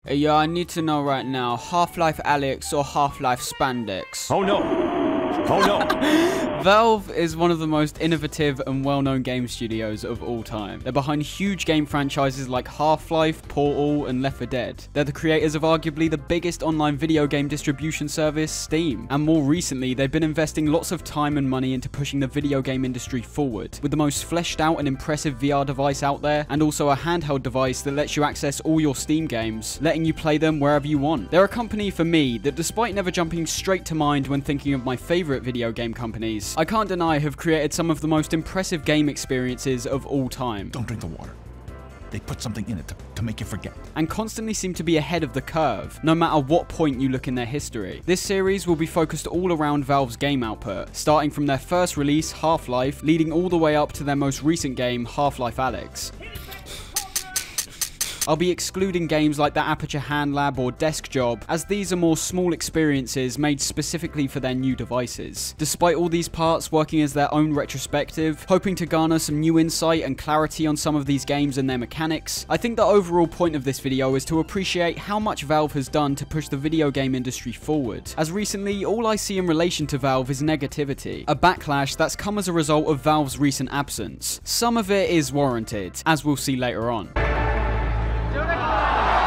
Yeah, I need to know right now, Half-Life Alyx or Half-Life Spandex? Oh no! Oh no! Valve is one of the most innovative and well-known game studios of all time. They're behind huge game franchises like Half-Life, Portal, and Left 4 Dead. They're the creators of arguably the biggest online video game distribution service, Steam. And more recently, they've been investing lots of time and money into pushing the video game industry forward, with the most fleshed out and impressive VR device out there, and also a handheld device that lets you access all your Steam games, letting you play them wherever you want. They're a company for me that, despite never jumping straight to mind when thinking of my favorite video game companies, I can't deny have created some of the most impressive game experiences of all time. Don't drink the water. They put something in it to make you forget. And constantly seem to be ahead of the curve, no matter what point you look in their history. This series will be focused all around Valve's game output, starting from their first release, Half-Life, leading all the way up to their most recent game, Half-Life Alyx. I'll be excluding games like the Aperture Hand Lab or Desk Job, as these are more small experiences made specifically for their new devices. Despite all these parts working as their own retrospective, hoping to garner some new insight and clarity on some of these games and their mechanics, I think the overall point of this video is to appreciate how much Valve has done to push the video game industry forward, as recently all I see in relation to Valve is negativity, a backlash that's come as a result of Valve's recent absence. Some of it is warranted, as we'll see later on.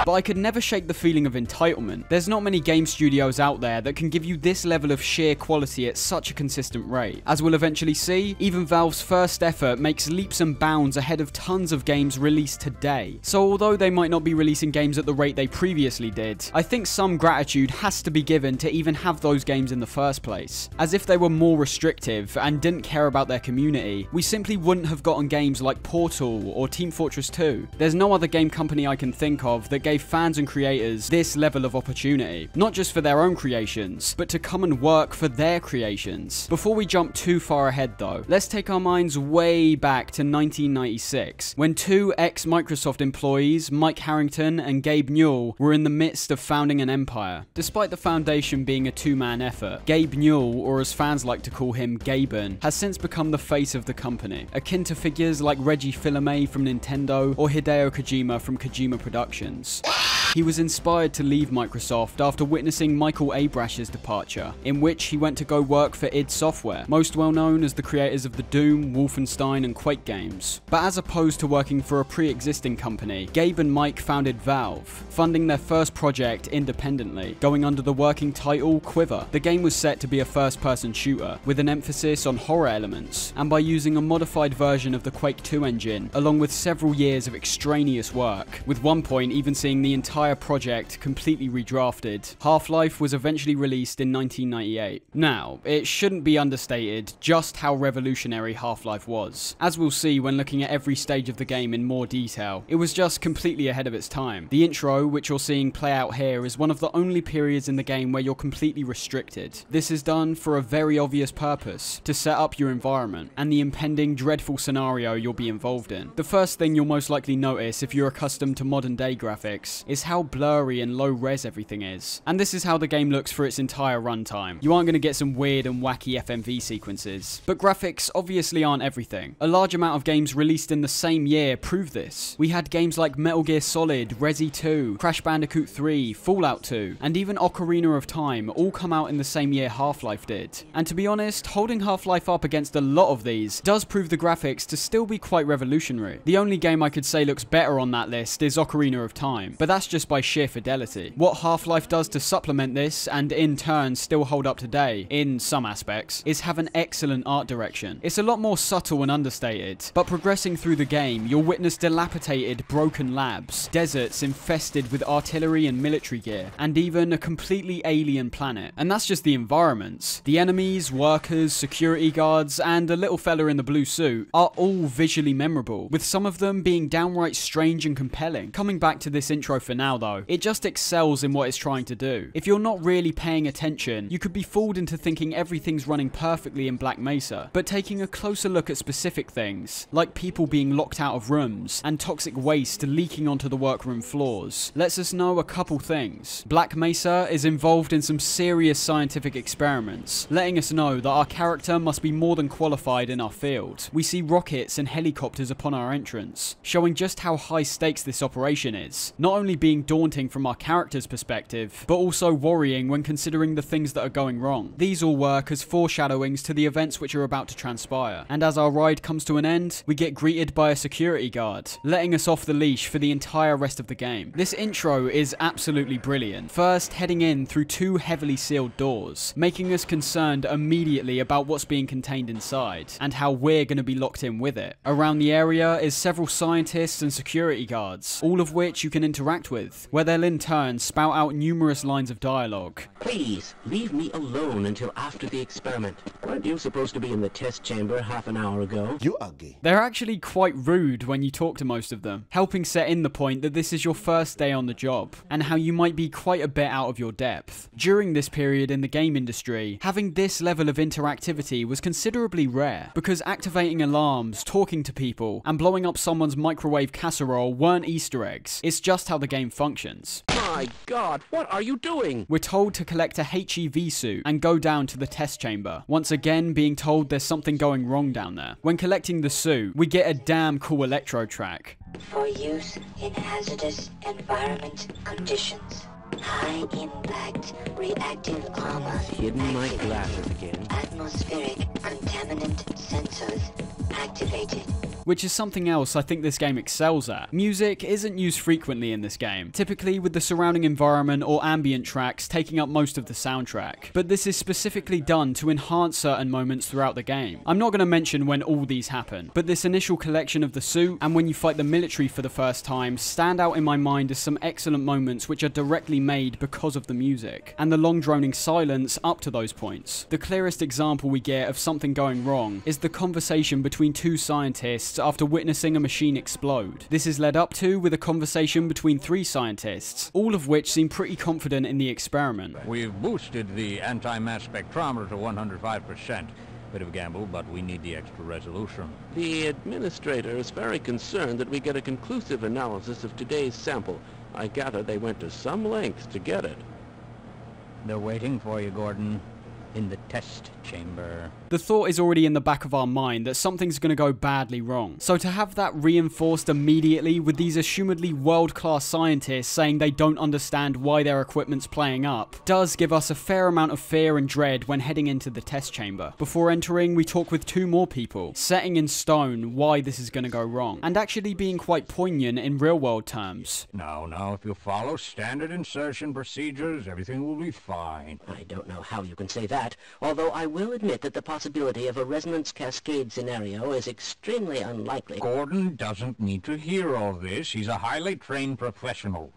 But I could never shake the feeling of entitlement. There's not many game studios out there that can give you this level of sheer quality at such a consistent rate. As we'll eventually see, even Valve's first effort makes leaps and bounds ahead of tons of games released today. So although they might not be releasing games at the rate they previously did, I think some gratitude has to be given to even have those games in the first place. As if they were more restrictive and didn't care about their community, we simply wouldn't have gotten games like Portal or Team Fortress 2. There's no other game company I can think of that gave fans and creators this level of opportunity, not just for their own creations, but to come and work for their creations. Before we jump too far ahead though, let's take our minds way back to 1996, when two ex-Microsoft employees, Mike Harrington and Gabe Newell, were in the midst of founding an empire. Despite the foundation being a two-man effort, Gabe Newell, or as fans like to call him, Gaben, has since become the face of the company, akin to figures like Reggie Fils-Aimé from Nintendo or Hideo Kojima from Kojima Productions. He was inspired to leave Microsoft after witnessing Michael Abrash's departure, in which he went to go work for id Software, most well known as the creators of the Doom, Wolfenstein and Quake games. But as opposed to working for a pre-existing company, Gabe and Mike founded Valve, funding their first project independently, going under the working title Quiver. The game was set to be a first-person shooter, with an emphasis on horror elements, and by using a modified version of the Quake 2 engine, along with several years of extraneous work, with one point even seeing the entire project completely redrafted, Half-Life was eventually released in 1998. Now, it shouldn't be understated just how revolutionary Half-Life was. As we'll see when looking at every stage of the game in more detail, it was just completely ahead of its time. The intro, which you're seeing play out here, is one of the only periods in the game where you're completely restricted. This is done for a very obvious purpose, to set up your environment, and the impending dreadful scenario you'll be involved in. The first thing you'll most likely notice if you're accustomed to modern day graphics is how blurry and low res everything is. And this is how the game looks for its entire runtime. You aren't going to get some weird and wacky FMV sequences. But graphics obviously aren't everything. A large amount of games released in the same year prove this. We had games like Metal Gear Solid, Resi 2, Crash Bandicoot 3, Fallout 2, and even Ocarina of Time all come out in the same year Half-Life did. And to be honest, holding Half-Life up against a lot of these does prove the graphics to still be quite revolutionary. The only game I could say looks better on that list is Ocarina of Time, but that's just by sheer fidelity. What Half-Life does to supplement this, and in turn still hold up today, in some aspects, is have an excellent art direction. It's a lot more subtle and understated, but progressing through the game, you'll witness dilapidated, broken labs, deserts infested with artillery and military gear, and even a completely alien planet. And that's just the environments. The enemies, workers, security guards, and a little fella in the blue suit are all visually memorable, with some of them being downright strange and compelling. Coming back to this intro for now though, it just excels in what it's trying to do. If you're not really paying attention, you could be fooled into thinking everything's running perfectly in Black Mesa, but taking a closer look at specific things, like people being locked out of rooms, and toxic waste leaking onto the workroom floors, lets us know a couple things. Black Mesa is involved in some serious scientific experiments, letting us know that our character must be more than qualified in our field. We see rockets and helicopters upon our entrance, showing just how high stakes this operation is, not only being being daunting from our character's perspective, but also worrying when considering the things that are going wrong. These all work as foreshadowings to the events which are about to transpire. And as our ride comes to an end, we get greeted by a security guard, letting us off the leash for the entire rest of the game. This intro is absolutely brilliant. First, heading in through two heavily sealed doors, making us concerned immediately about what's being contained inside, and how we're going to be locked in with it. Around the area is several scientists and security guards, all of which you can interact with, where they'll in turn spout out numerous lines of dialogue. Please, leave me alone until after the experiment. Weren't you supposed to be in the test chamber half an hour ago? You ugly. They're actually quite rude when you talk to most of them, helping set in the point that this is your first day on the job, and how you might be quite a bit out of your depth. During this period in the game industry, having this level of interactivity was considerably rare, because activating alarms, talking to people, and blowing up someone's microwave casserole weren't Easter eggs. It's just how the game functions. My God, what are you doing? We're told to collect a HEV suit and go down to the test chamber, once again being told there's something going wrong down there. When collecting the suit, we get a damn cool electro track. For use in hazardous environment conditions. High impact reactive armor. Hidden my glasses again. Atmospheric contaminant sensors activated. Which is something else I think this game excels at. Music isn't used frequently in this game, typically with the surrounding environment or ambient tracks taking up most of the soundtrack, but this is specifically done to enhance certain moments throughout the game. I'm not going to mention when all these happen, but this initial collection of the suit and when you fight the military for the first time stand out in my mind as some excellent moments which are directly made because of the music, and the long droning silence up to those points. The clearest example we get of something going wrong is the conversation between two scientists after witnessing a machine explode. This is led up to with a conversation between three scientists, all of which seem pretty confident in the experiment. We've boosted the anti-mass spectrometer to 105%. Bit of a gamble, but we need the extra resolution. The administrator is very concerned that we get a conclusive analysis of today's sample. I gather they went to some lengths to get it. They're waiting for you, Gordon, in the test chamber. The thought is already in the back of our mind that something's going to go badly wrong. So to have that reinforced immediately with these assumedly world-class scientists saying they don't understand why their equipment's playing up does give us a fair amount of fear and dread when heading into the test chamber. Before entering, we talk with two more people, setting in stone why this is going to go wrong, and actually being quite poignant in real-world terms. Now, if you follow standard insertion procedures, everything will be fine. I don't know how you can say that, although I will admit that the possibility of a resonance cascade scenario is extremely unlikely. Gordon doesn't need to hear all this. He's a highly trained professional.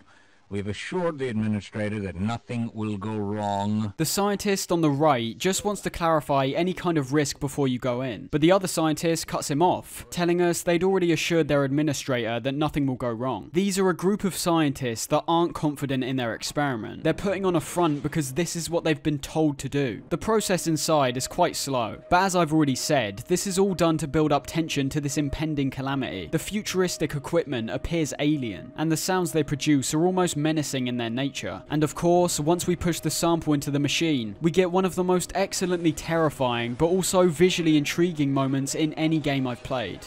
We've assured the administrator that nothing will go wrong. The scientist on the right just wants to clarify any kind of risk before you go in, but the other scientist cuts him off, telling us they'd already assured their administrator that nothing will go wrong. These are a group of scientists that aren't confident in their experiment. They're putting on a front because this is what they've been told to do. The process inside is quite slow, but as I've already said, this is all done to build up tension to this impending calamity. The futuristic equipment appears alien, and the sounds they produce are almost menacing in their nature. And of course, once we push the sample into the machine, we get one of the most excellently terrifying but also visually intriguing moments in any game I've played.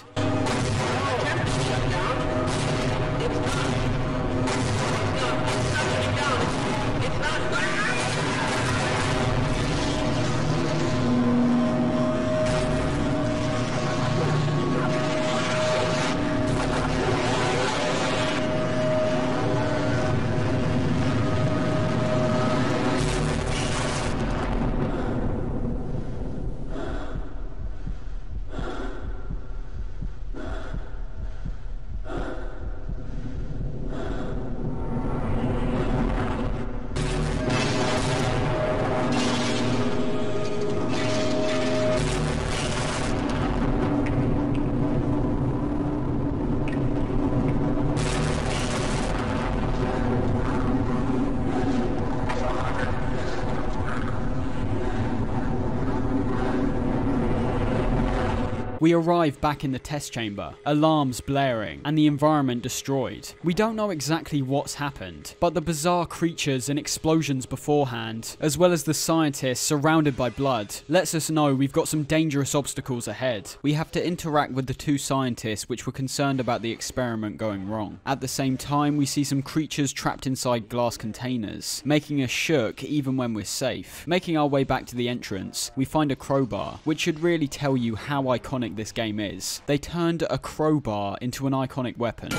We arrive back in the test chamber, alarms blaring, and the environment destroyed. We don't know exactly what's happened, but the bizarre creatures and explosions beforehand, as well as the scientists surrounded by blood, lets us know we've got some dangerous obstacles ahead. We have to interact with the two scientists which were concerned about the experiment going wrong. At the same time, we see some creatures trapped inside glass containers, making us shook even when we're safe. Making our way back to the entrance, we find a crowbar, which should really tell you how iconic this game is. They turned a crowbar into an iconic weapon.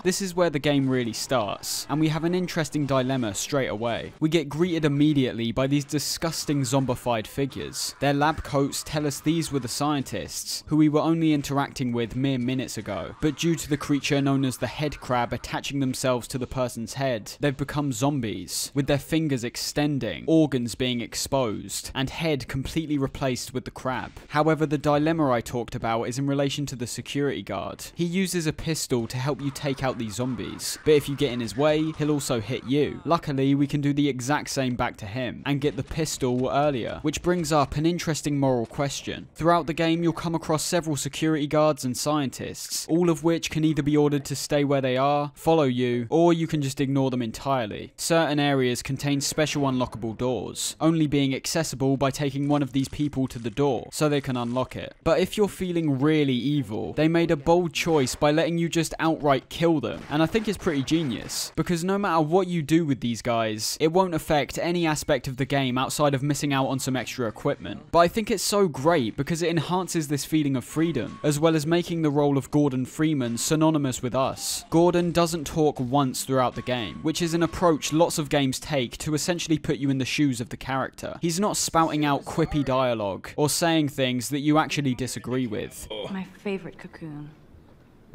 This is where the game really starts, and we have an interesting dilemma straight away. We get greeted immediately by these disgusting zombified figures. Their lab coats tell us these were the scientists, who we were only interacting with mere minutes ago, but due to the creature known as the head crab attaching themselves to the person's head, they've become zombies, with their fingers extending, organs being exposed, and head completely replaced with the crab. However, the dilemma I talked about is in relation to the security guard. He uses a pistol to help you take out these zombies, but if you get in his way, he'll also hit you. Luckily, we can do the exact same back to him, and get the pistol earlier, which brings up an interesting moral question. Throughout the game, you'll come across several security guards and scientists, all of which can either be ordered to stay where they are, follow you, or you can just ignore them entirely. Certain areas contain special unlockable doors, only being accessible by taking one of these people to the door, so they can unlock it. But if you're feeling really evil, they made a bold choice by letting you just outright kill them, and I think it's pretty genius, because no matter what you do with these guys, it won't affect any aspect of the game outside of missing out on some extra equipment. But I think it's so great because it enhances this feeling of freedom, as well as making the role of Gordon Freeman synonymous with us. Gordon doesn't talk once throughout the game, which is an approach lots of games take to essentially put you in the shoes of the character. He's not spouting out quippy dialogue, or saying things that you actually disagree with. My favorite cocoon.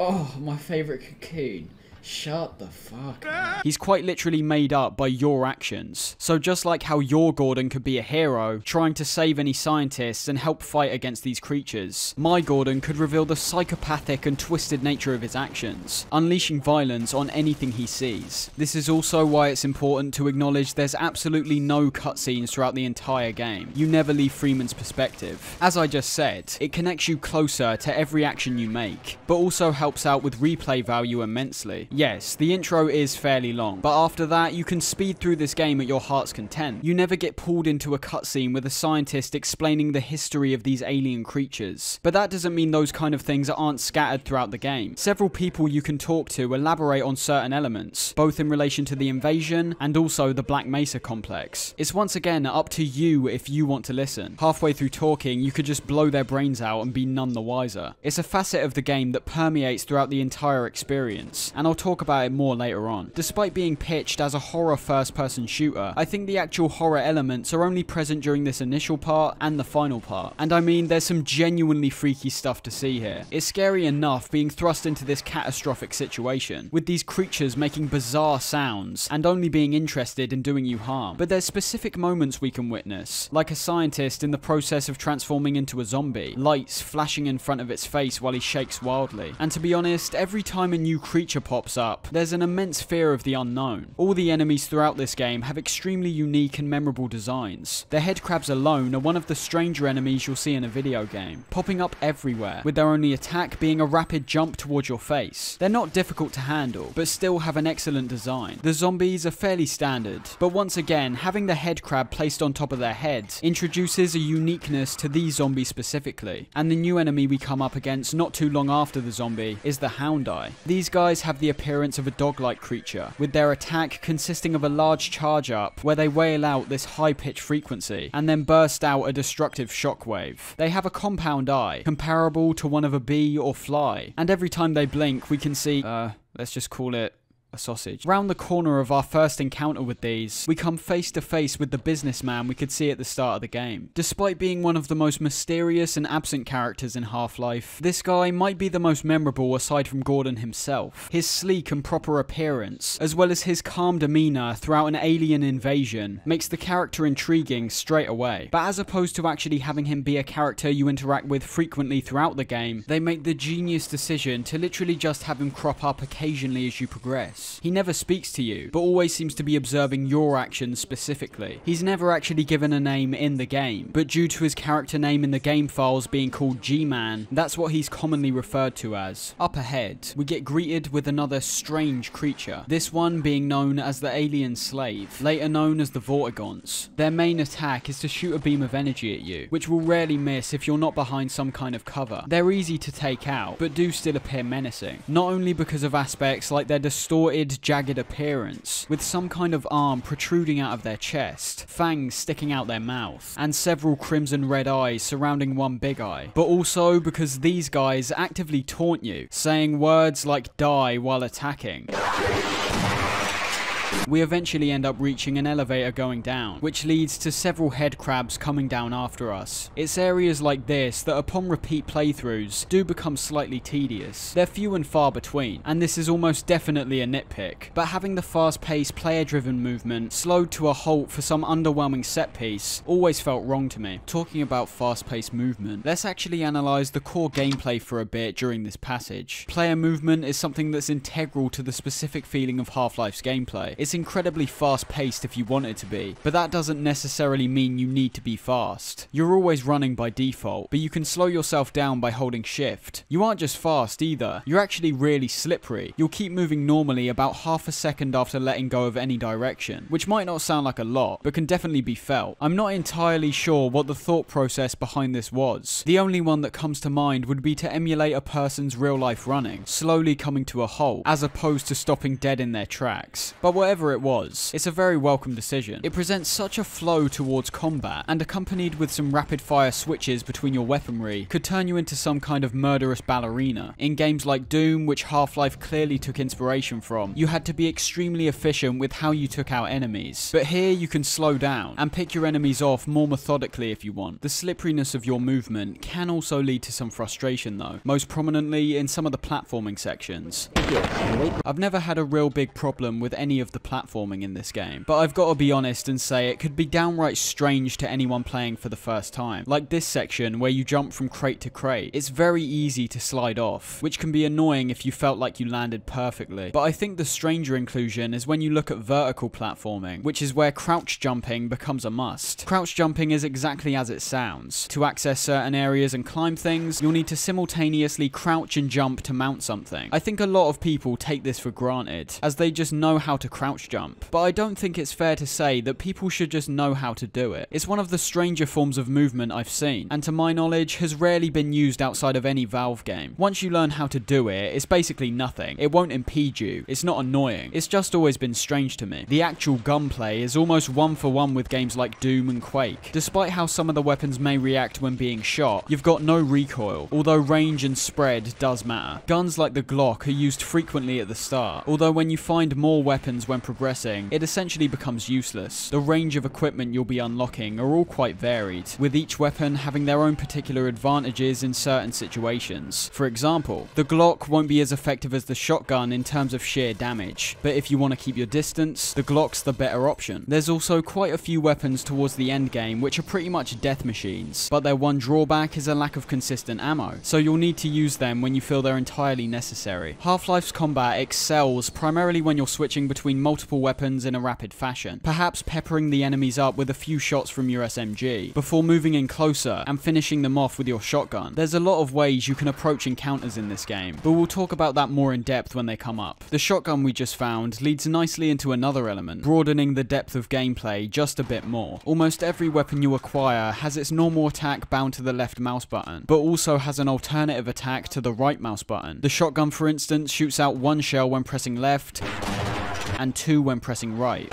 Oh, my favorite cocoon. Shut the fuck up. He's quite literally made up by your actions. So just like how your Gordon could be a hero, trying to save any scientists and help fight against these creatures, my Gordon could reveal the psychopathic and twisted nature of his actions, unleashing violence on anything he sees. This is also why it's important to acknowledge there's absolutely no cutscenes throughout the entire game. You never leave Freeman's perspective. As I just said, it connects you closer to every action you make, but also helps out with replay value immensely. Yes, the intro is fairly long, but after that you can speed through this game at your heart's content. You never get pulled into a cutscene with a scientist explaining the history of these alien creatures, but that doesn't mean those kind of things aren't scattered throughout the game. Several people you can talk to elaborate on certain elements, both in relation to the invasion and also the Black Mesa complex. It's once again up to you if you want to listen. Halfway through talking, you could just blow their brains out and be none the wiser. It's a facet of the game that permeates throughout the entire experience, and I'll talk about it more later on. Despite being pitched as a horror first-person shooter, I think the actual horror elements are only present during this initial part and the final part. And I mean, there's some genuinely freaky stuff to see here. It's scary enough being thrust into this catastrophic situation, with these creatures making bizarre sounds and only being interested in doing you harm. But there's specific moments we can witness, like a scientist in the process of transforming into a zombie, lights flashing in front of its face while he shakes wildly. And to be honest, every time a new creature pops up, there's an immense fear of the unknown. All the enemies throughout this game have extremely unique and memorable designs. The head crabs alone are one of the stranger enemies you'll see in a video game, popping up everywhere, with their only attack being a rapid jump towards your face. They're not difficult to handle, but still have an excellent design. The zombies are fairly standard, but once again, having the head crab placed on top of their heads introduces a uniqueness to these zombies specifically. And the new enemy we come up against not too long after the zombie is the Hound Eye. These guys have the appearance of a dog-like creature, with their attack consisting of a large charge up where they wail out this high-pitched frequency and then burst out a destructive shockwave. They have a compound eye, comparable to one of a bee or fly, and every time they blink we can see, let's just call it a sausage. Round the corner of our first encounter with these, we come face to face with the businessman we could see at the start of the game. Despite being one of the most mysterious and absent characters in Half-Life, this guy might be the most memorable aside from Gordon himself. His sleek and proper appearance, as well as his calm demeanor throughout an alien invasion, makes the character intriguing straight away. But as opposed to actually having him be a character you interact with frequently throughout the game, they make the genius decision to literally just have him crop up occasionally as you progress. less. He never speaks to you, but always seems to be observing your actions specifically. He's never actually given a name in the game, but due to his character name in the game files being called G-Man, that's what he's commonly referred to as. Up ahead, we get greeted with another strange creature, this one being known as the Alien Slave, later known as the Vortigons. Their main attack is to shoot a beam of energy at you, which will rarely miss if you're not behind some kind of cover. They're easy to take out, but do still appear menacing, not only because of aspects like their distorted, jagged appearance, with some kind of arm protruding out of their chest, fangs sticking out their mouth, and several crimson red eyes surrounding one big eye, but also because these guys actively taunt you, saying words like die while attacking. We eventually end up reaching an elevator going down, which leads to several head crabs coming down after us. It's areas like this that upon repeat playthroughs do become slightly tedious. They're few and far between, and this is almost definitely a nitpick, but having the fast-paced player-driven movement slowed to a halt for some underwhelming set piece always felt wrong to me. Talking about fast-paced movement, let's actually analyze the core gameplay for a bit during this passage. Player movement is something that's integral to the specific feeling of Half-Life's gameplay. It's incredibly fast-paced if you want it to be, but that doesn't necessarily mean you need to be fast. You're always running by default, but you can slow yourself down by holding shift. You aren't just fast either, you're actually really slippery. You'll keep moving normally about half a second after letting go of any direction, which might not sound like a lot, but can definitely be felt. I'm not entirely sure what the thought process behind this was. The only one that comes to mind would be to emulate a person's real-life running, slowly coming to a halt, as opposed to stopping dead in their tracks. But whatever it was, it's a very welcome decision. It presents such a flow towards combat, and accompanied with some rapid fire switches between your weaponry, could turn you into some kind of murderous ballerina. In games like Doom, which Half-Life clearly took inspiration from, you had to be extremely efficient with how you took out enemies. But here you can slow down, and pick your enemies off more methodically if you want. The slipperiness of your movement can also lead to some frustration though, most prominently in some of the platforming sections. I've never had a real big problem with any of the platforming in this game, but I've got to be honest and say it could be downright strange to anyone playing for the first time. Like this section where you jump from crate to crate, it's very easy to slide off, which can be annoying if you felt like you landed perfectly. But I think the stranger inclusion is when you look at vertical platforming, which is where crouch jumping becomes a must. Crouch jumping is exactly as it sounds. To access certain areas and climb things, you'll need to simultaneously crouch and jump to mount something. I think a lot of people take this for granted, as they just know how to crouch jump, but I don't think it's fair to say that people should just know how to do it. It's one of the stranger forms of movement I've seen, and to my knowledge has rarely been used outside of any Valve game. Once you learn how to do it, it's basically nothing. It won't impede you, it's not annoying, it's just always been strange to me. The actual gunplay is almost one for one with games like Doom and Quake. Despite how some of the weapons may react when being shot, you've got no recoil, although range and spread does matter. Guns like the Glock are used frequently at the start, although when you find more weapons when progressing, it essentially becomes useless. The range of equipment you'll be unlocking are all quite varied, with each weapon having their own particular advantages in certain situations. For example, the Glock won't be as effective as the shotgun in terms of sheer damage, but if you want to keep your distance, the Glock's the better option. There's also quite a few weapons towards the end game which are pretty much death machines, but their one drawback is a lack of consistent ammo, so you'll need to use them when you feel they're entirely necessary. Half-Life's combat excels primarily when you're switching between multiple weapons in a rapid fashion, perhaps peppering the enemies up with a few shots from your SMG, before moving in closer and finishing them off with your shotgun. There's a lot of ways you can approach encounters in this game, but we'll talk about that more in depth when they come up. The shotgun we just found leads nicely into another element, broadening the depth of gameplay just a bit more. Almost every weapon you acquire has its normal attack bound to the left mouse button, but also has an alternative attack to the right mouse button. The shotgun, for instance, shoots out one shell when pressing left, and two when pressing right.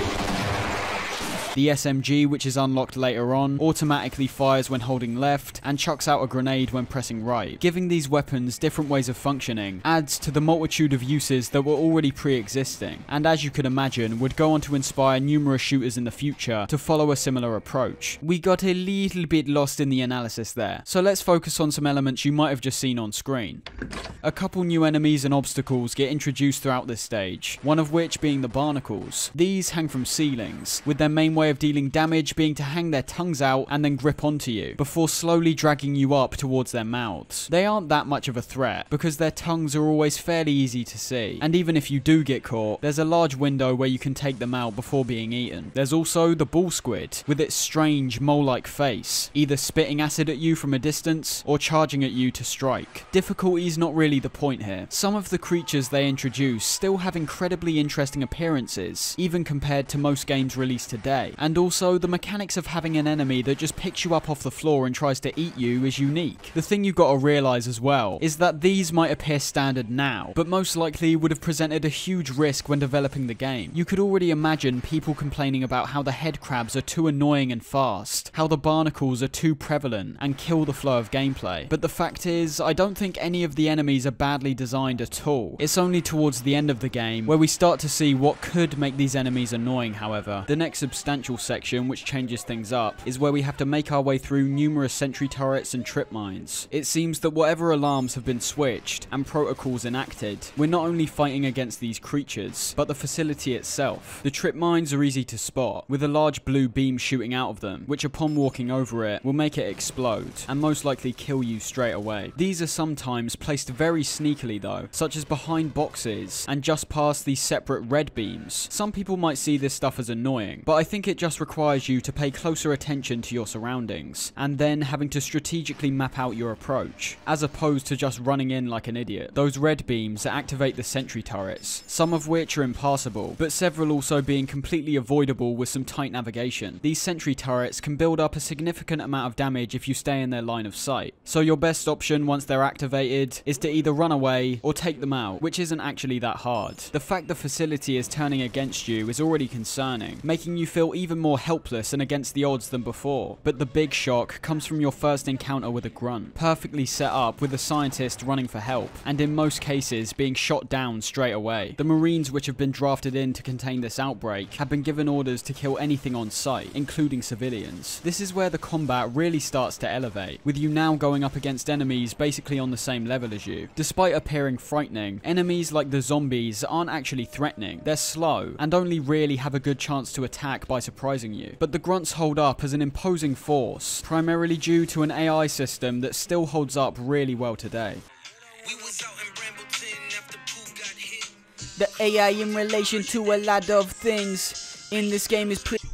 The SMG, which is unlocked later on, automatically fires when holding left and chucks out a grenade when pressing right. Giving these weapons different ways of functioning adds to the multitude of uses that were already pre-existing, and as you could imagine, would go on to inspire numerous shooters in the future to follow a similar approach. We got a little bit lost in the analysis there, so let's focus on some elements you might have just seen on screen. A couple new enemies and obstacles get introduced throughout this stage, one of which being the barnacles. These hang from ceilings, with their main way way of dealing damage being to hang their tongues out and then grip onto you, before slowly dragging you up towards their mouths. They aren't that much of a threat, because their tongues are always fairly easy to see, and even if you do get caught, there's a large window where you can take them out before being eaten. There's also the bull squid, with its strange mole-like face, either spitting acid at you from a distance, or charging at you to strike. Difficulty is not really the point here. Some of the creatures they introduce still have incredibly interesting appearances, even compared to most games released today, and also the mechanics of having an enemy that just picks you up off the floor and tries to eat you is unique. The thing you've got to realise as well is that these might appear standard now, but most likely would have presented a huge risk when developing the game. You could already imagine people complaining about how the head crabs are too annoying and fast, how the barnacles are too prevalent and kill the flow of gameplay. But the fact is, I don't think any of the enemies are badly designed at all. It's only towards the end of the game where we start to see what could make these enemies annoying, however. The next substantial section, which changes things up, is where we have to make our way through numerous sentry turrets and trip mines. It seems that whatever alarms have been switched and protocols enacted, we're not only fighting against these creatures, but the facility itself. The trip mines are easy to spot, with a large blue beam shooting out of them, which upon walking over it will make it explode, and most likely kill you straight away. These are sometimes placed very sneakily though, such as behind boxes and just past these separate red beams. Some people might see this stuff as annoying, but I think it just requires you to pay closer attention to your surroundings, and then having to strategically map out your approach, as opposed to just running in like an idiot. Those red beams activate the sentry turrets, some of which are impassable, but several also being completely avoidable with some tight navigation. These sentry turrets can build up a significant amount of damage if you stay in their line of sight, so your best option once they're activated is to either run away or take them out, which isn't actually that hard. The fact the facility is turning against you is already concerning, making you feel even more helpless and against the odds than before. But the big shock comes from your first encounter with a grunt, perfectly set up with a scientist running for help, and in most cases being shot down straight away. The Marines which have been drafted in to contain this outbreak have been given orders to kill anything on sight, including civilians. This is where the combat really starts to elevate, with you now going up against enemies basically on the same level as you. Despite appearing frightening, enemies like the zombies aren't actually threatening. They're slow, and only really have a good chance to attack by surprising you. But the grunts hold up as an imposing force, primarily due to an AI system that still holds up really well today. The AI in relation to a lot of things in this game is pretty...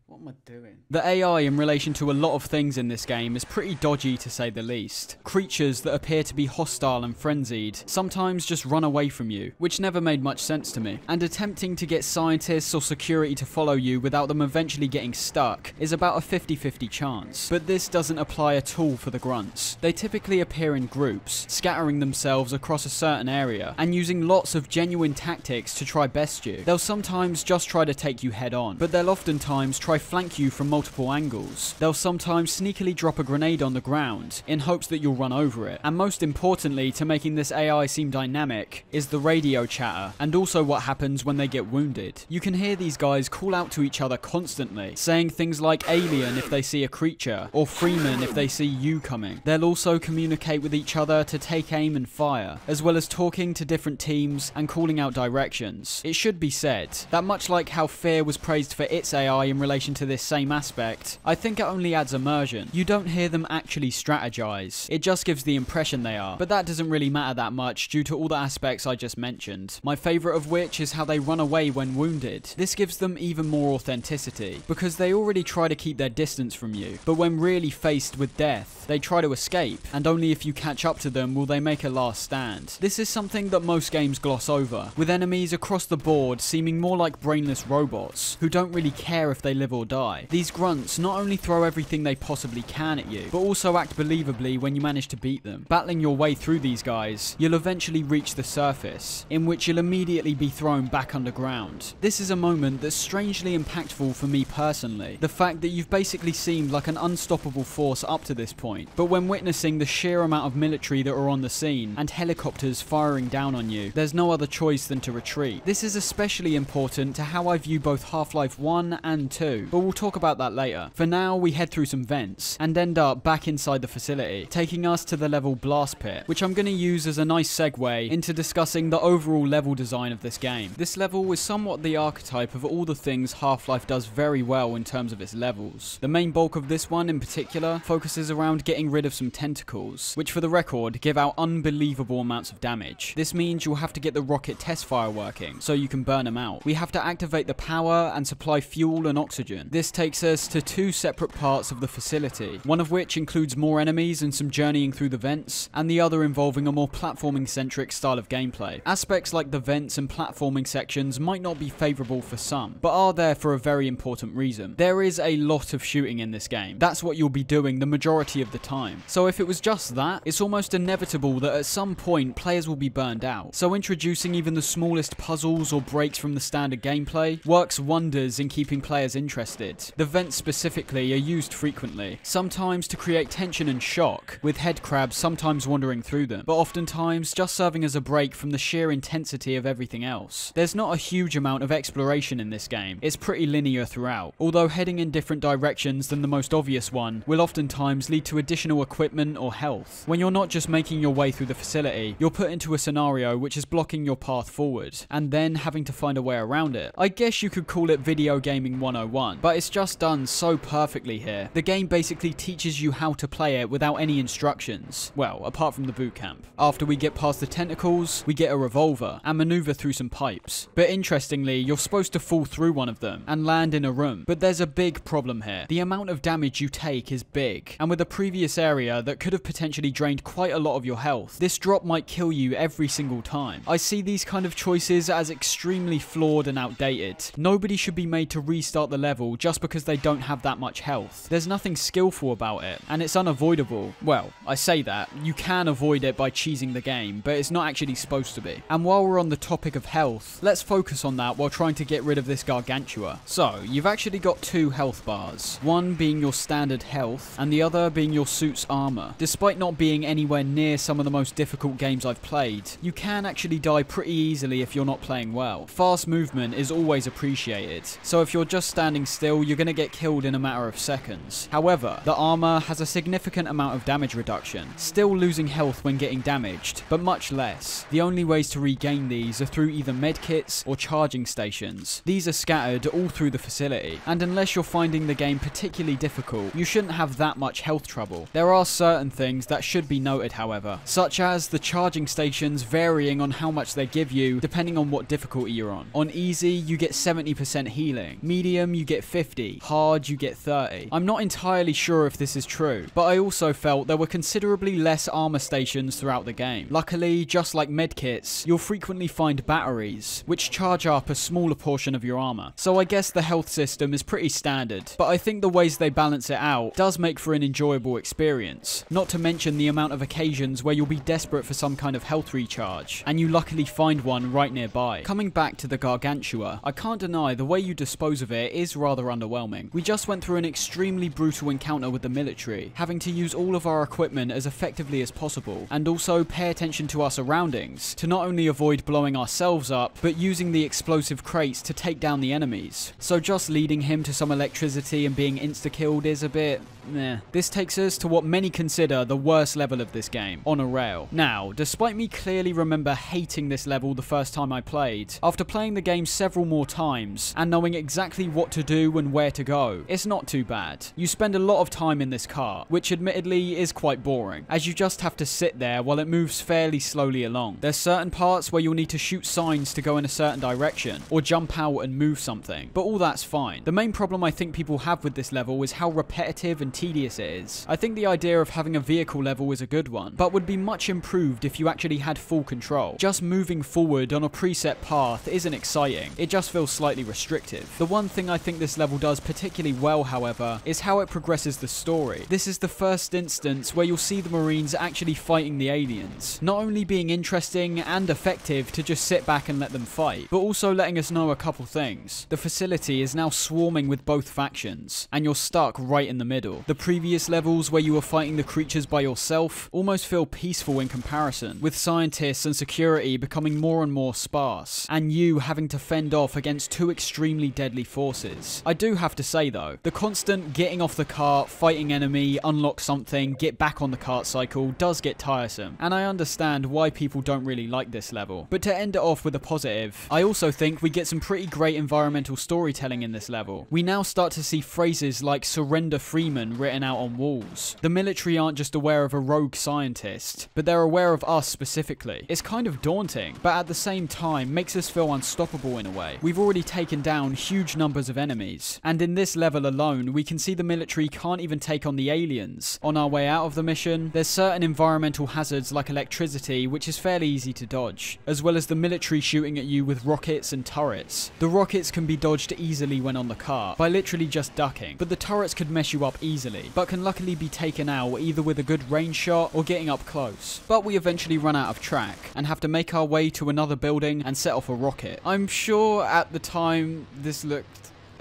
What am I doing? The AI in relation to a lot of things in this game is pretty dodgy to say the least. Creatures that appear to be hostile and frenzied sometimes just run away from you, which never made much sense to me. And attempting to get scientists or security to follow you without them eventually getting stuck is about a 50-50 chance. But this doesn't apply at all for the grunts. They typically appear in groups, scattering themselves across a certain area, and using lots of genuine tactics to try best you. They'll sometimes just try to take you head on, but they'll oftentimes try flank you from multiple angles. They'll sometimes sneakily drop a grenade on the ground in hopes that you'll run over it. And most importantly to making this AI seem dynamic is the radio chatter, and also what happens when they get wounded. You can hear these guys call out to each other constantly, saying things like alien if they see a creature, or Freeman if they see you coming. They'll also communicate with each other to take aim and fire, as well as talking to different teams and calling out directions. It should be said that much like how Fear was praised for its AI in relation to this same aspect, I think it only adds immersion. You don't hear them actually strategize, it just gives the impression they are, but that doesn't really matter that much due to all the aspects I just mentioned. My favourite of which is how they run away when wounded. This gives them even more authenticity, because they already try to keep their distance from you, but when really faced with death, they try to escape, and only if you catch up to them will they make a last stand. This is something that most games gloss over, with enemies across the board seeming more like brainless robots, who don't really care if they live or die. These grunts not only throw everything they possibly can at you, but also act believably when you manage to beat them. Battling your way through these guys, you'll eventually reach the surface, in which you'll immediately be thrown back underground. This is a moment that's strangely impactful for me personally. The fact that you've basically seemed like an unstoppable force up to this point, but when witnessing the sheer amount of military that are on the scene, and helicopters firing down on you, there's no other choice than to retreat. This is especially important to how I view both Half-Life 1 and 2, but we'll we'll talk about that later. For now, we head through some vents and end up back inside the facility, taking us to the level Blast Pit, which I'm going to use as a nice segue into discussing the overall level design of this game. This level is somewhat the archetype of all the things Half-Life does very well in terms of its levels. The main bulk of this one in particular focuses around getting rid of some tentacles, which for the record give out unbelievable amounts of damage. This means you'll have to get the rocket test fire working so you can burn them out. We have to activate the power and supply fuel and oxygen. This takes us to two separate parts of the facility, one of which includes more enemies and some journeying through the vents, and the other involving a more platforming-centric style of gameplay. Aspects like the vents and platforming sections might not be favourable for some, but are there for a very important reason. There is a lot of shooting in this game. That's what you'll be doing the majority of the time. So if it was just that, it's almost inevitable that at some point players will be burned out. So introducing even the smallest puzzles or breaks from the standard gameplay works wonders in keeping players interested. The vents specifically are used frequently, sometimes to create tension and shock, with head crabs sometimes wandering through them, but oftentimes just serving as a break from the sheer intensity of everything else. There's not a huge amount of exploration in this game. It's pretty linear throughout, although heading in different directions than the most obvious one will oftentimes lead to additional equipment or health. When you're not just making your way through the facility, you're put into a scenario which is blocking your path forward, and then having to find a way around it. I guess you could call it video gaming 101, but it's just done so perfectly here. The game basically teaches you how to play it without any instructions. Well, apart from the boot camp. After we get past the tentacles, we get a revolver and maneuver through some pipes. But interestingly, you're supposed to fall through one of them and land in a room. But there's a big problem here. The amount of damage you take is big, and with a previous area that could have potentially drained quite a lot of your health, this drop might kill you every single time. I see these kind of choices as extremely flawed and outdated. Nobody should be made to restart the level just because they don't have that much health. There's nothing skillful about it, and it's unavoidable. Well, I say that, you can avoid it by cheesing the game, but it's not actually supposed to be. And while we're on the topic of health, let's focus on that while trying to get rid of this gargantua. So, you've actually got two health bars, one being your standard health, and the other being your suit's armor. Despite not being anywhere near some of the most difficult games I've played, you can actually die pretty easily if you're not playing well. Fast movement is always appreciated, so if you're just standing still, you're going to get killed in a matter of seconds. However, the armor has a significant amount of damage reduction, still losing health when getting damaged, but much less. The only ways to regain these are through either medkits or charging stations. These are scattered all through the facility, and unless you're finding the game particularly difficult, you shouldn't have that much health trouble. There are certain things that should be noted, however, such as the charging stations varying on how much they give you depending on what difficulty you're on. On easy, you get 70% healing, medium you get 50, hard you get 30. I'm not entirely sure if this is true, but I also felt there were considerably less armor stations throughout the game. Luckily, just like medkits, you'll frequently find batteries, which charge up a smaller portion of your armor. So I guess the health system is pretty standard, but I think the ways they balance it out does make for an enjoyable experience. Not to mention the amount of occasions where you'll be desperate for some kind of health recharge, and you luckily find one right nearby. Coming back to the gargantua, I can't deny the way you dispose of it is rather underwhelming. We just went through an extremely brutal encounter with the military, having to use all of our equipment as effectively as possible, and also pay attention to our surroundings, to not only avoid blowing ourselves up, but using the explosive crates to take down the enemies. So just leading him to some electricity and being insta-killed is a bit meh. This takes us to what many consider the worst level of this game, on a rail. Now, despite me clearly remember hating this level the first time I played, after playing the game several more times, and knowing exactly what to do and where to go, it's not too bad. You spend a lot of time in this car, which admittedly is quite boring, as you just have to sit there while it moves fairly slowly along. There's certain parts where you'll need to shoot signs to go in a certain direction, or jump out and move something, but all that's fine. The main problem I think people have with this level is how repetitive and tedious it is. I think the idea of having a vehicle level is a good one, but would be much improved if you actually had full control. Just moving forward on a preset path isn't exciting, it just feels slightly restrictive. The one thing I think this level does particularly well, however, is how it progresses the story. This is the first instance where you'll see the Marines actually fighting the aliens, not only being interesting and effective to just sit back and let them fight, but also letting us know a couple things. The facility is now swarming with both factions, and you're stuck right in the middle. The previous levels where you were fighting the creatures by yourself almost feel peaceful in comparison, with scientists and security becoming more and more sparse, and you having to fend off against two extremely deadly forces. I do have to say though, the constant getting off the cart, fighting enemy, unlock something, get back on the cart cycle does get tiresome, and I understand why people don't really like this level. But to end it off with a positive, I also think we get some pretty great environmental storytelling in this level. We now start to see phrases like "surrender Freeman" written out on walls. The military aren't just aware of a rogue scientist, but they're aware of us specifically. It's kind of daunting, but at the same time makes us feel unstoppable in a way. We've already taken down huge numbers of enemies, and in this level alone we can see the military can't even take on the aliens. On our way out of the mission, there's certain environmental hazards like electricity, which is fairly easy to dodge, as well as the military shooting at you with rockets and turrets. The rockets can be dodged easily when on the cart, by literally just ducking, but the turrets could mess you up easily, but can luckily be taken out either with a good range shot or getting up close. But we eventually run out of track, and have to make our way to another building and set off a rocket. I'm sure at the time this looked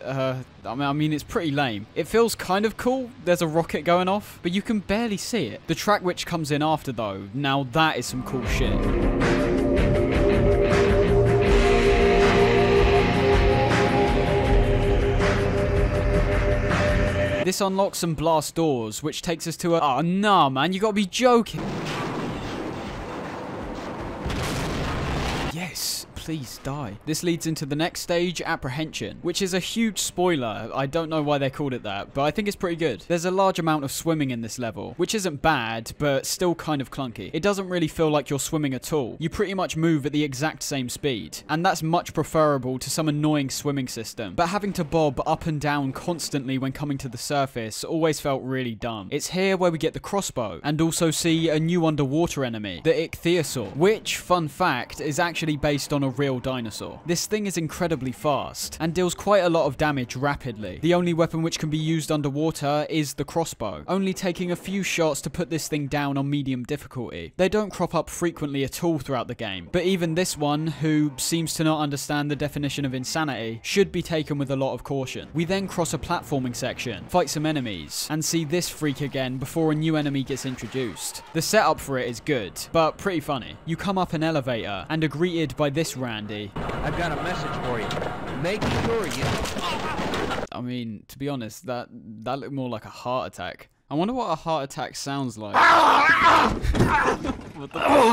I mean, it's pretty lame. It feels kind of cool, there's a rocket going off, but you can barely see it. The track which comes in after though, now that is some cool shit. This unlocks some blast doors, which takes us to a— oh nah man, you gotta be joking. Yes, please die. This leads into the next stage, Apprehension, which is a huge spoiler. I don't know why they called it that, but I think it's pretty good. There's a large amount of swimming in this level, which isn't bad, but still kind of clunky. It doesn't really feel like you're swimming at all. You pretty much move at the exact same speed, and that's much preferable to some annoying swimming system. But having to bob up and down constantly when coming to the surface always felt really dumb. It's here where we get the crossbow, and also see a new underwater enemy, the ichthyosaur, which, fun fact, is actually based on a real dinosaur. This thing is incredibly fast, and deals quite a lot of damage rapidly. The only weapon which can be used underwater is the crossbow, only taking a few shots to put this thing down on medium difficulty. They don't crop up frequently at all throughout the game, but even this one, who seems to not understand the definition of insanity, should be taken with a lot of caution. We then cross a platforming section, fight some enemies, and see this freak again before a new enemy gets introduced. The setup for it is good, but pretty funny. You come up an elevator, and are greeted by this Randy. I've got a message for you. Make sure you... I mean, to be honest, that looked more like a heart attack. I wonder what a heart attack sounds like.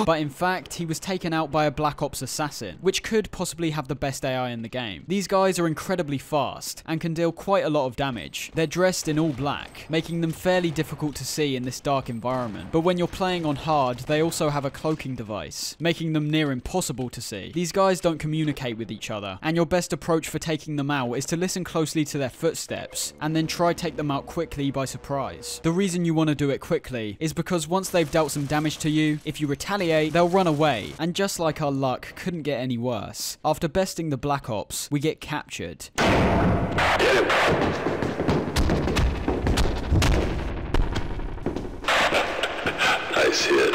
But in fact, he was taken out by a Black Ops assassin, which could possibly have the best AI in the game. These guys are incredibly fast, and can deal quite a lot of damage. They're dressed in all black, making them fairly difficult to see in this dark environment. But when you're playing on hard, they also have a cloaking device, making them near impossible to see. These guys don't communicate with each other, and your best approach for taking them out is to listen closely to their footsteps, and then try take them out quickly by surprise. The reason you want to do it quickly is because once they've dealt some damage to you, if you retaliate, they'll run away, and just like our luck couldn't get any worse. After besting the Black Ops, we get captured. Nice hit.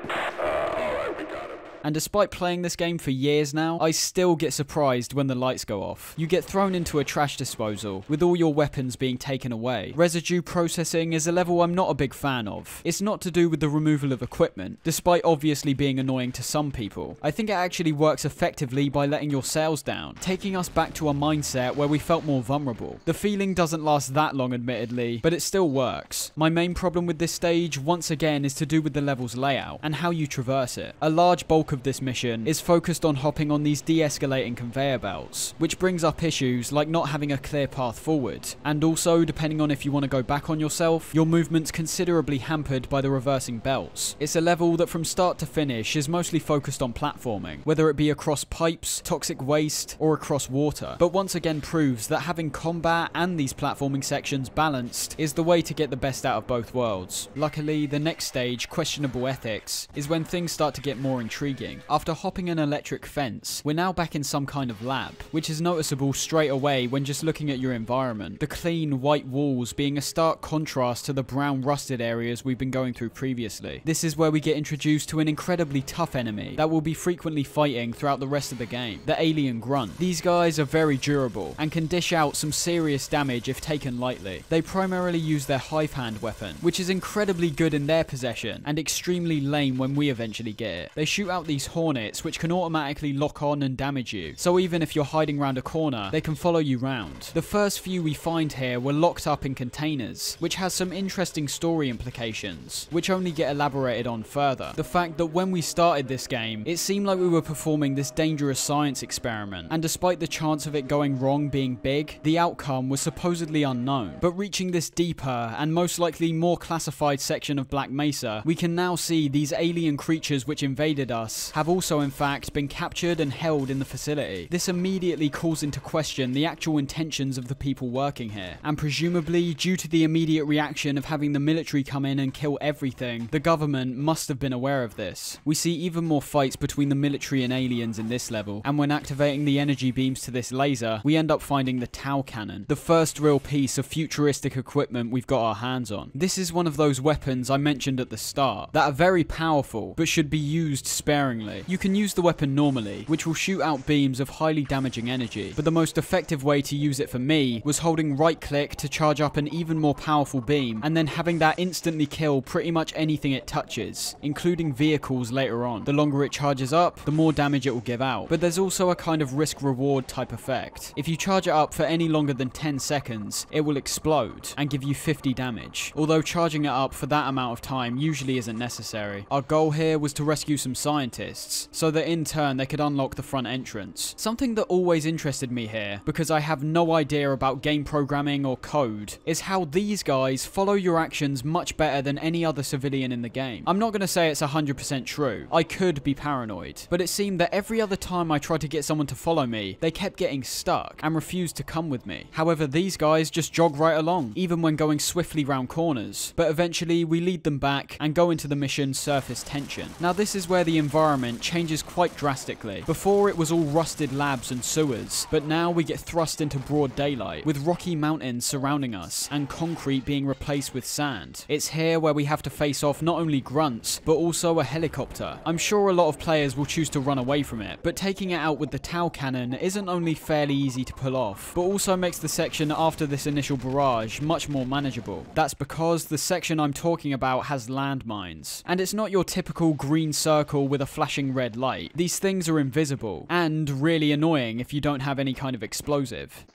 Alright, we got him. And despite playing this game for years now, I still get surprised when the lights go off. You get thrown into a trash disposal, with all your weapons being taken away. Residue processing is a level I'm not a big fan of. It's not to do with the removal of equipment, despite obviously being annoying to some people. I think it actually works effectively by letting your sails down, taking us back to a mindset where we felt more vulnerable. The feeling doesn't last that long admittedly, but it still works. My main problem with this stage, once again, is to do with the level's layout, and how you traverse it. A large bulk of this mission is focused on hopping on these de-escalating conveyor belts, which brings up issues like not having a clear path forward, and also, depending on if you want to go back on yourself, your movement's considerably hampered by the reversing belts. It's a level that from start to finish is mostly focused on platforming, whether it be across pipes, toxic waste, or across water, but once again proves that having combat and these platforming sections balanced is the way to get the best out of both worlds. Luckily, the next stage, Questionable Ethics, is when things start to get more intriguing. After hopping an electric fence, we're now back in some kind of lab, which is noticeable straight away when just looking at your environment. The clean white walls being a stark contrast to the brown rusted areas we've been going through previously. This is where we get introduced to an incredibly tough enemy that we'll be frequently fighting throughout the rest of the game, the alien grunt. These guys are very durable and can dish out some serious damage if taken lightly. They primarily use their hive hand weapon, which is incredibly good in their possession and extremely lame when we eventually get it. They shoot out these these hornets which can automatically lock on and damage you, so even if you're hiding around a corner, they can follow you round. The first few we find here were locked up in containers, which has some interesting story implications, which only get elaborated on further. The fact that when we started this game, it seemed like we were performing this dangerous science experiment, and despite the chance of it going wrong being big, the outcome was supposedly unknown. But reaching this deeper, and most likely more classified section of Black Mesa, we can now see these alien creatures which invaded us have also in fact been captured and held in the facility. This immediately calls into question the actual intentions of the people working here, and presumably due to the immediate reaction of having the military come in and kill everything, the government must have been aware of this. We see even more fights between the military and aliens in this level, and when activating the energy beams to this laser, we end up finding the Tau cannon, the first real piece of futuristic equipment we've got our hands on. This is one of those weapons I mentioned at the start, that are very powerful, but should be used sparingly. You can use the weapon normally, which will shoot out beams of highly damaging energy, but the most effective way to use it for me was holding right click to charge up an even more powerful beam, and then having that instantly kill pretty much anything it touches, including vehicles later on. The longer it charges up, the more damage it will give out, but there's also a kind of risk-reward type effect. If you charge it up for any longer than 10 seconds, it will explode and give you 50 damage, although charging it up for that amount of time usually isn't necessary. Our goal here was to rescue some scientists, so that in turn they could unlock the front entrance. Something that always interested me here, because I have no idea about game programming or code, is how these guys follow your actions much better than any other civilian in the game. I'm not going to say it's 100% true, I could be paranoid, but it seemed that every other time I tried to get someone to follow me, they kept getting stuck and refused to come with me. However, these guys just jog right along, even when going swiftly round corners, but eventually we lead them back and go into the mission Surface Tension. Now this is where the environment changes quite drastically. Before it was all rusted labs and sewers, but now we get thrust into broad daylight, with rocky mountains surrounding us and concrete being replaced with sand. It's here where we have to face off not only grunts, but also a helicopter. I'm sure a lot of players will choose to run away from it, but taking it out with the Tau cannon isn't only fairly easy to pull off, but also makes the section after this initial barrage much more manageable. That's because the section I'm talking about has landmines, and it's not your typical green circle with a flashing red light. These things are invisible, and really annoying if you don't have any kind of explosive.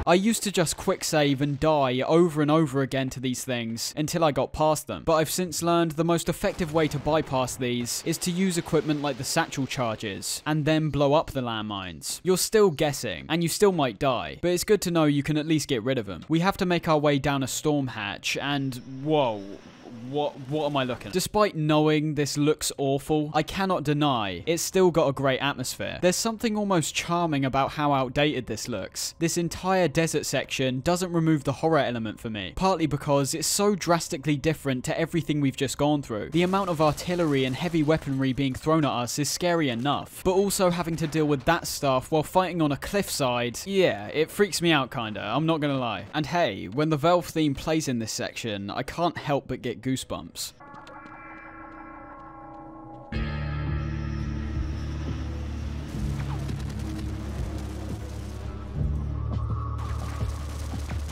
I used to just quick save and die over and over again to these things until I got past them, but I've since learned the most effective way to bypass these is to use equipment like the satchel charges and then blow up the landmines. You're still guessing, and you still might die, but it's good to know you can at least get rid of them. We have to make our way down a storm hatch, and whoa. What am I looking at? Despite knowing this looks awful, I cannot deny it's still got a great atmosphere. There's something almost charming about how outdated this looks. This entire desert section doesn't remove the horror element for me, partly because it's so drastically different to everything we've just gone through. The amount of artillery and heavy weaponry being thrown at us is scary enough, but also having to deal with that stuff while fighting on a cliffside, yeah, it freaks me out kinda, I'm not gonna lie. And hey, when the Valve theme plays in this section, I can't help but get goosebumps.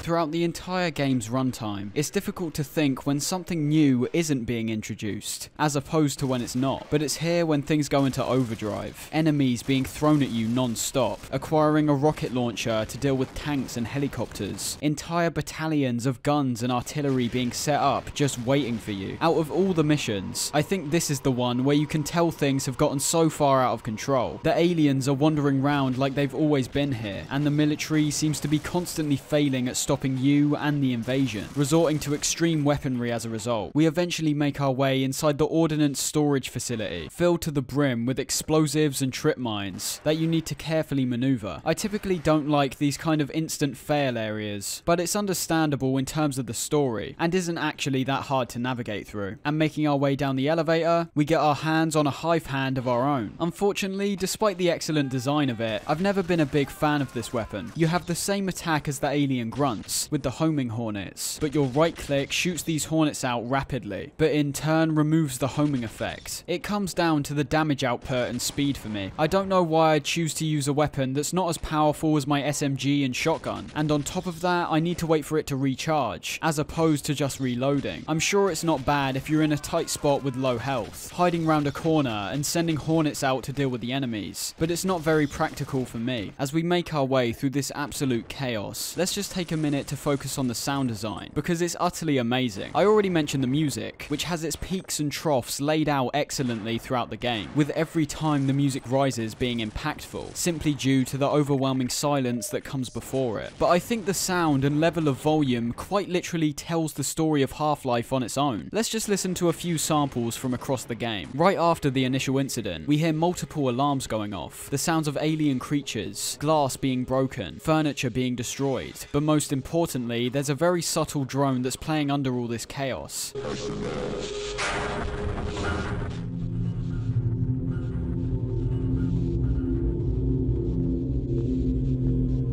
Throughout the entire game's runtime, it's difficult to think when something new isn't being introduced, as opposed to when it's not. But it's here when things go into overdrive. Enemies being thrown at you non-stop, acquiring a rocket launcher to deal with tanks and helicopters, entire battalions of guns and artillery being set up just waiting for you. Out of all the missions, I think this is the one where you can tell things have gotten so far out of control. The aliens are wandering around like they've always been here, and the military seems to be constantly failing at stopping you and the invasion, resorting to extreme weaponry as a result. We eventually make our way inside the ordnance storage facility, filled to the brim with explosives and trip mines that you need to carefully maneuver. I typically don't like these kind of instant fail areas, but it's understandable in terms of the story, and isn't actually that hard to navigate through. And making our way down the elevator, we get our hands on a hive hand of our own. Unfortunately, despite the excellent design of it, I've never been a big fan of this weapon. You have the same attack as the alien grunt, shots with the homing hornets, but your right click shoots these hornets out rapidly, but in turn removes the homing effect. It comes down to the damage output and speed for me. I don't know why I'd choose to use a weapon that's not as powerful as my SMG and shotgun, and on top of that I need to wait for it to recharge, as opposed to just reloading. I'm sure it's not bad if you're in a tight spot with low health, hiding round a corner and sending hornets out to deal with the enemies, but it's not very practical for me. As we make our way through this absolute chaos, let's just take a minute to focus on the sound design, because it's utterly amazing. I already mentioned the music, which has its peaks and troughs laid out excellently throughout the game, with every time the music rises being impactful, simply due to the overwhelming silence that comes before it. But I think the sound and level of volume quite literally tells the story of Half-Life on its own. Let's just listen to a few samples from across the game. Right after the initial incident, we hear multiple alarms going off, the sounds of alien creatures, glass being broken, furniture being destroyed, but most importantly, there's a very subtle drone that's playing under all this chaos.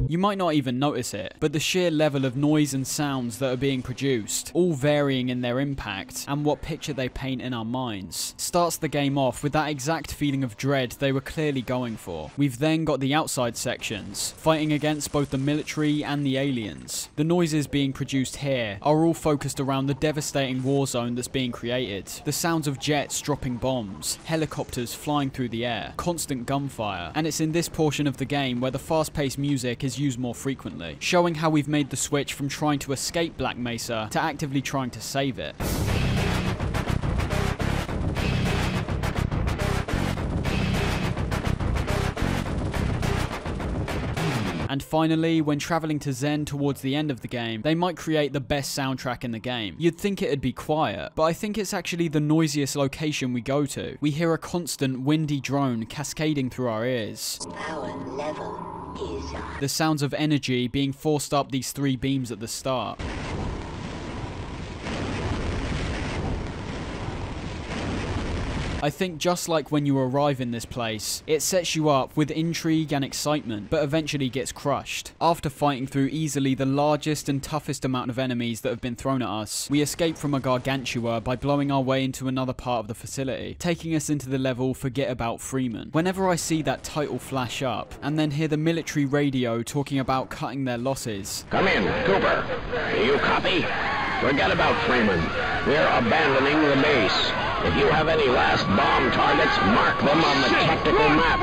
You might not even notice it, but the sheer level of noise and sounds that are being produced, all varying in their impact and what picture they paint in our minds, starts the game off with that exact feeling of dread they were clearly going for. We've then got the outside sections, fighting against both the military and the aliens. The noises being produced here are all focused around the devastating war zone that's being created. The sounds of jets dropping bombs, helicopters flying through the air, constant gunfire, and it's in this portion of the game where the fast-paced music is used more frequently, showing how we've made the switch from trying to escape Black Mesa to actively trying to save it. And finally, when travelling to Zen towards the end of the game, they might create the best soundtrack in the game. You'd think it'd be quiet, but I think it's actually the noisiest location we go to. We hear a constant windy drone cascading through our ears. Power level is on. The sounds of energy being forced up these 3 beams at the start. I think just like when you arrive in this place, it sets you up with intrigue and excitement, but eventually gets crushed. After fighting through easily the largest and toughest amount of enemies that have been thrown at us, we escape from a gargantua by blowing our way into another part of the facility, taking us into the level Forget About Freeman. Whenever I see that title flash up, and then hear the military radio talking about cutting their losses. Come in, Cooper. Do you copy? Forget about Freeman. We're abandoning the base. If you have any last bomb targets, mark them on the tactical map.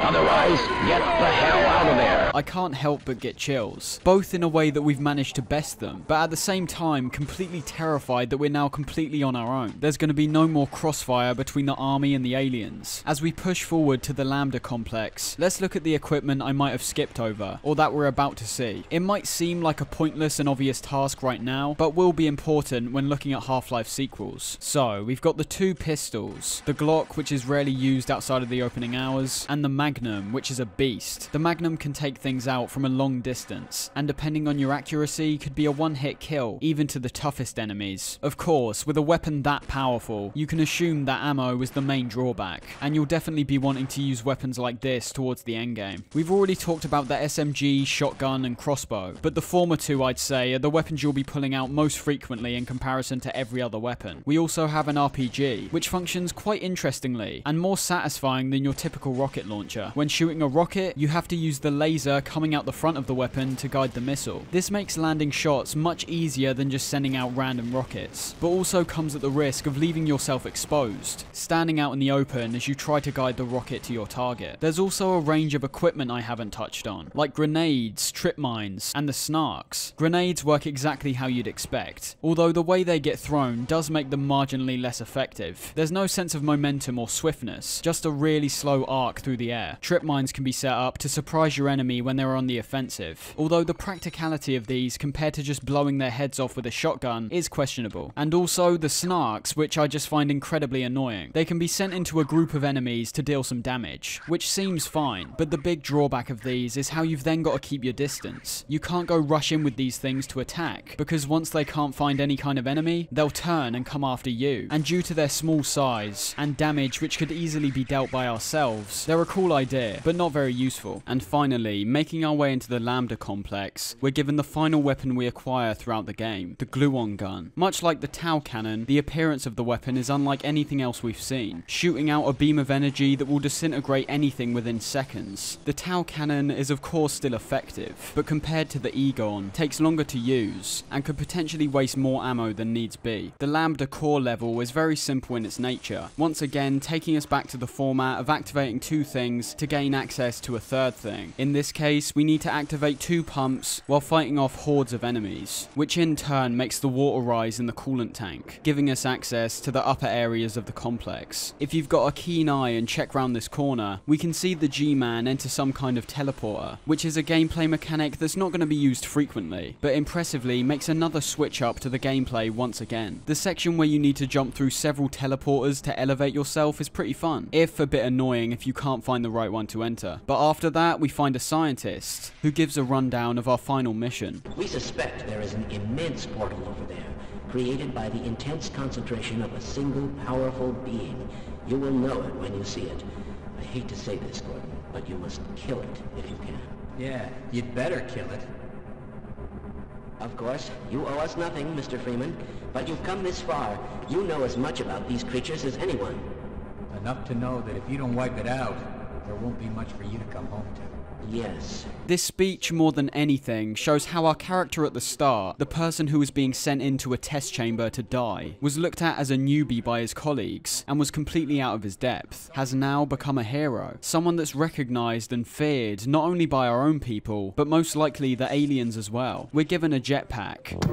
Otherwise, get the hell out of there. I can't help but get chills, both in a way that we've managed to best them, but at the same time completely terrified that we're now completely on our own. There's going to be no more crossfire between the army and the aliens. As we push forward to the Lambda complex, let's look at the equipment I might have skipped over, or that we're about to see. It might seem like a pointless and obvious task right now, but will be important when looking at Half-Life sequels. So, we've got the 2 pistols, the Glock, which is rarely used outside of the opening hours, and the Magnum, which is a beast. The Magnum can take things out from a long distance, and depending on your accuracy, could be a one-hit kill, even to the toughest enemies. Of course, with a weapon that powerful, you can assume that ammo is the main drawback, and you'll definitely be wanting to use weapons like this towards the endgame. We've already talked about the SMG, shotgun, and crossbow, but the former 2, I'd say, are the weapons you'll be pulling out most frequently in comparison to every other weapon. We also have an RPG, which functions quite interestingly, and more satisfying than your typical rocket launcher. When shooting a rocket, you have to use the laser coming out the front of the weapon to guide the missile. This makes landing shots much easier than just sending out random rockets, but also comes at the risk of leaving yourself exposed, standing out in the open as you try to guide the rocket to your target. There's also a range of equipment I haven't touched on, like grenades, trip mines, and the snarks. Grenades work exactly how you'd expect, although the way they get thrown does make them marginally less effective. There's no sense of momentum or swiftness, just a really slow arc through the air. Trip mines can be set up to surprise your enemy when they're on the offensive, although the practicality of these compared to just blowing their heads off with a shotgun is questionable. And also the snarks, which I just find incredibly annoying. They can be sent into a group of enemies to deal some damage, which seems fine, but the big drawback of these is how you've then got to keep your distance. You can't go rush in with these things to attack, because once they can't find any kind of enemy, they'll turn and come after you, and due to their small size and damage which could easily be dealt by ourselves, they're a cool idea, but not very useful. And finally, making our way into the Lambda complex, we're given the final weapon we acquire throughout the game, the gluon gun. Much like the Tau cannon, the appearance of the weapon is unlike anything else we've seen, shooting out a beam of energy that will disintegrate anything within seconds. The Tau cannon is of course still effective, but compared to the Egon, takes longer to use, and could potentially waste more ammo than needs be. The Lambda core level is very simple in its nature, once again taking us back to the format of activating two things to gain access to a third thing. In this case, we need to activate two pumps while fighting off hordes of enemies, which in turn makes the water rise in the coolant tank, giving us access to the upper areas of the complex. If you've got a keen eye and check round this corner, we can see the G-Man enter some kind of teleporter, which is a gameplay mechanic that's not going to be used frequently, but impressively makes another switch up to the gameplay once again. The section where you need to jump through several teleporters to elevate yourself is pretty fun, if a bit annoying if you can't find the right one to enter. But after that, we find a scientist, who gives a rundown of our final mission. We suspect there is an immense portal over there, created by the intense concentration of a single powerful being. You will know it when you see it. I hate to say this, Gordon, but you must kill it if you can. Yeah, you'd better kill it. Of course, you owe us nothing, Mr. Freeman, but you've come this far. You know as much about these creatures as anyone. Enough to know that if you don't wipe it out, there won't be much for you to come home to. Yes. This speech, more than anything, shows how our character at the start, the person who was being sent into a test chamber to die, was looked at as a newbie by his colleagues, and was completely out of his depth, has now become a hero. Someone that's recognized and feared, not only by our own people, but most likely the aliens as well. We're given a jetpack,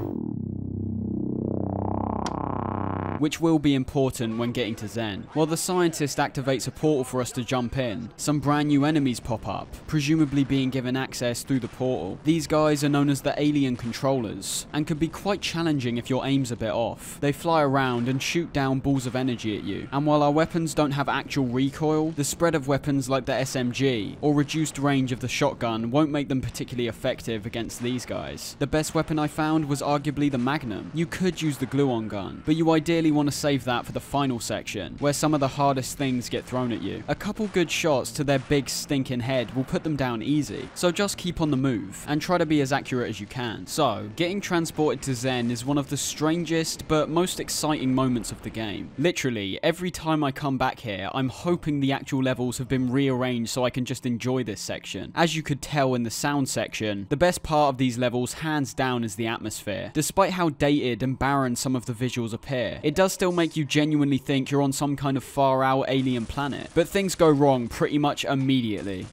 which will be important when getting to Zen. While the scientist activates a portal for us to jump in, some brand new enemies pop up, presumably being given access through the portal. These guys are known as the alien controllers, and can be quite challenging if your aim's a bit off. They fly around and shoot down balls of energy at you, and while our weapons don't have actual recoil, the spread of weapons like the SMG, or reduced range of the shotgun won't make them particularly effective against these guys. The best weapon I found was arguably the Magnum. You could use the gluon gun, but you ideally want to save that for the final section, where some of the hardest things get thrown at you. A couple good shots to their big stinking head will put them down easy, so just keep on the move, and try to be as accurate as you can. So, getting transported to Zen is one of the strangest, but most exciting moments of the game. Literally, every time I come back here, I'm hoping the actual levels have been rearranged so I can just enjoy this section. As you could tell in the sound section, the best part of these levels hands down is the atmosphere. Despite how dated and barren some of the visuals appear, it does still make you genuinely think you're on some kind of far out alien planet. But things go wrong pretty much immediately,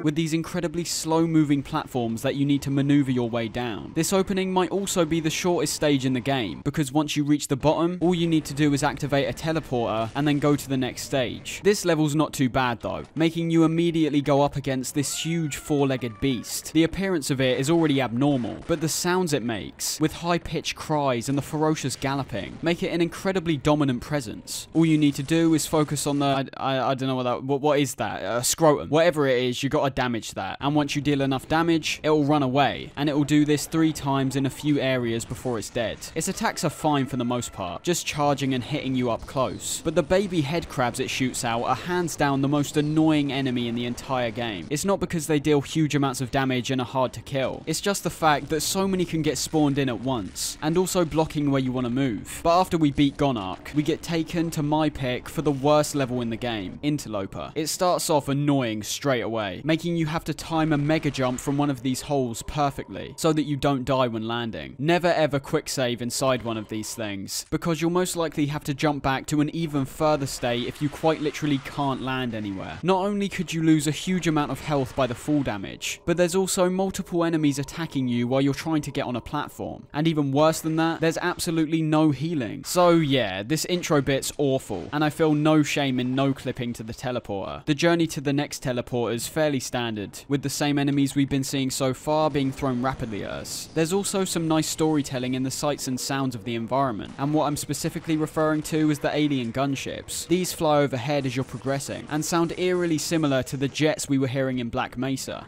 with these incredibly slow-moving platforms that you need to maneuver your way down. This opening might also be the shortest stage in the game, because once you reach the bottom, all you need to do is activate a teleporter and then go to the next stage. This level's not too bad though, making you immediately go up against this huge four-legged beast. The appearance of it is already abnormal, but the sounds it makes, with high-pitched cries and the ferocious galloping, make it an incredibly dominant presence. All you need to do is focus on the, I don't know what is that? Scrotum. Whatever it is, you gotta damage that, and once you deal enough damage, it will run away, and it will do this 3 times in a few areas before it's dead. Its attacks are fine for the most part, just charging and hitting you up close, but the baby head crabs it shoots out are hands down the most annoying enemy in the entire game. It's not because they deal huge amounts of damage and are hard to kill, it's just the fact that so many can get spawned in at once, and also blocking where you want to move. But after we beat Gonarch, we get taken to my pick for the worst level in the game, Interloper. It starts off annoying straight away, making you have to time a mega jump from one of these holes perfectly, so that you don't die when landing. Never ever quick save inside one of these things, because you'll most likely have to jump back to an even further state if you quite literally can't land anywhere. Not only could you lose a huge amount of health by the fall damage, but there's also multiple enemies attacking you while you're trying to get on a platform. And even worse than that, there's absolutely no healing. So yeah, this intro bit's awful, and I feel no shame in no clipping to the teleporter. The journey to the next teleporter is fairly standard, with the same enemies we've been seeing so far being thrown rapidly at us. There's also some nice storytelling in the sights and sounds of the environment, and what I'm specifically referring to is the alien gunships. These fly overhead as you're progressing, and sound eerily similar to the jets we were hearing in Black Mesa.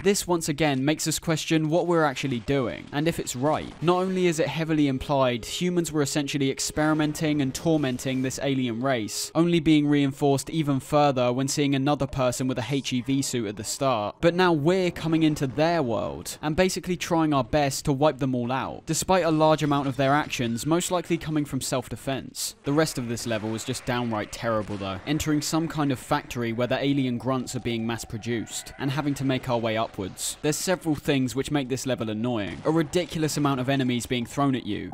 This once again makes us question what we're actually doing, and if it's right. Not only is it heavily implied humans were essentially experimenting and tormenting this alien race, only being reinforced even further when seeing another person with a HEV suit at the start, but now we're coming into their world, and basically trying our best to wipe them all out, despite a large amount of their actions most likely coming from self-defense. The rest of this level is just downright terrible though, entering some kind of factory where the alien grunts are being mass-produced, and having to make our way upwards. There's several things which make this level annoying. A ridiculous amount of enemies being thrown at you,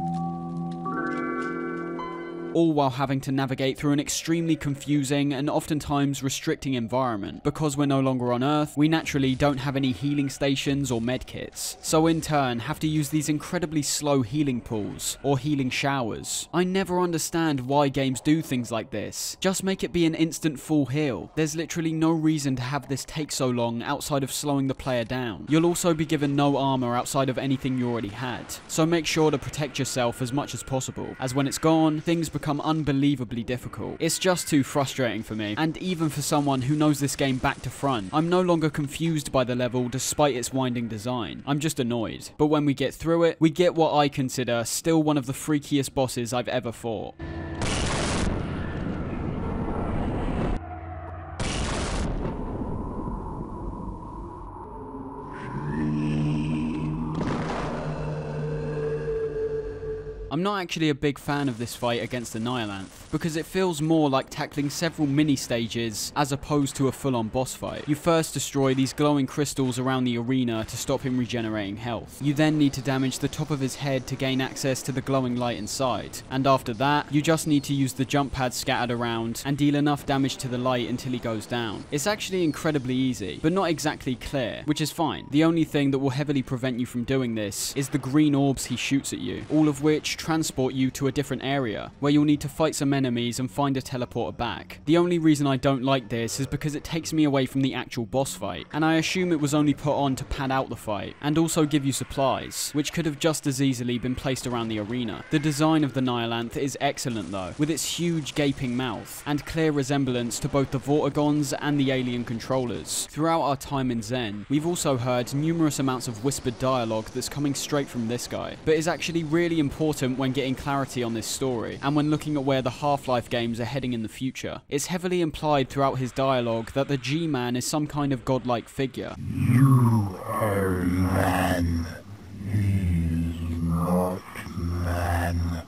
all while having to navigate through an extremely confusing and oftentimes restricting environment. Because we're no longer on Earth, we naturally don't have any healing stations or medkits, so in turn have to use these incredibly slow healing pools, or healing showers. I never understand why games do things like this. Just make it be an instant full heal. There's literally no reason to have this take so long outside of slowing the player down. You'll also be given no armor outside of anything you already had, so make sure to protect yourself as much as possible, as when it's gone, things become unbelievably difficult. It's just too frustrating for me, and even for someone who knows this game back to front. I'm no longer confused by the level despite its winding design. I'm just annoyed. But when we get through it, we get what I consider still one of the freakiest bosses I've ever fought. I'm not actually a big fan of this fight against the Nihilanth, because it feels more like tackling several mini stages as opposed to a full-on boss fight. You first destroy these glowing crystals around the arena to stop him regenerating health. You then need to damage the top of his head to gain access to the glowing light inside, and after that, you just need to use the jump pads scattered around and deal enough damage to the light until he goes down. It's actually incredibly easy, but not exactly clear, which is fine. The only thing that will heavily prevent you from doing this is the green orbs he shoots at you, all of which transport you to a different area, where you'll need to fight some enemies and find a teleporter back. The only reason I don't like this is because it takes me away from the actual boss fight, and I assume it was only put on to pad out the fight, and also give you supplies, which could have just as easily been placed around the arena. The design of the Nihilanth is excellent though, with its huge gaping mouth, and clear resemblance to both the Vortigons and the alien controllers. Throughout our time in Zen, we've also heard numerous amounts of whispered dialogue that's coming straight from this guy, but is actually really important when getting clarity on this story, and when looking at where the Half-Life games are heading in the future. It's heavily implied throughout his dialogue that the G-Man is some kind of godlike figure. You are man. He's not man.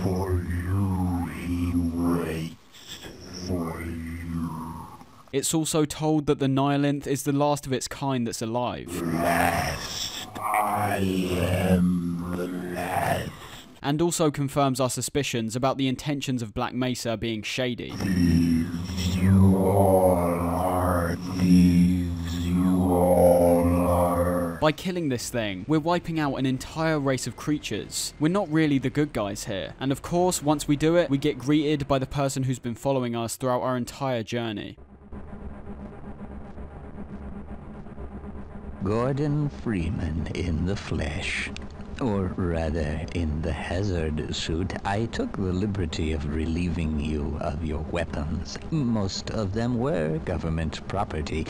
For you, he waits for you. It's also told that the Nihilanth is the last of its kind that's alive. Last. I am the last. And also confirms our suspicions about the intentions of Black Mesa being shady. Thieves, you all are. Thieves, you all are. By killing this thing, we're wiping out an entire race of creatures. We're not really the good guys here. And of course, once we do it, we get greeted by the person who's been following us throughout our entire journey. Gordon Freeman in the flesh. Or rather, in the hazard suit. I took the liberty of relieving you of your weapons. Most of them were government property.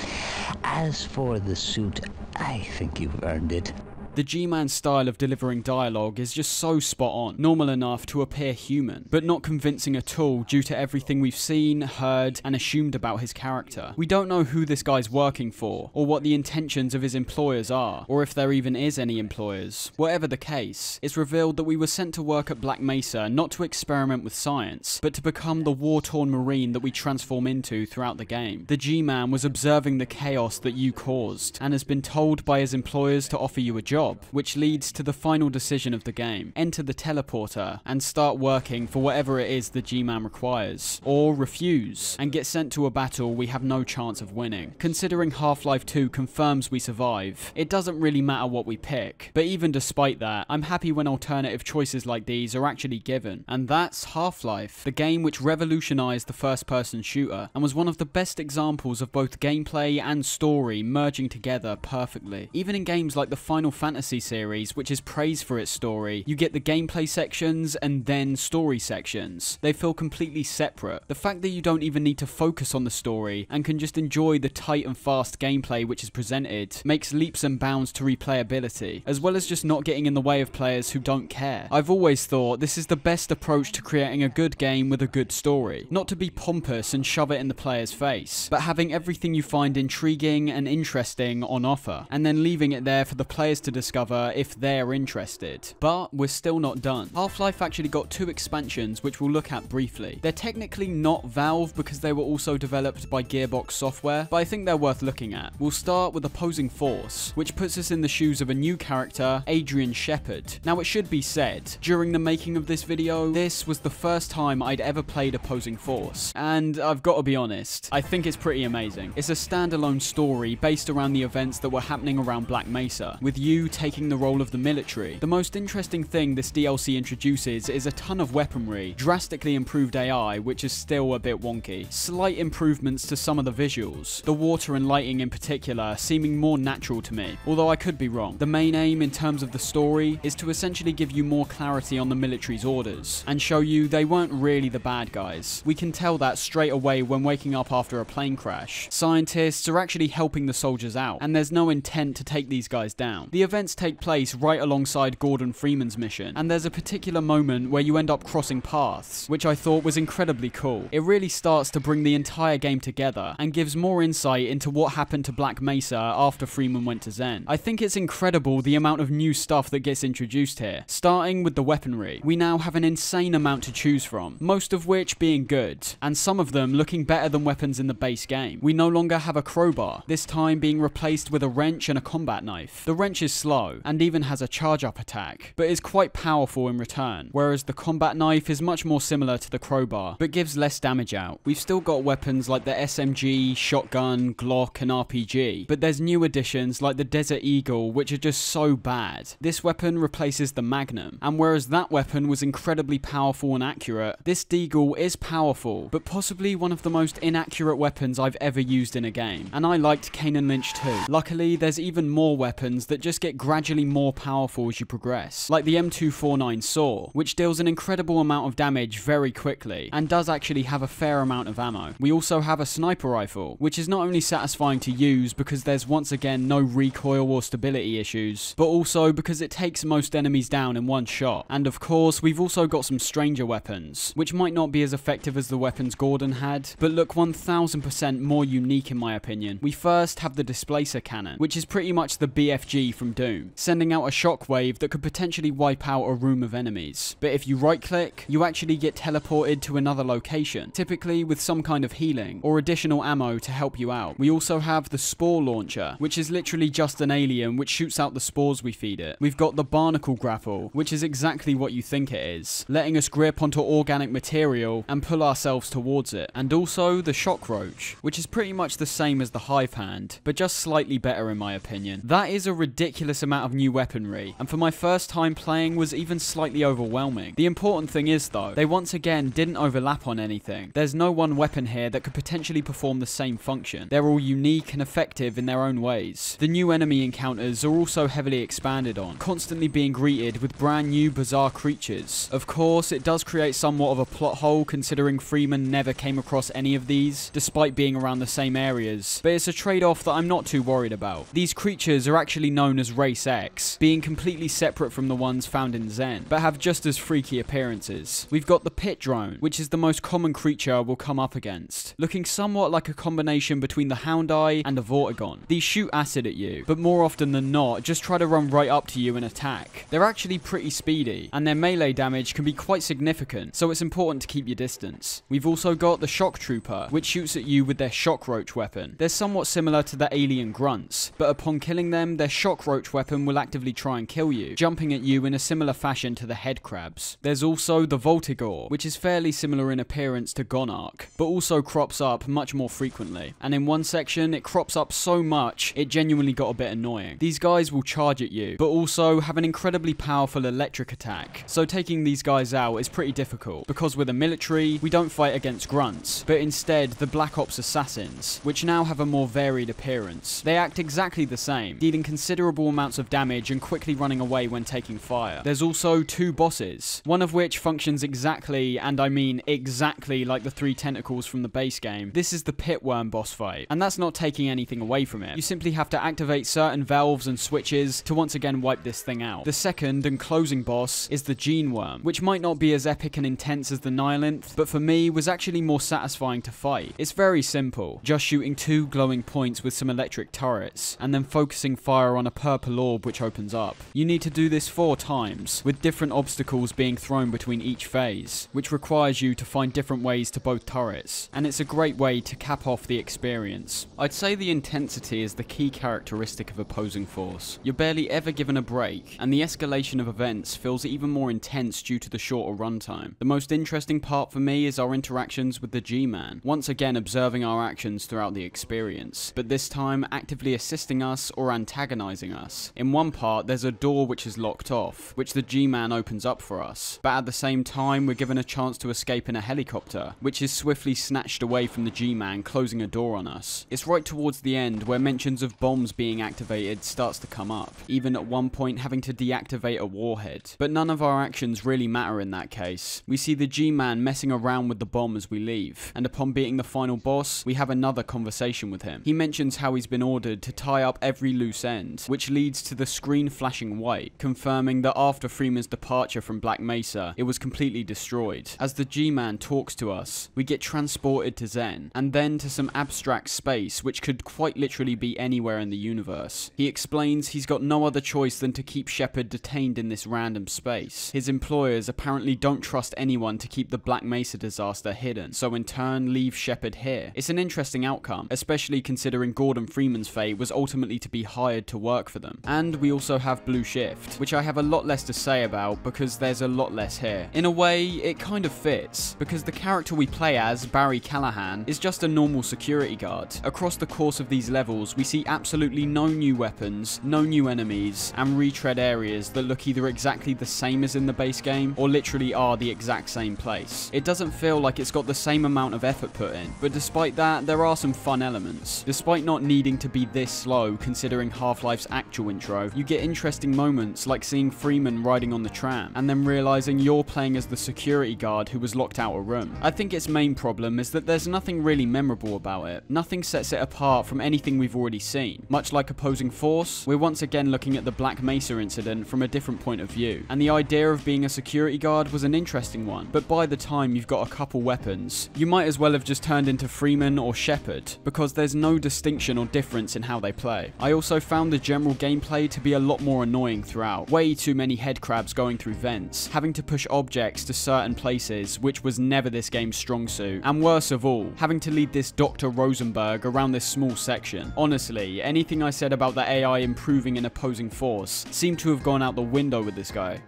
As for the suit, I think you've earned it. The G-Man's style of delivering dialogue is just so spot on, normal enough to appear human, but not convincing at all due to everything we've seen, heard, and assumed about his character. We don't know who this guy's working for, or what the intentions of his employers are, or if there even is any employers. Whatever the case, it's revealed that we were sent to work at Black Mesa not to experiment with science, but to become the war-torn Marine that we transform into throughout the game. The G-Man was observing the chaos that you caused, and has been told by his employers to offer you a job, which leads to the final decision of the game. Enter the teleporter and start working for whatever it is the G-Man requires, or refuse and get sent to a battle we have no chance of winning. Considering Half-Life 2 confirms we survive, it doesn't really matter what we pick, but even despite that, I'm happy when alternative choices like these are actually given, and that's Half-Life, the game which revolutionized the first-person shooter and was one of the best examples of both gameplay and story merging together perfectly. Even in games like the Final Fantasy Fantasy series, which is praised for its story, you get the gameplay sections and then story sections. They feel completely separate. The fact that you don't even need to focus on the story and can just enjoy the tight and fast gameplay which is presented makes leaps and bounds to replayability, as well as just not getting in the way of players who don't care. I've always thought this is the best approach to creating a good game with a good story. Not to be pompous and shove it in the player's face, but having everything you find intriguing and interesting on offer, and then leaving it there for the players to discover if they're interested. But we're still not done. Half-Life actually got 2 expansions which we'll look at briefly. They're technically not Valve because they were also developed by Gearbox Software, but I think they're worth looking at. We'll start with Opposing Force, which puts us in the shoes of a new character, Adrian Shepard. Now it should be said, during the making of this video, this was the first time I'd ever played Opposing Force, and I've got to be honest, I think it's pretty amazing. It's a standalone story based around the events that were happening around Black Mesa, with you taking the role of the military. The most interesting thing this DLC introduces is a ton of weaponry, drastically improved AI, which is still a bit wonky, slight improvements to some of the visuals, the water and lighting in particular seeming more natural to me, although I could be wrong. The main aim in terms of the story is to essentially give you more clarity on the military's orders, and show you they weren't really the bad guys. We can tell that straight away when waking up after a plane crash. Scientists are actually helping the soldiers out, and there's no intent to take these guys down. The events take place right alongside Gordon Freeman's mission, and there's a particular moment where you end up crossing paths, which I thought was incredibly cool. It really starts to bring the entire game together, and gives more insight into what happened to Black Mesa after Freeman went to Zen. I think it's incredible the amount of new stuff that gets introduced here. Starting with the weaponry, we now have an insane amount to choose from, most of which being good, and some of them looking better than weapons in the base game. We no longer have a crowbar, this time being replaced with a wrench and a combat knife. The wrench is slow, and even has a charge-up attack, but is quite powerful in return, whereas the combat knife is much more similar to the crowbar, but gives less damage out. We've still got weapons like the SMG, shotgun, Glock, and RPG, but there's new additions like the Desert Eagle, which are just so bad. This weapon replaces the Magnum, and whereas that weapon was incredibly powerful and accurate, this Deagle is powerful, but possibly one of the most inaccurate weapons I've ever used in a game, and I liked Kane and Lynch too. Luckily, there's even more weapons that just get gradually more powerful as you progress, like the M249 Saw, which deals an incredible amount of damage very quickly, and does actually have a fair amount of ammo. We also have a sniper rifle, which is not only satisfying to use because there's once again no recoil or stability issues, but also because it takes most enemies down in one shot. And of course, we've also got some stranger weapons, which might not be as effective as the weapons Gordon had, but look 1000% more unique in my opinion. We first have the Displacer Cannon, which is pretty much the BFG from Doom, sending out a shockwave that could potentially wipe out a room of enemies. But if you right click, you actually get teleported to another location, typically with some kind of healing or additional ammo to help you out. We also have the Spore Launcher, which is literally just an alien which shoots out the spores we feed it. We've got the Barnacle Grapple, which is exactly what you think it is, letting us grip onto organic material and pull ourselves towards it. And also the Shock Roach, which is pretty much the same as the Hive Hand, but just slightly better in my opinion. That is a ridiculous amount of new weaponry, and for my first time playing was even slightly overwhelming. The important thing is though, they once again didn't overlap on anything. There's no one weapon here that could potentially perform the same function. They're all unique and effective in their own ways. The new enemy encounters are also heavily expanded on, constantly being greeted with brand new bizarre creatures. Of course, it does create somewhat of a plot hole considering Freeman never came across any of these, despite being around the same areas, but it's a trade-off that I'm not too worried about. These creatures are actually known as Race X, being completely separate from the ones found in Zen, but have just as freaky appearances. We've got the Pit Drone, which is the most common creature we'll come up against, looking somewhat like a combination between the Houndeye and a Vortigon. These shoot acid at you, but more often than not, just try to run right up to you and attack. They're actually pretty speedy, and their melee damage can be quite significant, so it's important to keep your distance. We've also got the Shock Trooper, which shoots at you with their Shock Roach weapon. They're somewhat similar to the alien grunts, but upon killing them, their Shock Roach weapon will actively try and kill you, jumping at you in a similar fashion to the head crabs. There's also the Voltigore, which is fairly similar in appearance to Gonarch, but also crops up much more frequently. And in one section, it crops up so much, it genuinely got a bit annoying. These guys will charge at you, but also have an incredibly powerful electric attack, so taking these guys out is pretty difficult, because with the military, we don't fight against grunts, but instead the Black Ops assassins, which now have a more varied appearance. They act exactly the same, dealing considerable amounts of damage and quickly running away when taking fire. There's also 2 bosses, one of which functions exactly, and I mean exactly, like the 3 tentacles from the base game. This is the pitworm boss fight, and that's not taking anything away from it. You simply have to activate certain valves and switches to once again wipe this thing out. The second and closing boss is the gene worm, which might not be as epic and intense as the Nihilinth, but for me was actually more satisfying to fight. It's very simple, just shooting 2 glowing points with some electric turrets, and then focusing fire on a purple orb which opens up. You need to do this 4 times, with different obstacles being thrown between each phase, which requires you to find different ways to both turrets, and it's a great way to cap off the experience. I'd say the intensity is the key characteristic of Opposing Force. You're barely ever given a break, and the escalation of events feels even more intense due to the shorter runtime. The most interesting part for me is our interactions with the G-Man, once again observing our actions throughout the experience, but this time actively assisting us or antagonizing us. In one part, there's a door which is locked off, which the G-Man opens up for us, but at the same time we're given a chance to escape in a helicopter, which is swiftly snatched away from the G-Man, closing a door on us. It's right towards the end where mentions of bombs being activated starts to come up, even at one point having to deactivate a warhead. But none of our actions really matter in that case. We see the G-Man messing around with the bomb as we leave, and upon beating the final boss, we have another conversation with him. He mentions how he's been ordered to tie up every loose end, which leads to the screen flashing white, confirming that after Freeman's departure from Black Mesa, it was completely destroyed. As the G-Man talks to us, we get transported to Zen, and then to some abstract space which could quite literally be anywhere in the universe. He explains he's got no other choice than to keep Shepard detained in this random space. His employers apparently don't trust anyone to keep the Black Mesa disaster hidden, so in turn leave Shepard here. It's an interesting outcome, especially considering Gordon Freeman's fate was ultimately to be hired to work for them. And we also have Blue Shift, which I have a lot less to say about because there's a lot less here. In a way, it kind of fits, because the character we play as, Barry Callahan, is just a normal security guard. Across the course of these levels, we see absolutely no new weapons, no new enemies, and retread areas that look either exactly the same as in the base game, or literally are the exact same place. It doesn't feel like it's got the same amount of effort put in, but despite that, there are some fun elements. Despite not needing to be this slow, considering Half-Life's actual intro, you get interesting moments like seeing Freeman riding on the tram, and then realizing you're playing as the security guard who was locked out a room. I think its main problem is that there's nothing really memorable about it. Nothing sets it apart from anything we've already seen. Much like Opposing Force, we're once again looking at the Black Mesa incident from a different point of view, and the idea of being a security guard was an interesting one, but by the time you've got a couple weapons, you might as well have just turned into Freeman or Shepard, because there's no distinction or difference in how they play. I also found the general gameplay to be a lot more annoying throughout. Way too many head crabs going through vents, having to push objects to certain places, which was never this game's strong suit, and worse of all, having to lead this Dr. Rosenberg around this small section. Honestly, anything I said about the AI improving in Opposing Force seemed to have gone out the window with this guy.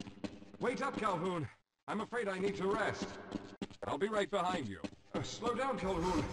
Wait up, Calhoun. I'm afraid I need to rest. I'll be right behind you. Slow down, Calhoun.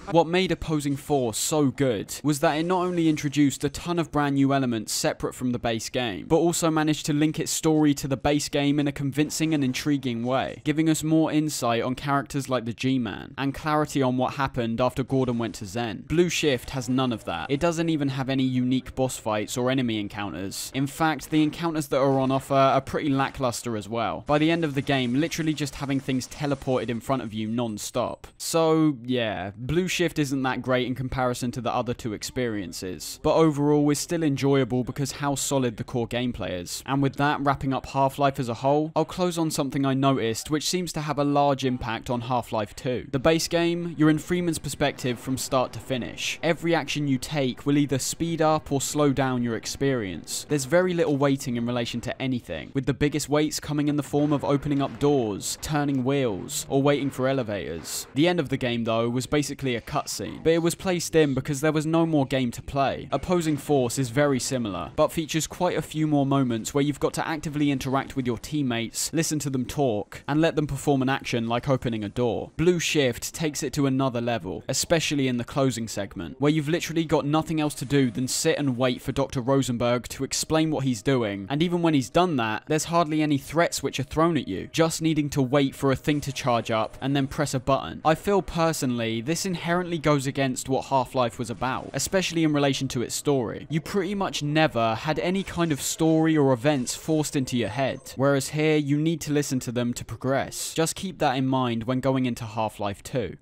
What made Opposing Force so good was that it not only introduced a ton of brand new elements separate from the base game, but also managed to link its story to the base game in a convincing and intriguing way, giving us more insight on characters like the G-Man, and clarity on what happened after Gordon went to Zen. Blue Shift has none of that. It doesn't even have any unique boss fights or enemy encounters. In fact, the encounters that are on offer are pretty lackluster as well. By the end of the game, literally just having things teleported in front of you non-stop. So yeah, Blue Shift isn't that great in comparison to the other 2 experiences, but overall is still enjoyable because how solid the core gameplay is. And with that wrapping up Half-Life as a whole, I'll close on something I noticed which seems to have a large impact on Half-Life 2. The base game, you're in Freeman's perspective from start to finish. Every action you take will either speed up or slow down your experience. There's very little waiting in relation to anything, with the biggest waits coming in the form of opening up doors, turning wheels, or waiting for elevators. The end of the game though was basically a cutscene, but it was placed in because there was no more game to play. Opposing Force is very similar, but features quite a few more moments where you've got to actively interact with your teammates, listen to them talk, and let them perform an action like opening a door. Blue Shift takes it to another level, especially in the closing segment, where you've literally got nothing else to do than sit and wait for Dr. Rosenberg to explain what he's doing, and even when he's done that, there's hardly any threats which are thrown at you, just needing to wait for a thing to charge up and then press a button. I feel personally, this inherently goes against what Half-Life was about, especially in relation to its story. You pretty much never had any kind of story or events forced into your head, whereas here you need to listen to them to progress. Just keep that in mind when going into Half-Life 2.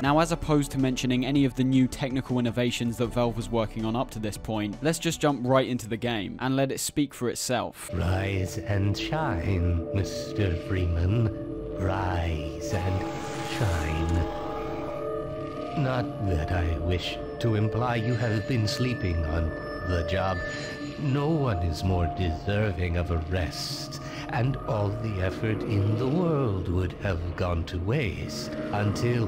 Now, as opposed to mentioning any of the new technical innovations that Valve was working on up to this point, let's just jump right into the game and let it speak for itself. Rise and shine, Mr. Freeman. Rise and shine. Not that I wish to imply you have been sleeping on the job. No one is more deserving of a rest, and all the effort in the world would have gone to waste until...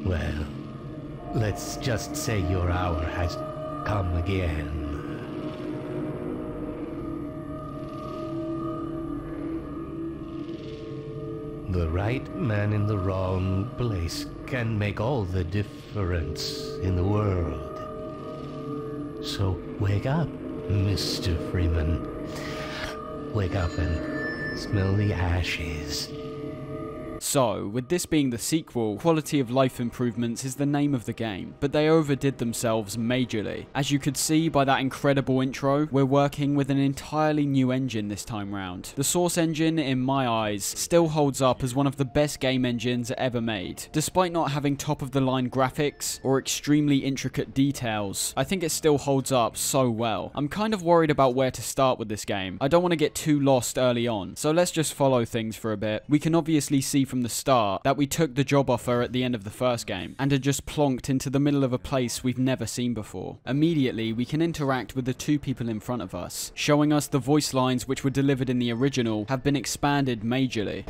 well, let's just say your hour has come again. The right man in the wrong place can make all the difference in the world. So wake up, Mr. Freeman. Wake up and smell the ashes. So, with this being the sequel, quality of life improvements is the name of the game, but they overdid themselves majorly. As you could see by that incredible intro, we're working with an entirely new engine this time round. The Source engine, in my eyes, still holds up as one of the best game engines ever made. Despite not having top-of-the-line graphics or extremely intricate details, I think it still holds up so well. I'm kind of worried about where to start with this game. I don't want to get too lost early on, so let's just follow things for a bit. We can obviously see from the start that we took the job offer at the end of the first game and are just plonked into the middle of a place we've never seen before. Immediately, we can interact with the two people in front of us, showing us the voice lines which were delivered in the original have been expanded majorly.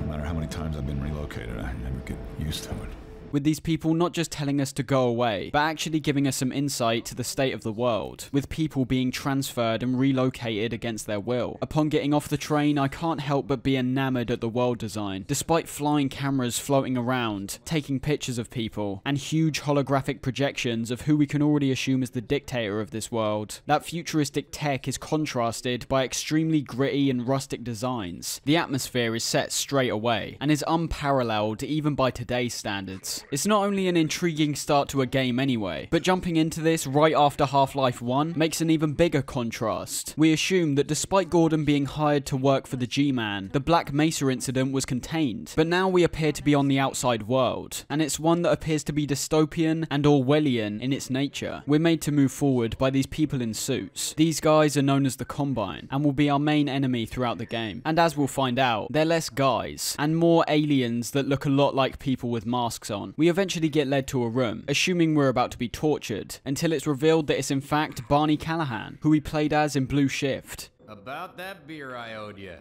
No matter how many times I've been relocated, I never get used to it. With these people not just telling us to go away, but actually giving us some insight to the state of the world, with people being transferred and relocated against their will. Upon getting off the train, I can't help but be enamored at the world design. Despite flying cameras floating around, taking pictures of people, and huge holographic projections of who we can already assume is the dictator of this world, that futuristic tech is contrasted by extremely gritty and rustic designs. The atmosphere is set straight away, and is unparalleled even by today's standards. It's not only an intriguing start to a game anyway, but jumping into this right after Half-Life 1 makes an even bigger contrast. We assume that despite Gordon being hired to work for the G-Man, the Black Mesa incident was contained, but now we appear to be on the outside world, and it's one that appears to be dystopian and Orwellian in its nature. We're made to move forward by these people in suits. These guys are known as the Combine, and will be our main enemy throughout the game. And as we'll find out, they're less guys, and more aliens that look a lot like people with masks on. We eventually get led to a room, assuming we're about to be tortured, until it's revealed that it's in fact Barney Callahan, who we played as in Blue Shift. About that beer I owed you.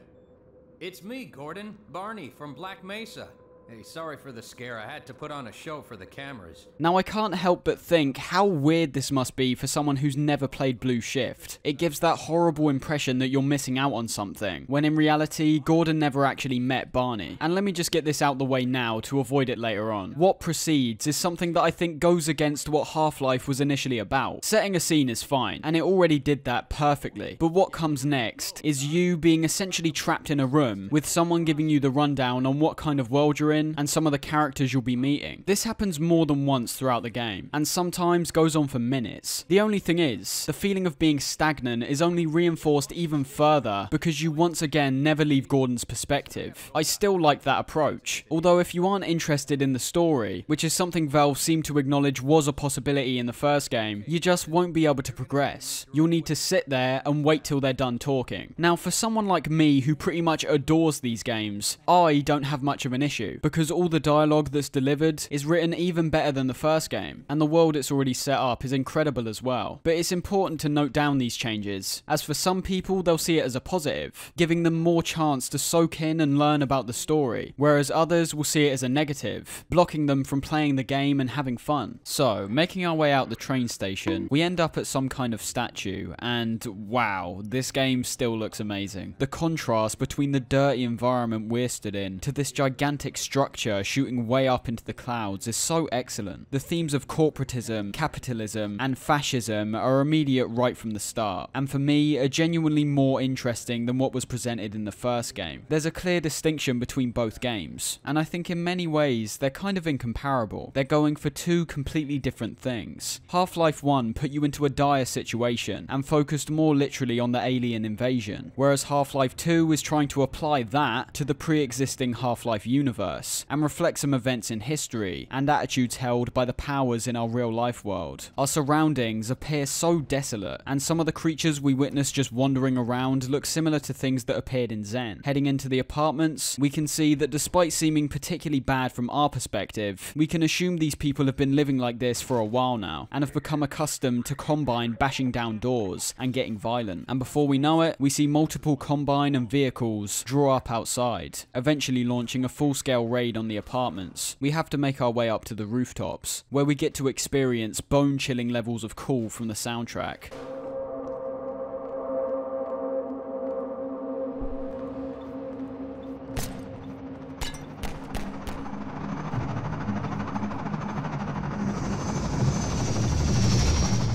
It's me, Gordon. Barney from Black Mesa. Hey, sorry for the scare. I had to put on a show for the cameras. Now, I can't help but think how weird this must be for someone who's never played Blue Shift. It gives that horrible impression that you're missing out on something, when in reality, Gordon never actually met Barney. And let me just get this out the way now to avoid it later on. What precedes is something that I think goes against what Half-Life was initially about. Setting a scene is fine, and it already did that perfectly. But what comes next is you being essentially trapped in a room with someone giving you the rundown on what kind of world you're in and some of the characters you'll be meeting. This happens more than once throughout the game, and sometimes goes on for minutes. The only thing is, the feeling of being stagnant is only reinforced even further because you once again never leave Gordon's perspective. I still like that approach, although if you aren't interested in the story, which is something Valve seemed to acknowledge was a possibility in the first game, you just won't be able to progress. You'll need to sit there and wait till they're done talking. Now, for someone like me who pretty much adores these games, I don't have much of an issue, because all the dialogue that's delivered is written even better than the first game, and the world it's already set up is incredible as well. But it's important to note down these changes, as for some people they'll see it as a positive, giving them more chance to soak in and learn about the story, whereas others will see it as a negative, blocking them from playing the game and having fun. So, making our way out the train station, we end up at some kind of statue, and wow, this game still looks amazing. The contrast between the dirty environment we're stood in to this gigantic structure structure shooting way up into the clouds is so excellent. The themes of corporatism, capitalism, and fascism are immediate right from the start, and for me are genuinely more interesting than what was presented in the first game. There's a clear distinction between both games, and I think in many ways they're kind of incomparable. They're going for two completely different things. Half-Life 1 put you into a dire situation and focused more literally on the alien invasion, whereas Half-Life 2 is trying to apply that to the pre-existing Half-Life universe and reflect some events in history and attitudes held by the powers in our real-life world. Our surroundings appear so desolate, and some of the creatures we witness just wandering around look similar to things that appeared in Zen. Heading into the apartments, we can see that despite seeming particularly bad from our perspective, we can assume these people have been living like this for a while now, and have become accustomed to Combine bashing down doors and getting violent. And before we know it, we see multiple Combine and vehicles draw up outside, eventually launching a full-scale raid on the apartments. We have to make our way up to the rooftops, where we get to experience bone-chilling levels of cool from the soundtrack.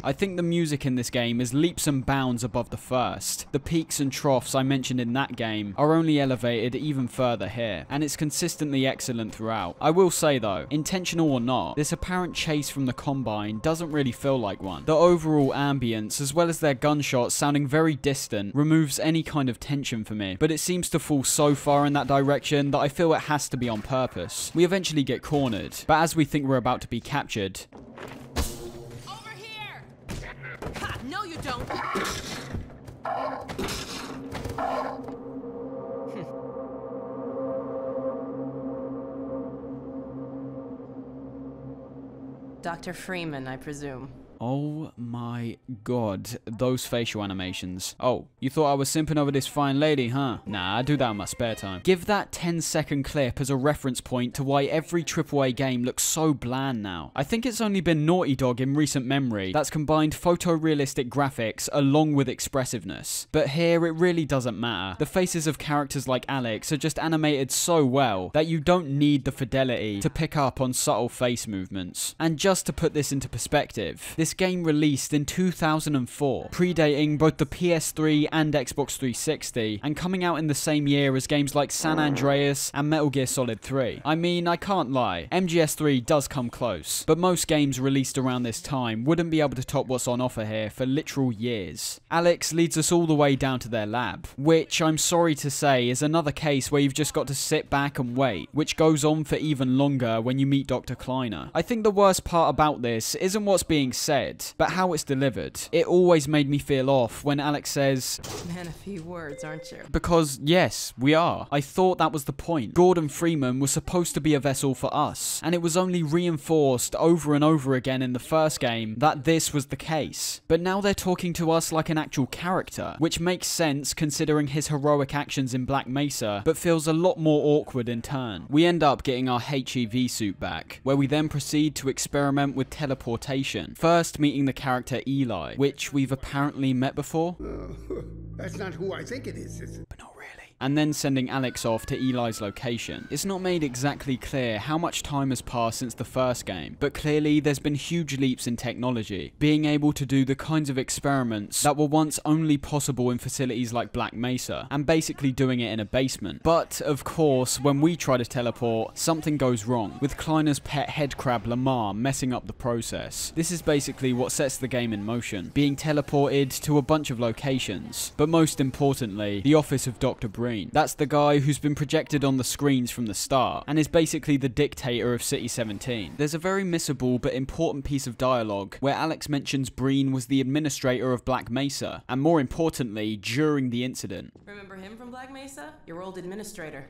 I think the music in this game is leaps and bounds above the first. The peaks and troughs I mentioned in that game are only elevated even further here, and it's consistently excellent throughout. I will say though, intentional or not, this apparent chase from the Combine doesn't really feel like one. The overall ambience, as well as their gunshots sounding very distant, removes any kind of tension for me, but it seems to fall so far in that direction that I feel it has to be on purpose. We eventually get cornered, but as we think we're about to be captured, no, you don't. Dr. Freeman, I presume. oh my god, those facial animations. Oh, you thought I was simping over this fine lady, huh? Nah, I do that in my spare time. Give that 10-second clip as a reference point to why every AAA game looks so bland now. I think it's only been Naughty Dog in recent memory that's combined photorealistic graphics along with expressiveness. But here it really doesn't matter. The faces of characters like Alyx are just animated so well that you don't need the fidelity to pick up on subtle face movements. And just to put this into perspective, this game released in 2004, predating both the PS3 and Xbox 360, and coming out in the same year as games like San Andreas and Metal Gear Solid 3. I mean, I can't lie, MGS3 does come close, but most games released around this time wouldn't be able to top what's on offer here for literal years. Alyx leads us all the way down to their lab, which I'm sorry to say is another case where you've just got to sit back and wait, which goes on for even longer when you meet Dr. Kleiner. I think the worst part about this isn't what's being said, but how it's delivered. It always made me feel off when Alyx says, "Man, a few words, aren't you?" Because yes, we are. I thought that was the point. Gordon Freeman was supposed to be a vessel for us, and it was only reinforced over and over again in the first game that this was the case. But now they're talking to us like an actual character, which makes sense considering his heroic actions in Black Mesa, but feels a lot more awkward in turn. We end up getting our HEV suit back, where we then proceed to experiment with teleportation. First meeting the character Eli, which we've apparently met before. That's not who I think it is it? But not really. And then sending Alyx off to Eli's location. It's not made exactly clear how much time has passed since the first game, but clearly there's been huge leaps in technology, being able to do the kinds of experiments that were once only possible in facilities like Black Mesa, and basically doing it in a basement. But, of course, when we try to teleport, something goes wrong, with Kleiner's pet headcrab Lamar messing up the process. This is basically what sets the game in motion, being teleported to a bunch of locations, but most importantly, the office of Dr. Breen. That's the guy who's been projected on the screens from the start, and is basically the dictator of City 17. There's a very missable but important piece of dialogue where Alyx mentions Breen was the administrator of Black Mesa, and more importantly, during the incident. Remember him from Black Mesa? Your old administrator.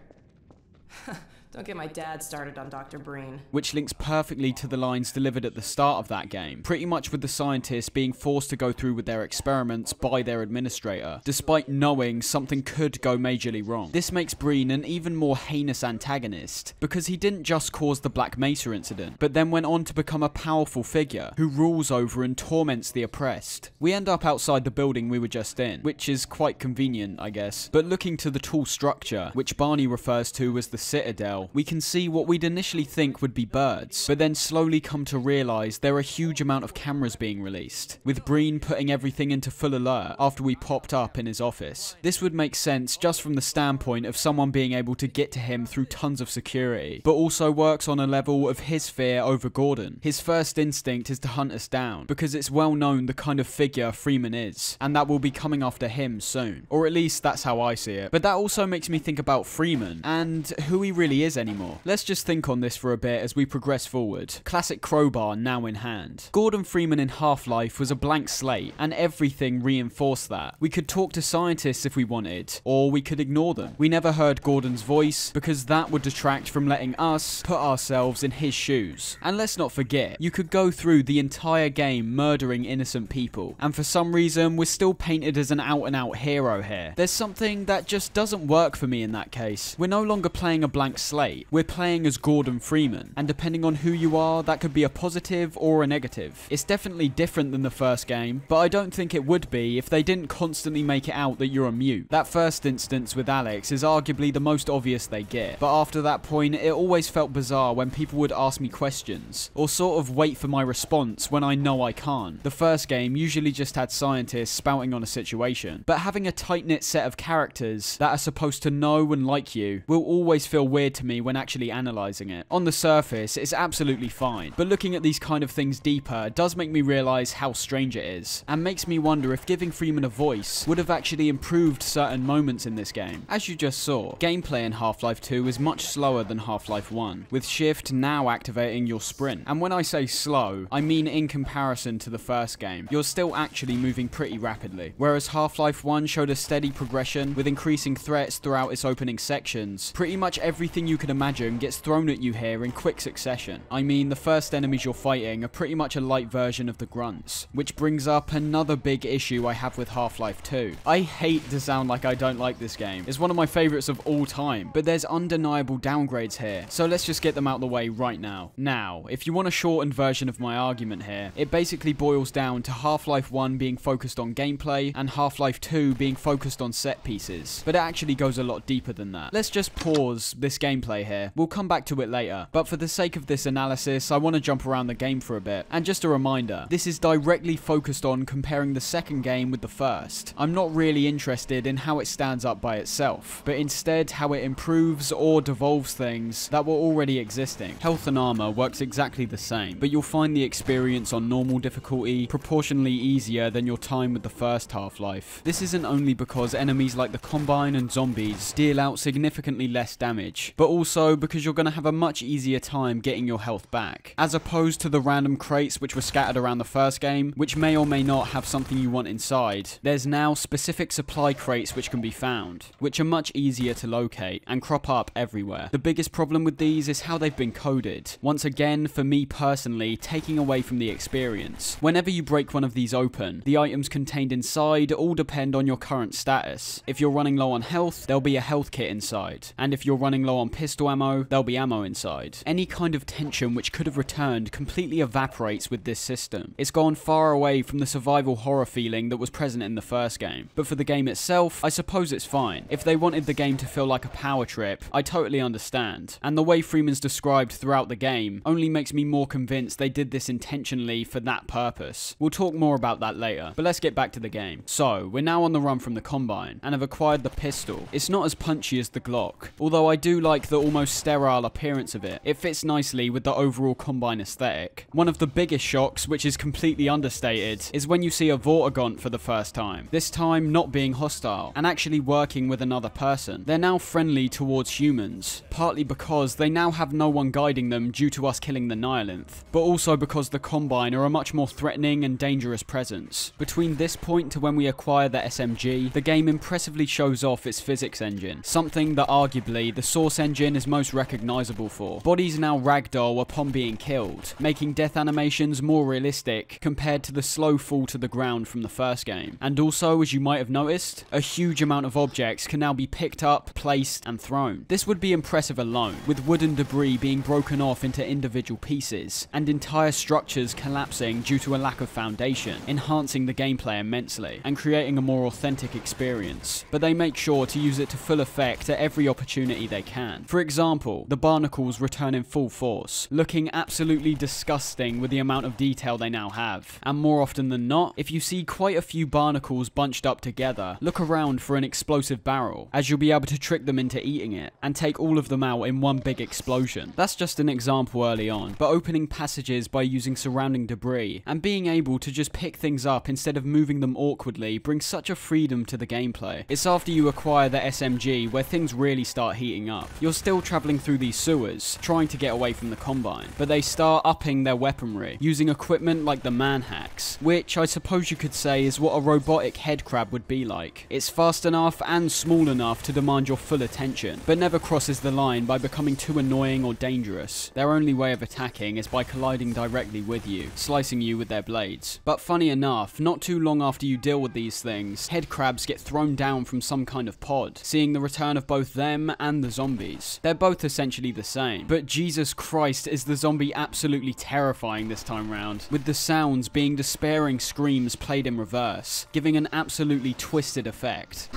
Don't get my dad started on Dr. Breen. Which links perfectly to the lines delivered at the start of that game, pretty much with the scientists being forced to go through with their experiments by their administrator, despite knowing something could go majorly wrong. This makes Breen an even more heinous antagonist, because he didn't just cause the Black Mesa incident, but then went on to become a powerful figure who rules over and torments the oppressed. We end up outside the building we were just in, which is quite convenient, I guess, but looking to the tall structure, which Barney refers to as the Citadel, detail, we can see what we'd initially think would be birds, but then slowly come to realise there are a huge amount of cameras being released, with Breen putting everything into full alert after we popped up in his office. This would make sense just from the standpoint of someone being able to get to him through tons of security, but also works on a level of his fear over Gordon. His first instinct is to hunt us down, because it's well known the kind of figure Freeman is, and that we'll be coming after him soon. Or at least that's how I see it. But that also makes me think about Freeman, and who he really is anymore. Let's just think on this for a bit as we progress forward. Classic crowbar now in hand. Gordon Freeman in Half-Life was a blank slate, and everything reinforced that. We could talk to scientists if we wanted, or we could ignore them. We never heard Gordon's voice, because that would detract from letting us put ourselves in his shoes. And let's not forget, you could go through the entire game murdering innocent people, and for some reason we're still painted as an out-and-out hero here. There's something that just doesn't work for me in that case. We're no longer playing a blank slate, we're playing as Gordon Freeman, and depending on who you are, that could be a positive or a negative. It's definitely different than the first game, but I don't think it would be if they didn't constantly make it out that you're a mute. That first instance with Alyx is arguably the most obvious they get, but after that point it always felt bizarre when people would ask me questions, or sort of wait for my response when I know I can't. The first game usually just had scientists spouting on a situation, but having a tight-knit set of characters that are supposed to know and like you will always feel weird to me when actually analysing it. On the surface, it's absolutely fine, but looking at these kind of things deeper does make me realise how strange it is, and makes me wonder if giving Freeman a voice would have actually improved certain moments in this game. As you just saw, gameplay in Half-Life 2 is much slower than Half-Life 1, with Shift now activating your sprint. And when I say slow, I mean in comparison to the first game, you're still actually moving pretty rapidly. Whereas Half-Life 1 showed a steady progression with increasing threats throughout its opening sections, pretty much everything you could imagine gets thrown at you here in quick succession. I mean, the first enemies you're fighting are pretty much a light version of the grunts, which brings up another big issue I have with Half-Life 2. I hate to sound like I don't like this game. It's one of my favourites of all time, but there's undeniable downgrades here, so let's just get them out of the way right now. Now, if you want a shortened version of my argument here, it basically boils down to Half-Life 1 being focused on gameplay and Half-Life 2 being focused on set pieces, but it actually goes a lot deeper than that. Let's just pause this gameplay here. We'll come back to it later, but for the sake of this analysis, I want to jump around the game for a bit. And just a reminder, this is directly focused on comparing the second game with the first. I'm not really interested in how it stands up by itself, but instead how it improves or devolves things that were already existing. Health and armor works exactly the same, but you'll find the experience on normal difficulty proportionally easier than your time with the first Half-Life. This isn't only because enemies like the Combine and zombies deal out significantly less damage, but also because you're going to have a much easier time getting your health back, as opposed to the random crates which were scattered around the first game, which may or may not have something you want inside. There's now specific supply crates which can be found, which are much easier to locate and crop up everywhere. The biggest problem with these is how they've been coded. Once again, for me personally, taking away from the experience. Whenever you break one of these open, the items contained inside all depend on your current status. If you're running low on health, there'll be a health kit inside, and if you're running low on pistol ammo, there'll be ammo inside. Any kind of tension which could have returned completely evaporates with this system. It's gone far away from the survival horror feeling that was present in the first game. But for the game itself, I suppose it's fine. If they wanted the game to feel like a power trip, I totally understand. And the way Freeman's described throughout the game only makes me more convinced they did this intentionally for that purpose. We'll talk more about that later, but let's get back to the game. So, we're now on the run from the Combine, and have acquired the pistol. It's not as punchy as the Glock, although I do like the almost sterile appearance of it. It fits nicely with the overall Combine aesthetic. One of the biggest shocks, which is completely understated, is when you see a Vortigaunt for the first time. This time not being hostile, and actually working with another person. They're now friendly towards humans, partly because they now have no one guiding them due to us killing the Nihilinth, but also because the Combine are a much more threatening and dangerous presence. Between this point to when we acquire the SMG, the game impressively shows off its physics engine, something that arguably the Source engine is most recognizable for. Bodies now ragdoll upon being killed, making death animations more realistic compared to the slow fall to the ground from the first game. And also, as you might have noticed, a huge amount of objects can now be picked up, placed, and thrown. This would be impressive alone, with wooden debris being broken off into individual pieces, and entire structures collapsing due to a lack of foundation, enhancing the gameplay immensely, and creating a more authentic experience. But they make sure to use it to full effect at every opportunity they can. For example, the barnacles return in full force, looking absolutely disgusting with the amount of detail they now have. And more often than not, if you see quite a few barnacles bunched up together, look around for an explosive barrel, as you'll be able to trick them into eating it, and take all of them out in one big explosion. That's just an example early on, but opening passages by using surrounding debris, and being able to just pick things up instead of moving them awkwardly brings such a freedom to the gameplay. It's after you acquire the SMG where things really start heating up. You're still travelling through these sewers, trying to get away from the Combine, but they start upping their weaponry, using equipment like the man-hacks, which I suppose you could say is what a robotic head crab would be like. It's fast enough and small enough to demand your full attention, but never crosses the line by becoming too annoying or dangerous. Their only way of attacking is by colliding directly with you, slicing you with their blades. But funny enough, not too long after you deal with these things, head crabs get thrown down from some kind of pod, seeing the return of both them and the zombies. They're both essentially the same, but Jesus Christ is the zombie absolutely terrifying this time round, with the sounds being despairing screams played in reverse, giving an absolutely twisted effect.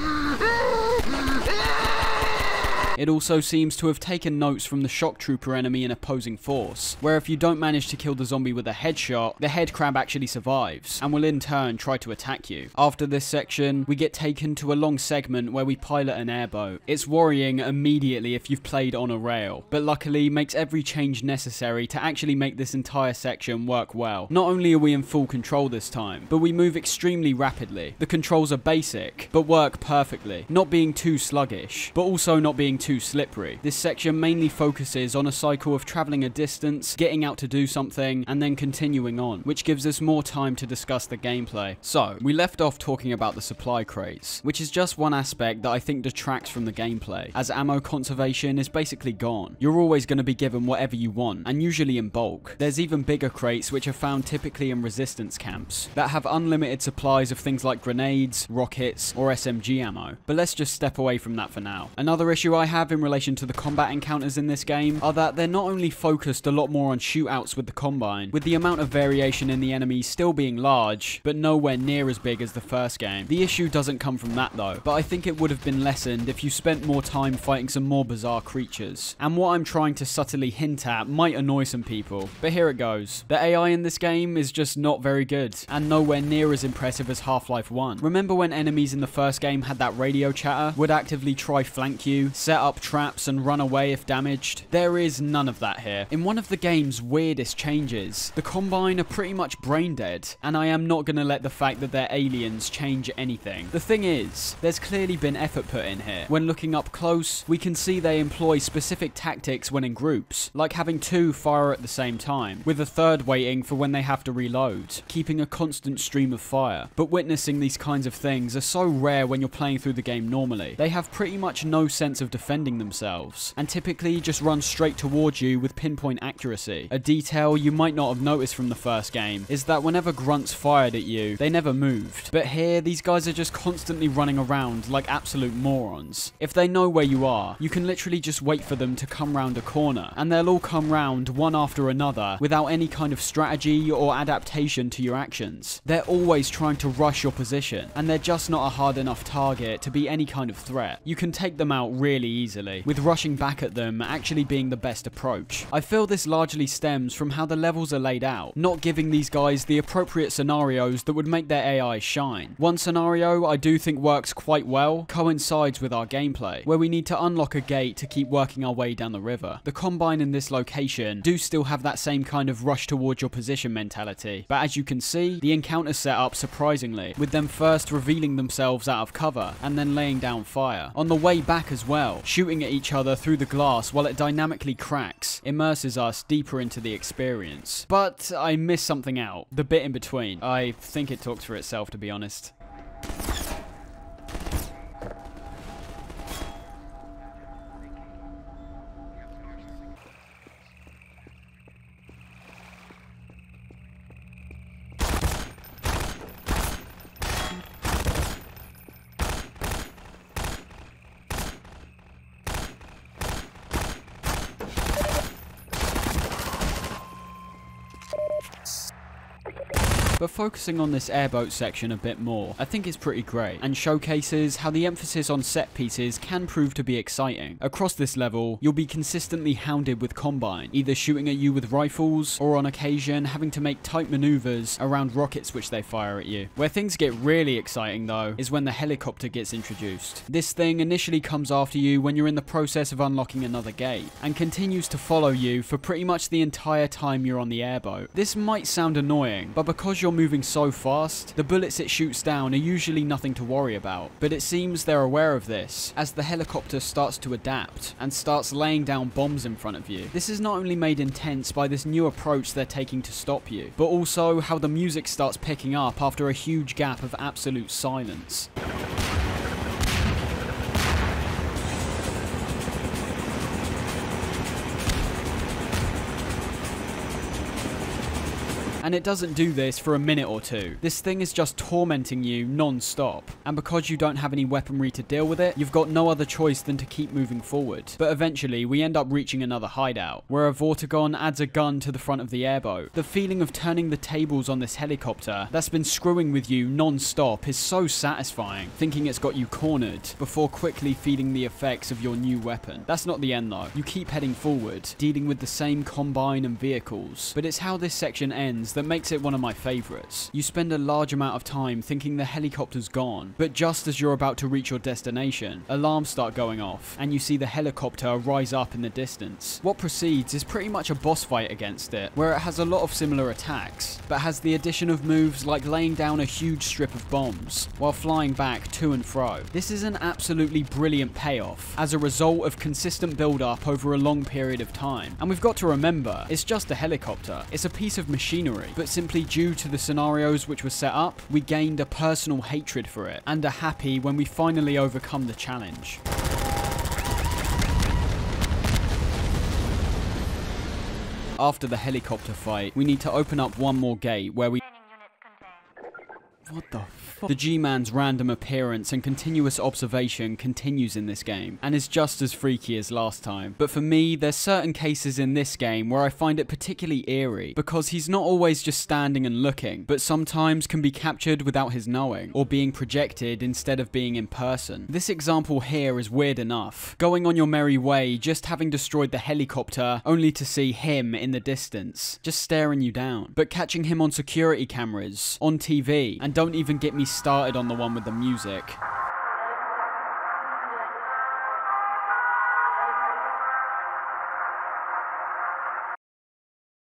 It also seems to have taken notes from the shock trooper enemy in opposing force, where if you don't manage to kill the zombie with a headshot, the head crab actually survives, and will in turn try to attack you. After this section, we get taken to a long segment where we pilot an airboat. It's worrying immediately if you've played on a rail, but luckily makes every change necessary to actually make this entire section work well. Not only are we in full control this time, but we move extremely rapidly. The controls are basic, but work perfectly, not being too sluggish, but also not being too slippery. This section mainly focuses on a cycle of travelling a distance, getting out to do something, and then continuing on, which gives us more time to discuss the gameplay. So, we left off talking about the supply crates, which is just one aspect that I think detracts from the gameplay, as ammo conservation is basically gone. You're always going to be given whatever you want, and usually in bulk. There's even bigger crates which are found typically in resistance camps, that have unlimited supplies of things like grenades, rockets, or SMG ammo. But let's just step away from that for now. Another issue I have in relation to the combat encounters in this game are that they're not only focused a lot more on shootouts with the Combine, with the amount of variation in the enemies still being large, but nowhere near as big as the first game. The issue doesn't come from that though, but I think it would have been lessened if you spent more time fighting some more bizarre creatures. And what I'm trying to subtly hint at might annoy some people, but here it goes. The AI in this game is just not very good, and nowhere near as impressive as Half-Life 1. Remember when enemies in the first game had that radio chatter, would actively try flank you, set up traps and run away if damaged? There is none of that here. In one of the game's weirdest changes, the Combine are pretty much brain dead, and I am not going to let the fact that they're aliens change anything. The thing is, there's clearly been effort put in here. When looking up close, we can see they employ specific tactics when in groups, like having two fire at the same time, with a third waiting for when they have to reload, keeping a constant stream of fire. But witnessing these kinds of things are so rare when you're playing through the game normally. They have pretty much no sense of defending themselves, and typically just run straight towards you with pinpoint accuracy. A detail you might not have noticed from the first game is that whenever grunts fired at you, they never moved. But here, these guys are just constantly running around like absolute morons. If they know where you are, you can literally just wait for them to come round a corner, and they'll all come round one after another without any kind of strategy or adaptation to your actions. They're always trying to rush your position, and they're just not a hard enough target to be any kind of threat. You can take them out really easily, with rushing back at them actually being the best approach. I feel this largely stems from how the levels are laid out, not giving these guys the appropriate scenarios that would make their AI shine. One scenario I do think works quite well coincides with our gameplay, where we need to unlock a gate to keep working our way down the river. The Combine in this location do still have that same kind of rush towards your position mentality, but as you can see, the encounter's set up surprisingly, with them first revealing themselves out of cover and then laying down fire. On the way back as well, shooting at each other through the glass while it dynamically cracks, immerses us deeper into the experience. But I missed something out, the bit in between. I think it talks for itself, to be honest. But focusing on this airboat section a bit more, I think it's pretty great, and showcases how the emphasis on set pieces can prove to be exciting. Across this level, you'll be consistently hounded with Combine, either shooting at you with rifles, or on occasion having to make tight maneuvers around rockets which they fire at you. Where things get really exciting though, is when the helicopter gets introduced. This thing initially comes after you when you're in the process of unlocking another gate, and continues to follow you for pretty much the entire time you're on the airboat. This might sound annoying, but because you're moving so fast, the bullets it shoots down are usually nothing to worry about. But it seems they're aware of this, as the helicopter starts to adapt, and starts laying down bombs in front of you. This is not only made intense by this new approach they're taking to stop you, but also how the music starts picking up after a huge gap of absolute silence. And it doesn't do this for a minute or two. This thing is just tormenting you non-stop. And because you don't have any weaponry to deal with it, you've got no other choice than to keep moving forward. But eventually, we end up reaching another hideout, where a Vortigaunt adds a gun to the front of the airboat. The feeling of turning the tables on this helicopter that's been screwing with you non-stop is so satisfying, thinking it's got you cornered, before quickly feeling the effects of your new weapon. That's not the end though. You keep heading forward, dealing with the same Combine and vehicles. But it's how this section ends that makes it one of my favourites. You spend a large amount of time thinking the helicopter's gone, but just as you're about to reach your destination, alarms start going off, and you see the helicopter rise up in the distance. What precedes is pretty much a boss fight against it, where it has a lot of similar attacks, but has the addition of moves like laying down a huge strip of bombs, while flying back to and fro. This is an absolutely brilliant payoff, as a result of consistent build-up over a long period of time. And we've got to remember, it's just a helicopter. It's a piece of machinery, but simply due to the scenarios which were set up, we gained a personal hatred for it, and are happy when we finally overcome the challenge. After the helicopter fight, we need to open up one more gate where we... What the fuck? The G-Man's random appearance and continuous observation continues in this game, and is just as freaky as last time. But for me, there's certain cases in this game where I find it particularly eerie, because he's not always just standing and looking, but sometimes can be captured without his knowing, or being projected instead of being in person. This example here is weird enough. Going on your merry way, just having destroyed the helicopter, only to see him in the distance, just staring you down. But catching him on security cameras, on TV, and don't even get me started on the one with the music.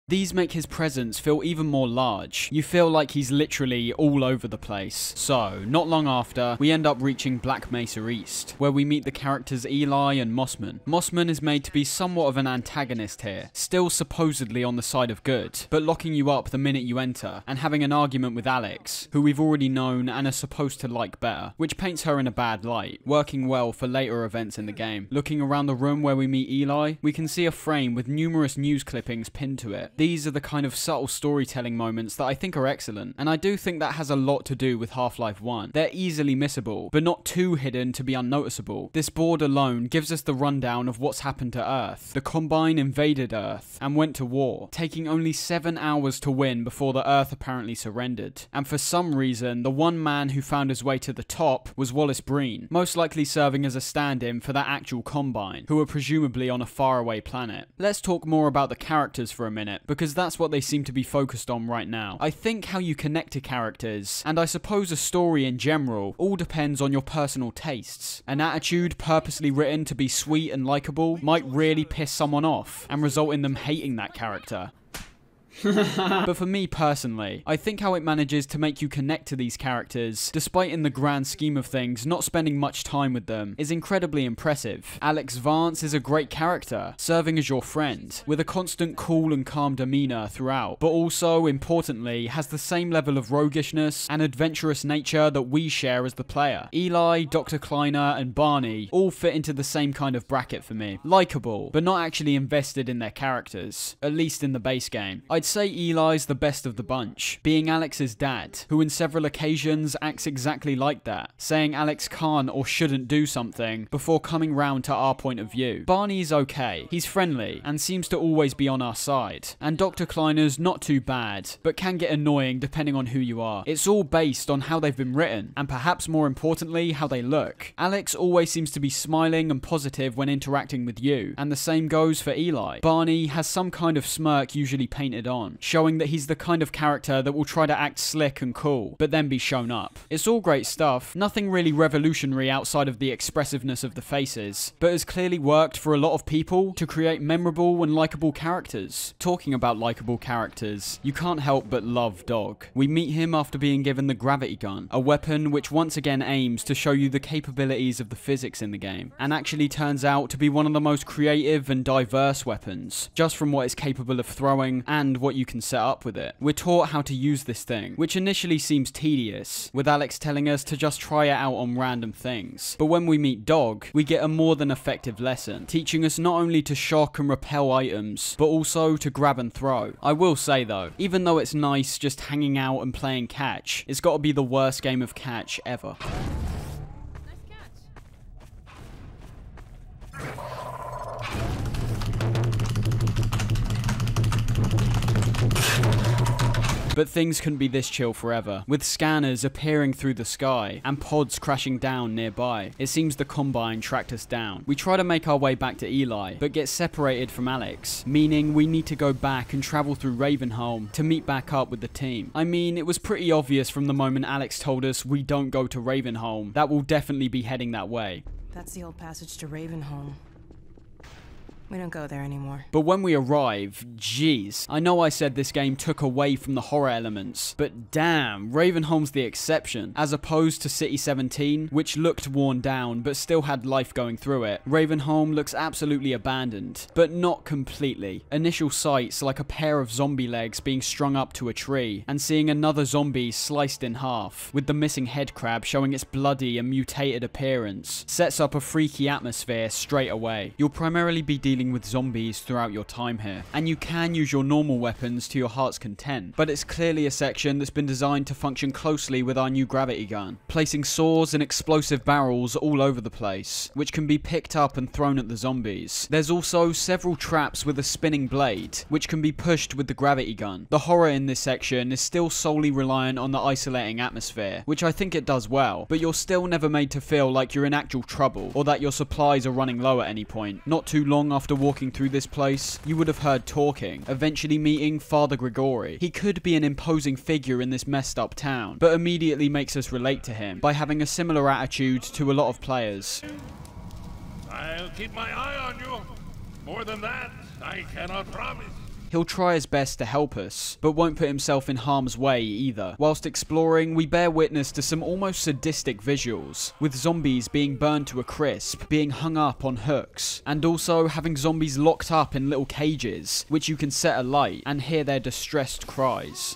These make his presence feel even more large. You feel like he's literally all over the place. So, not long after, we end up reaching Black Mesa East, where we meet the characters Eli and Mossman. Mossman is made to be somewhat of an antagonist here, still supposedly on the side of good, but locking you up the minute you enter, and having an argument with Alyx, who we've already known and are supposed to like better, which paints her in a bad light, working well for later events in the game. Looking around the room where we meet Eli, we can see a frame with numerous news clippings pinned to it. These are the kind of subtle storytelling moments that I think are excellent, and I do think that has a lot to do with Half-Life 1. They're easily missable, but not too hidden to be unnoticeable. This board alone gives us the rundown of what's happened to Earth. The Combine invaded Earth and went to war, taking only 7 hours to win before the Earth apparently surrendered. And for some reason, the one man who found his way to the top was Wallace Breen, most likely serving as a stand-in for that actual Combine, who were presumably on a faraway planet. Let's talk more about the characters for a minute, because that's what they seem to be focused on right now. I think how you connect to characters, and I suppose a story in general, all depends on your personal tastes. An attitude purposely written to be sweet and likable might really piss someone off, and result in them hating that character. But for me personally, I think how it manages to make you connect to these characters, despite in the grand scheme of things not spending much time with them, is incredibly impressive. Alyx Vance is a great character, serving as your friend, with a constant cool and calm demeanour throughout, but also, importantly, has the same level of roguishness and adventurous nature that we share as the player. Eli, Dr. Kleiner, and Barney all fit into the same kind of bracket for me. Likeable, but not actually invested in their characters, at least in the base game. I'd I'd say Eli's the best of the bunch, being Alyx's dad, who in several occasions acts exactly like that, saying Alyx can't or shouldn't do something before coming round to our point of view. Barney's okay, he's friendly, and seems to always be on our side. And Dr. Kleiner's not too bad, but can get annoying depending on who you are. It's all based on how they've been written, and perhaps more importantly, how they look. Alyx always seems to be smiling and positive when interacting with you, and the same goes for Eli. Barney has some kind of smirk usually painted on, showing that he's the kind of character that will try to act slick and cool, but then be shown up. It's all great stuff, nothing really revolutionary outside of the expressiveness of the faces, but has clearly worked for a lot of people to create memorable and likable characters. Talking about likable characters, you can't help but love Dog. We meet him after being given the gravity gun, a weapon which once again aims to show you the capabilities of the physics in the game, and actually turns out to be one of the most creative and diverse weapons, just from what it's capable of throwing and what you can set up with it. We're taught how to use this thing, which initially seems tedious, with Alyx telling us to just try it out on random things. But when we meet Dog, we get a more than effective lesson, teaching us not only to shock and repel items, but also to grab and throw. I will say though, even though it's nice just hanging out and playing catch, it's got to be the worst game of catch ever. But things couldn't be this chill forever, with scanners appearing through the sky and pods crashing down nearby. It seems the Combine tracked us down. We try to make our way back to Eli, but get separated from Alyx, meaning we need to go back and travel through Ravenholm to meet back up with the team. I mean, it was pretty obvious from the moment Alyx told us we don't go to Ravenholm that we'll definitely be heading that way. That's the old passage to Ravenholm. We don't go there anymore. But when we arrive, jeez. I know I said this game took away from the horror elements, but damn, Ravenholm's the exception. As opposed to City 17, which looked worn down but still had life going through it, Ravenholm looks absolutely abandoned, but not completely. Initial sights like a pair of zombie legs being strung up to a tree, and seeing another zombie sliced in half, with the missing head crab showing its bloody and mutated appearance, sets up a freaky atmosphere straight away. You'll primarily be dealing with zombies throughout your time here, and you can use your normal weapons to your heart's content, but it's clearly a section that's been designed to function closely with our new gravity gun, placing saws and explosive barrels all over the place, which can be picked up and thrown at the zombies. There's also several traps with a spinning blade, which can be pushed with the gravity gun. The horror in this section is still solely reliant on the isolating atmosphere, which I think it does well, but you're still never made to feel like you're in actual trouble, or that your supplies are running low at any point. Not too long after walking through this place, you would have heard talking, eventually meeting Father Grigori. He could be an imposing figure in this messed up town, but immediately makes us relate to him by having a similar attitude to a lot of players. I'll keep my eye on you. More than that, I cannot promise. He'll try his best to help us, but won't put himself in harm's way either. Whilst exploring, we bear witness to some almost sadistic visuals, with zombies being burned to a crisp, being hung up on hooks, and also having zombies locked up in little cages, which you can set alight and hear their distressed cries.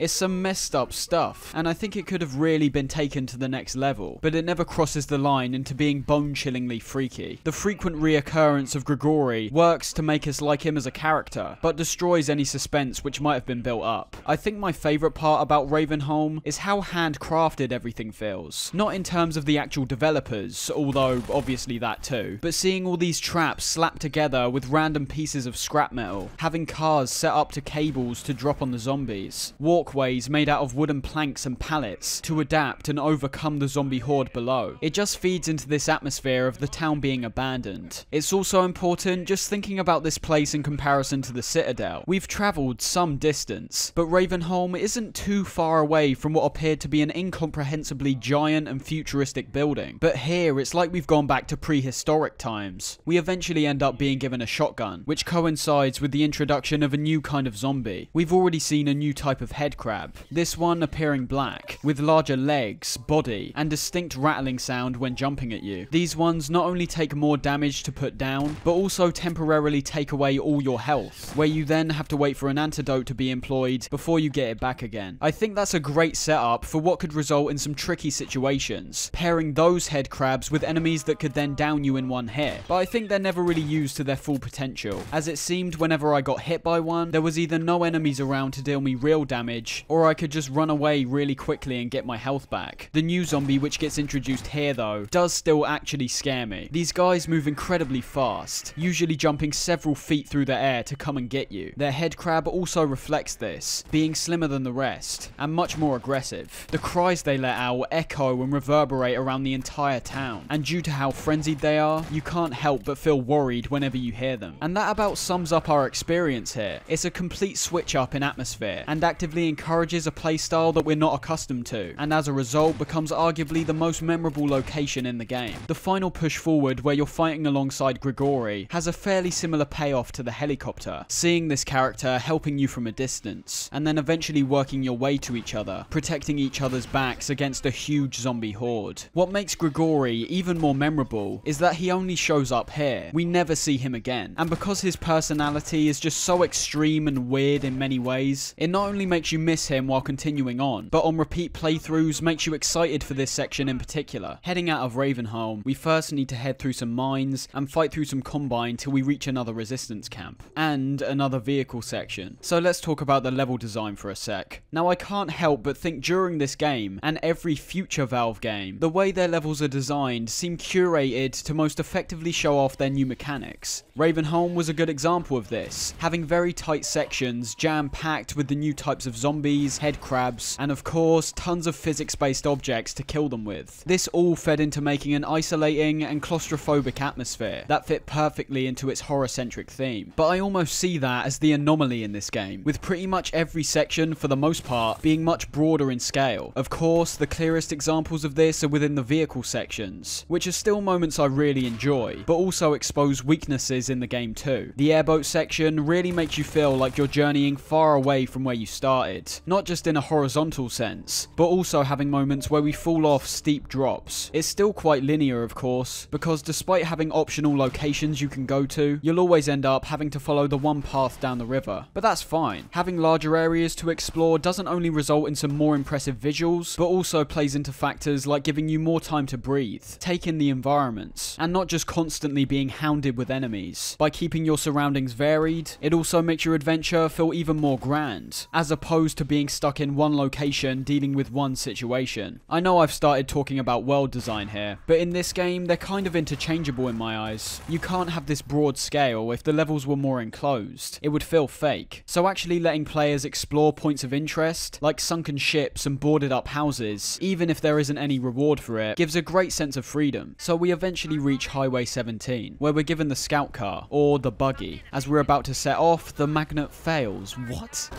It's some messed up stuff, and I think it could have really been taken to the next level, but it never crosses the line into being bone-chillingly freaky. The frequent reoccurrence of Grigori works to make us like him as a character, but destroys any suspense which might have been built up. I think my favourite part about Ravenholm is how handcrafted everything feels. Not in terms of the actual developers, although obviously that too, but seeing all these traps slapped together with random pieces of scrap metal, having cars set up to cables to drop on the zombies, walkways made out of wooden planks and pallets to adapt and overcome the zombie horde below. It just feeds into this atmosphere of the town being abandoned. It's also important just thinking about this place in comparison to the Citadel. We've travelled some distance, but Ravenholm isn't too far away from what appeared to be an incomprehensibly giant and futuristic building. But here it's like we've gone back to prehistoric times. We eventually end up being given a shotgun, which coincides with the introduction of a new kind of zombie. zombie. We've already seen a new type of head crab, this one appearing black, with larger legs, body, and distinct rattling sound when jumping at you. These ones not only take more damage to put down, but also temporarily take away all your health, where you then have to wait for an antidote to be employed before you get it back again. I think that's a great setup for what could result in some tricky situations, pairing those head crabs with enemies that could then down you in one hit, but I think they're never really used to their full potential, as it seemed whenever I got hit by one, there was either no enemies around to deal me real damage, or I could just run away really quickly and get my health back. The new zombie which gets introduced here though, does still actually scare me. These guys move incredibly fast, usually jumping several feet through the air to come and get you. Their head crab also reflects this, being slimmer than the rest, and much more aggressive. The cries they let out echo and reverberate around the entire town, and due to how frenzied they are, you can't help but feel worried whenever you hear them. And that about sums up our experience here. It's a complete switch up in atmosphere, and actively encourages a playstyle that we're not accustomed to, and as a result becomes arguably the most memorable location in the game. The final push forward where you're fighting alongside Grigori has a fairly similar payoff to the helicopter, seeing this character helping you from a distance, and then eventually working your way to each other, protecting each other's backs against a huge zombie horde. What makes Grigori even more memorable is that he only shows up here. We never see him again, and because his personality is just so extreme and weird in many ways, it not only makes you miss him while continuing on, but on repeat playthroughs makes you excited for this section in particular. Heading out of Ravenholm, we first need to head through some mines and fight through some combine till we reach another resistance camp, and another vehicle section. So let's talk about the level design for a sec. Now I can't help but think during this game, and every future Valve game, the way their levels are designed seem curated to most effectively show off their new mechanics. Ravenholm was a good example of this, having very tight sections jam-packed with the new types of zombies, head crabs, and of course tons of physics-based objects to kill them with. This all fed into making an isolating and claustrophobic atmosphere that fit perfectly into its horror-centric theme. But I almost see that as the anomaly in this game, with pretty much every section for the most part being much broader in scale. Of course, the clearest examples of this are within the vehicle sections, which are still moments I really enjoy, but also expose weaknesses in the game too. The airboat section really makes you feel like you're journeying far away from where you started, not just in a horizontal sense, but also having moments where we fall off steep drops. It's still quite linear of course, because despite having optional locations you can go to, you'll always end up having to follow the one path down the river. But that's fine. Having larger areas to explore doesn't only result in some more impressive visuals, but also plays into factors like giving you more time to breathe, take in the environments, and not just constantly being hounded with enemies. By keeping your surroundings varied, it also makes your adventure feel even more grand, as opposed to being stuck in one location dealing with one situation. I know I've started talking about world design here, but in this game they're kind of interchangeable in my eyes. You can't have this broad scale if the levels were more enclosed. It would feel fake. So actually letting players explore points of interest, like sunken ships and boarded up houses, even if there isn't any reward for it, gives a great sense of freedom. So we eventually reach Highway 17, where we're given the scout car, or the buggy. As we're about to set off, the magnet fails. What?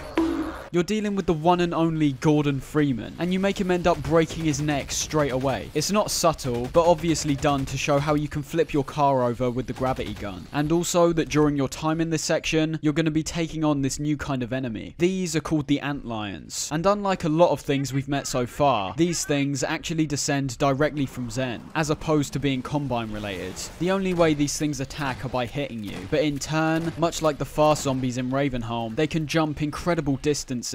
You're dealing with the one and only Gordon Freeman, and you make him end up breaking his neck straight away. It's not subtle, but obviously done to show how you can flip your car over with the gravity gun. And also that during your time in this section, you're going to be taking on this new kind of enemy. These are called the antlions, and unlike a lot of things we've met so far, these things actually descend directly from Zen, as opposed to being combine related. The only way these things attack are by hitting you, but in turn, much like the fast zombies in Ravenholm, they can jump incredible distances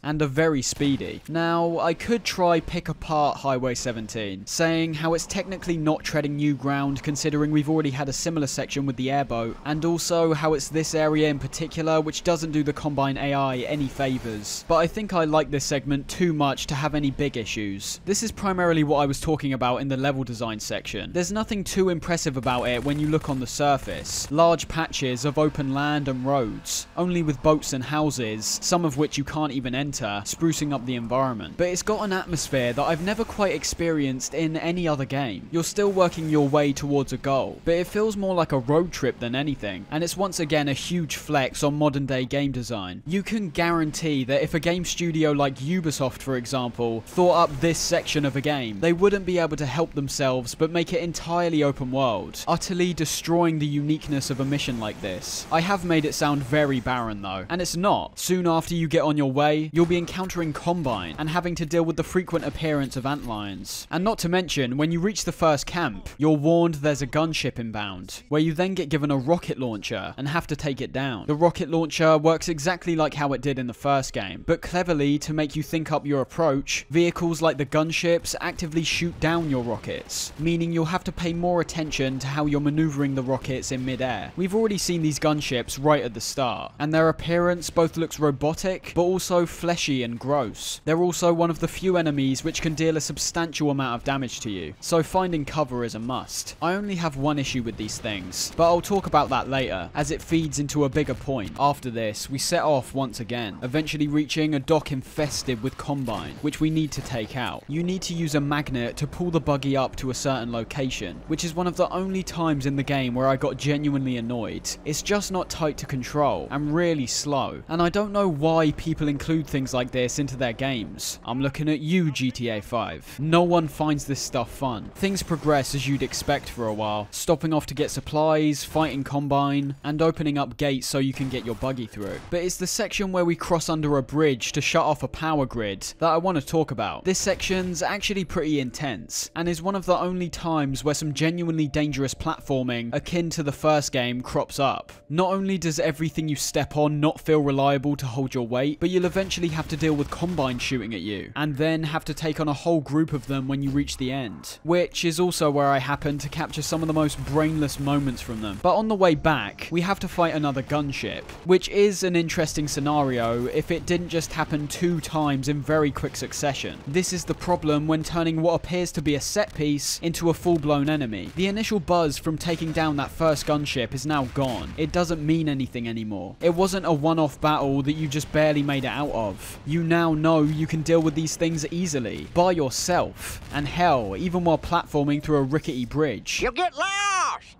and are very speedy. Now, I could try pick apart Highway 17, saying how it's technically not treading new ground considering we've already had a similar section with the airboat, and also how it's this area in particular which doesn't do the combine AI any favours. But I think I like this segment too much to have any big issues. This is primarily what I was talking about in the level design section. There's nothing too impressive about it when you look on the surface. Large patches of open land and roads, only with boats and houses, some of which you can't even enter, sprucing up the environment. But it's got an atmosphere that I've never quite experienced in any other game. You're still working your way towards a goal, but it feels more like a road trip than anything, and it's once again a huge flex on modern day game design. You can guarantee that if a game studio like Ubisoft, for example, thought up this section of a game, they wouldn't be able to help themselves but make it entirely open world, utterly destroying the uniqueness of a mission like this. I have made it sound very barren though, and it's not. Soon after you get on your way, you'll be encountering Combine and having to deal with the frequent appearance of antlions. And not to mention, when you reach the first camp, you're warned there's a gunship inbound, where you then get given a rocket launcher and have to take it down. The rocket launcher works exactly like how it did in the first game, but cleverly, to make you think up your approach, vehicles like the gunships actively shoot down your rockets, meaning you'll have to pay more attention to how you're maneuvering the rockets in mid-air. We've already seen these gunships right at the start, and their appearance both looks robotic, but also fleshy and gross. They're also one of the few enemies which can deal a substantial amount of damage to you, so finding cover is a must. I only have one issue with these things, but I'll talk about that later, as it feeds into a bigger point. After this, we set off once again, eventually reaching a dock infested with Combine, which we need to take out. You need to use a magnet to pull the buggy up to a certain location, which is one of the only times in the game where I got genuinely annoyed. It's just not tight to control, and really slow, and I don't know why people include things like this into their games. I'm looking at you, GTA 5. No one finds this stuff fun. Things progress as you'd expect for a while, stopping off to get supplies, fighting Combine, and opening up gates so you can get your buggy through. But it's the section where we cross under a bridge to shut off a power grid that I want to talk about. This section's actually pretty intense, and is one of the only times where some genuinely dangerous platforming akin to the first game crops up. Not only does everything you step on not feel reliable to hold your weight, but you'll eventually have to deal with Combine shooting at you, and then have to take on a whole group of them when you reach the end, which is also where I happen to capture some of the most brainless moments from them. But on the way back, we have to fight another gunship, which is an interesting scenario if it didn't just happen 2 times in very quick succession. This is the problem when turning what appears to be a set piece into a full-blown enemy. The initial buzz from taking down that first gunship is now gone. It doesn't mean anything anymore. It wasn't a one-off battle that you just barely made it out of. You now know you can deal with these things easily, by yourself, and hell, even while platforming through a rickety bridge. You'll get lost!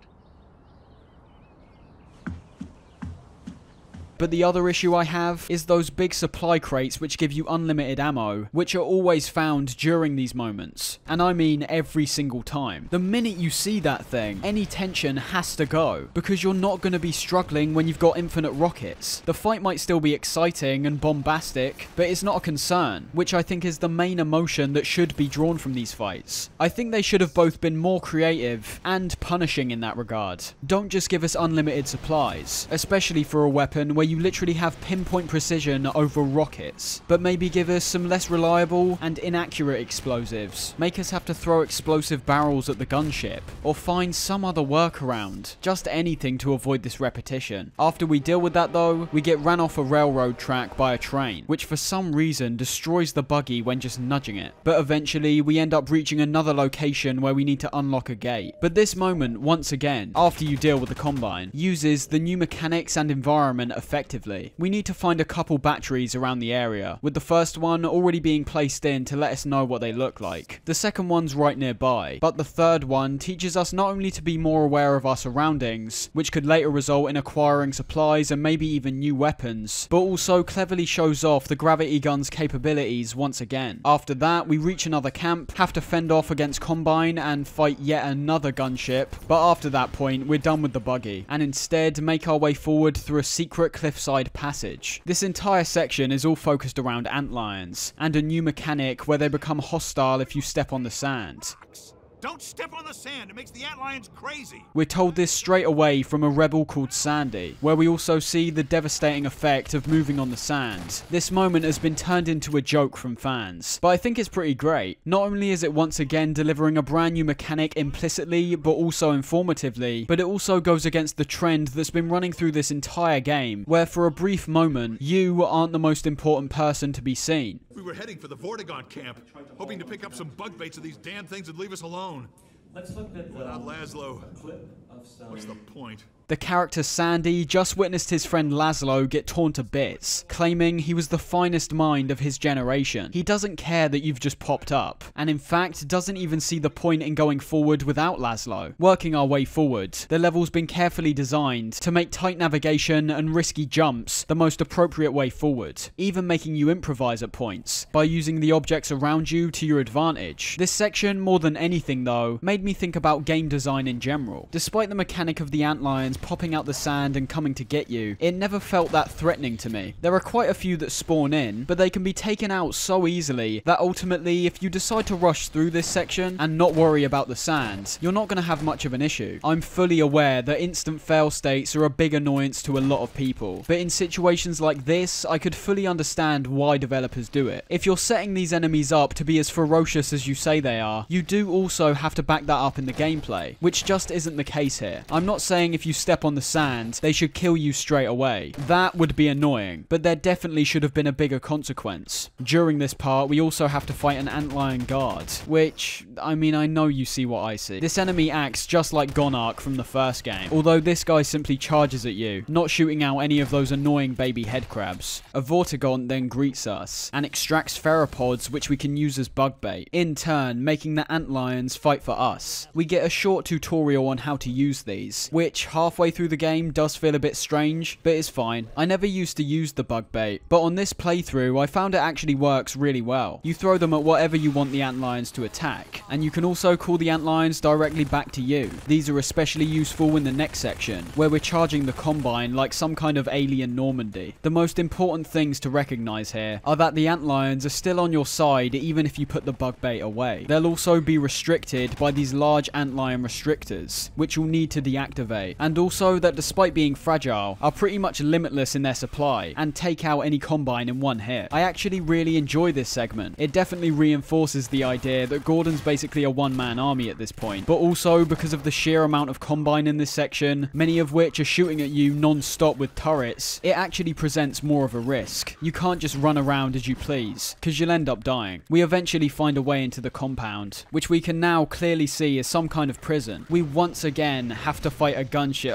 But the other issue I have is those big supply crates which give you unlimited ammo, which are always found during these moments. And I mean every single time. The minute you see that thing, any tension has to go, because you're not going to be struggling when you've got infinite rockets. The fight might still be exciting and bombastic, but it's not a concern, which I think is the main emotion that should be drawn from these fights. I think they should have both been more creative and punishing in that regard. Don't just give us unlimited supplies, especially for a weapon where you literally have pinpoint precision over rockets, but maybe give us some less reliable and inaccurate explosives. Make us have to throw explosive barrels at the gunship, or find some other workaround. Just anything to avoid this repetition. After we deal with that though, we get ran off a railroad track by a train, which for some reason destroys the buggy when just nudging it. But eventually we end up reaching another location where we need to unlock a gate. But this moment, once again, after you deal with the Combine, uses the new mechanics and environment effectively. We need to find a couple batteries around the area, with the first one already being placed in to let us know what they look like. The second one's right nearby, but the third one teaches us not only to be more aware of our surroundings, which could later result in acquiring supplies and maybe even new weapons, but also cleverly shows off the gravity gun's capabilities once again. After that, we reach another camp, have to fend off against Combine and fight yet another gunship, but after that point, we're done with the buggy, and instead make our way forward through a secret cliffside passage. This entire section is all focused around antlions, and a new mechanic where they become hostile if you step on the sand. Don't step on the sand, it makes the antlions crazy! We're told this straight away from a rebel called Sandy, where we also see the devastating effect of moving on the sand. This moment has been turned into a joke from fans, but I think it's pretty great. Not only is it once again delivering a brand new mechanic implicitly, but also informatively, but it also goes against the trend that's been running through this entire game, where for a brief moment, you aren't the most important person to be seen. We were heading for the Vortigaunt camp, hoping to pick up some bug baits, so these damn things would leave us alone. Let's look at the Without Laszlo, clip of some... what's the point? The character Sandy just witnessed his friend Laszlo get torn to bits, claiming he was the finest mind of his generation. He doesn't care that you've just popped up, and in fact doesn't even see the point in going forward without Laszlo. Working our way forward, the level's been carefully designed to make tight navigation and risky jumps the most appropriate way forward, even making you improvise at points by using the objects around you to your advantage. This section, more than anything though, made me think about game design in general. Despite the mechanic of the antlions popping out the sand and coming to get you, it never felt that threatening to me. There are quite a few that spawn in, but they can be taken out so easily that ultimately if you decide to rush through this section and not worry about the sand, you're not going to have much of an issue. I'm fully aware that instant fail states are a big annoyance to a lot of people, but in situations like this, I could fully understand why developers do it. If you're setting these enemies up to be as ferocious as you say they are, you do also have to back that up in the gameplay, which just isn't the case here. I'm not saying if you step on the sand, they should kill you straight away. That would be annoying, but there definitely should have been a bigger consequence. During this part, we also have to fight an antlion guard, which, I mean, I know you see what I see. This enemy acts just like Gonarch from the first game, although this guy simply charges at you, not shooting out any of those annoying baby head crabs. A Vortigaunt then greets us, and extracts theropods which we can use as bug bait, in turn making the antlions fight for us. We get a short tutorial on how to use these, which halfway through the game does feel a bit strange, but is fine. I never used to use the bug bait, but on this playthrough I found it actually works really well. You throw them at whatever you want the antlions to attack, and you can also call the antlions directly back to you. These are especially useful in the next section, where we're charging the Combine like some kind of alien Normandy. The most important things to recognize here are that the antlions are still on your side even if you put the bug bait away. They'll also be restricted by these large antlion restrictors, which you'll need to deactivate, and also that despite being fragile, are pretty much limitless in their supply, and take out any Combine in one hit. I actually really enjoy this segment. It definitely reinforces the idea that Gordon's basically a one-man army at this point, but also because of the sheer amount of Combine in this section, many of which are shooting at you non-stop with turrets, it actually presents more of a risk. You can't just run around as you please, because you'll end up dying. We eventually find a way into the compound, which we can now clearly see as some kind of prison. We once again have to fight a gunship,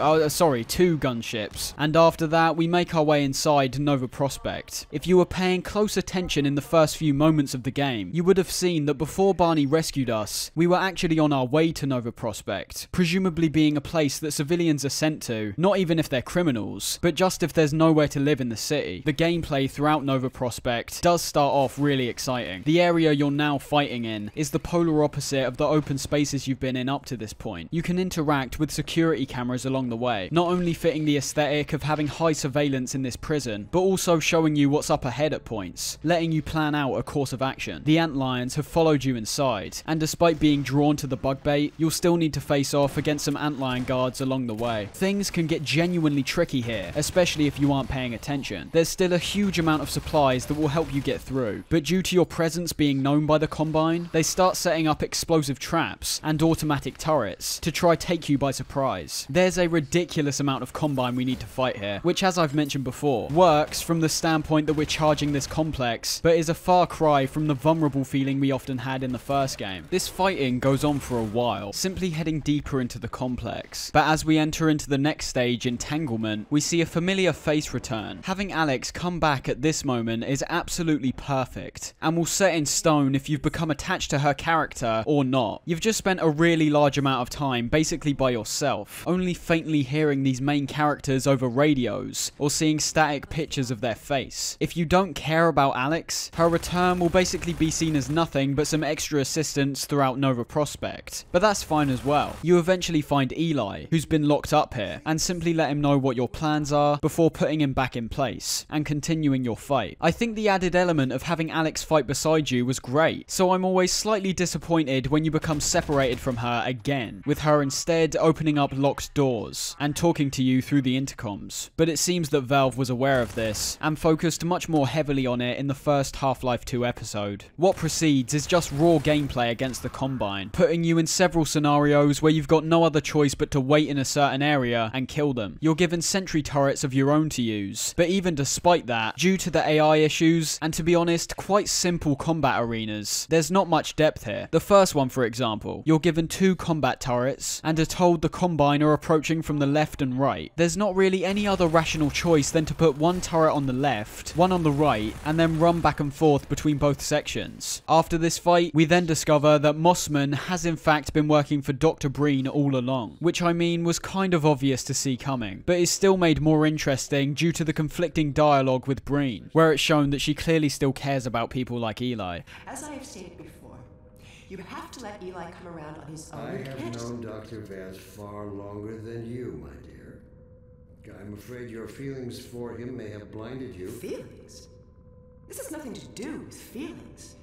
two gunships, and after that we make our way inside Nova Prospect. If you were paying close attention in the first few moments of the game, you would have seen that before Barney rescued us, we were actually on our way to Nova Prospect, presumably being a place that civilians are sent to, not even if they're criminals, but just if there's nowhere to live in the city. The gameplay throughout Nova Prospect does start off really exciting. The area you're now fighting in is the polar opposite of the open spaces you've been in up to this point. You can interact with security cameras along the way, not only fitting the aesthetic of having high surveillance in this prison, but also showing you what's up ahead at points, letting you plan out a course of action. The antlions have followed you inside, and despite being drawn to the bug bait, you'll still need to face off against some antlion guards along the way. Things can get genuinely tricky here, especially if you aren't paying attention. There's still a huge amount of supplies that will help you get through, but due to your presence being known by the Combine, they start setting up explosive traps and automatic turrets to try take you by surprise. There's a ridiculous amount of Combine we need to fight here, which, as I've mentioned before, works from the standpoint that we're charging this complex, but is a far cry from the vulnerable feeling we often had in the first game. This fighting goes on for a while, simply heading deeper into the complex, but as we enter into the next stage, Entanglement, we see a familiar face return. Having Alyx come back at this moment is absolutely perfect, and will set in stone if you've become attached to her character or not. You've just spent a really large amount of time basically by yourself, only faintly hearing these main characters over radios, or seeing static pictures of their face. If you don't care about Alyx, her return will basically be seen as nothing but some extra assistance throughout Nova Prospect, but that's fine as well. You eventually find Eli, who's been locked up here, and simply let him know what your plans are before putting him back in place, and continuing your fight. I think the added element of having Alyx fight beside you was great, so I'm always slightly disappointed when you become separated from her again, with her instead opening up locked doors, and talking to you through the intercoms. But it seems that Valve was aware of this, and focused much more heavily on it in the first Half-Life 2 episode. What precedes is just raw gameplay against the Combine, putting you in several scenarios where you've got no other choice but to wait in a certain area and kill them. You're given sentry turrets of your own to use, but even despite that, due to the AI issues, and to be honest, quite simple combat arenas, there's not much depth here. The first one, for example, you're given 2 combat turrets, and are told the Combine are approaching coming from the left and right, there's not really any other rational choice than to put one turret on the left, one on the right, and then run back and forth between both sections. After this fight, we then discover that Mossman has in fact been working for Dr. Breen all along, which I mean was kind of obvious to see coming, but is still made more interesting due to the conflicting dialogue with Breen, where it's shown that she clearly still cares about people like Eli. As I have stated before, you have to let Eli come around on his own. I have known Dr. Vance far longer than you, my dear. I'm afraid your feelings for him may have blinded you. Feelings? This has nothing to do with feelings.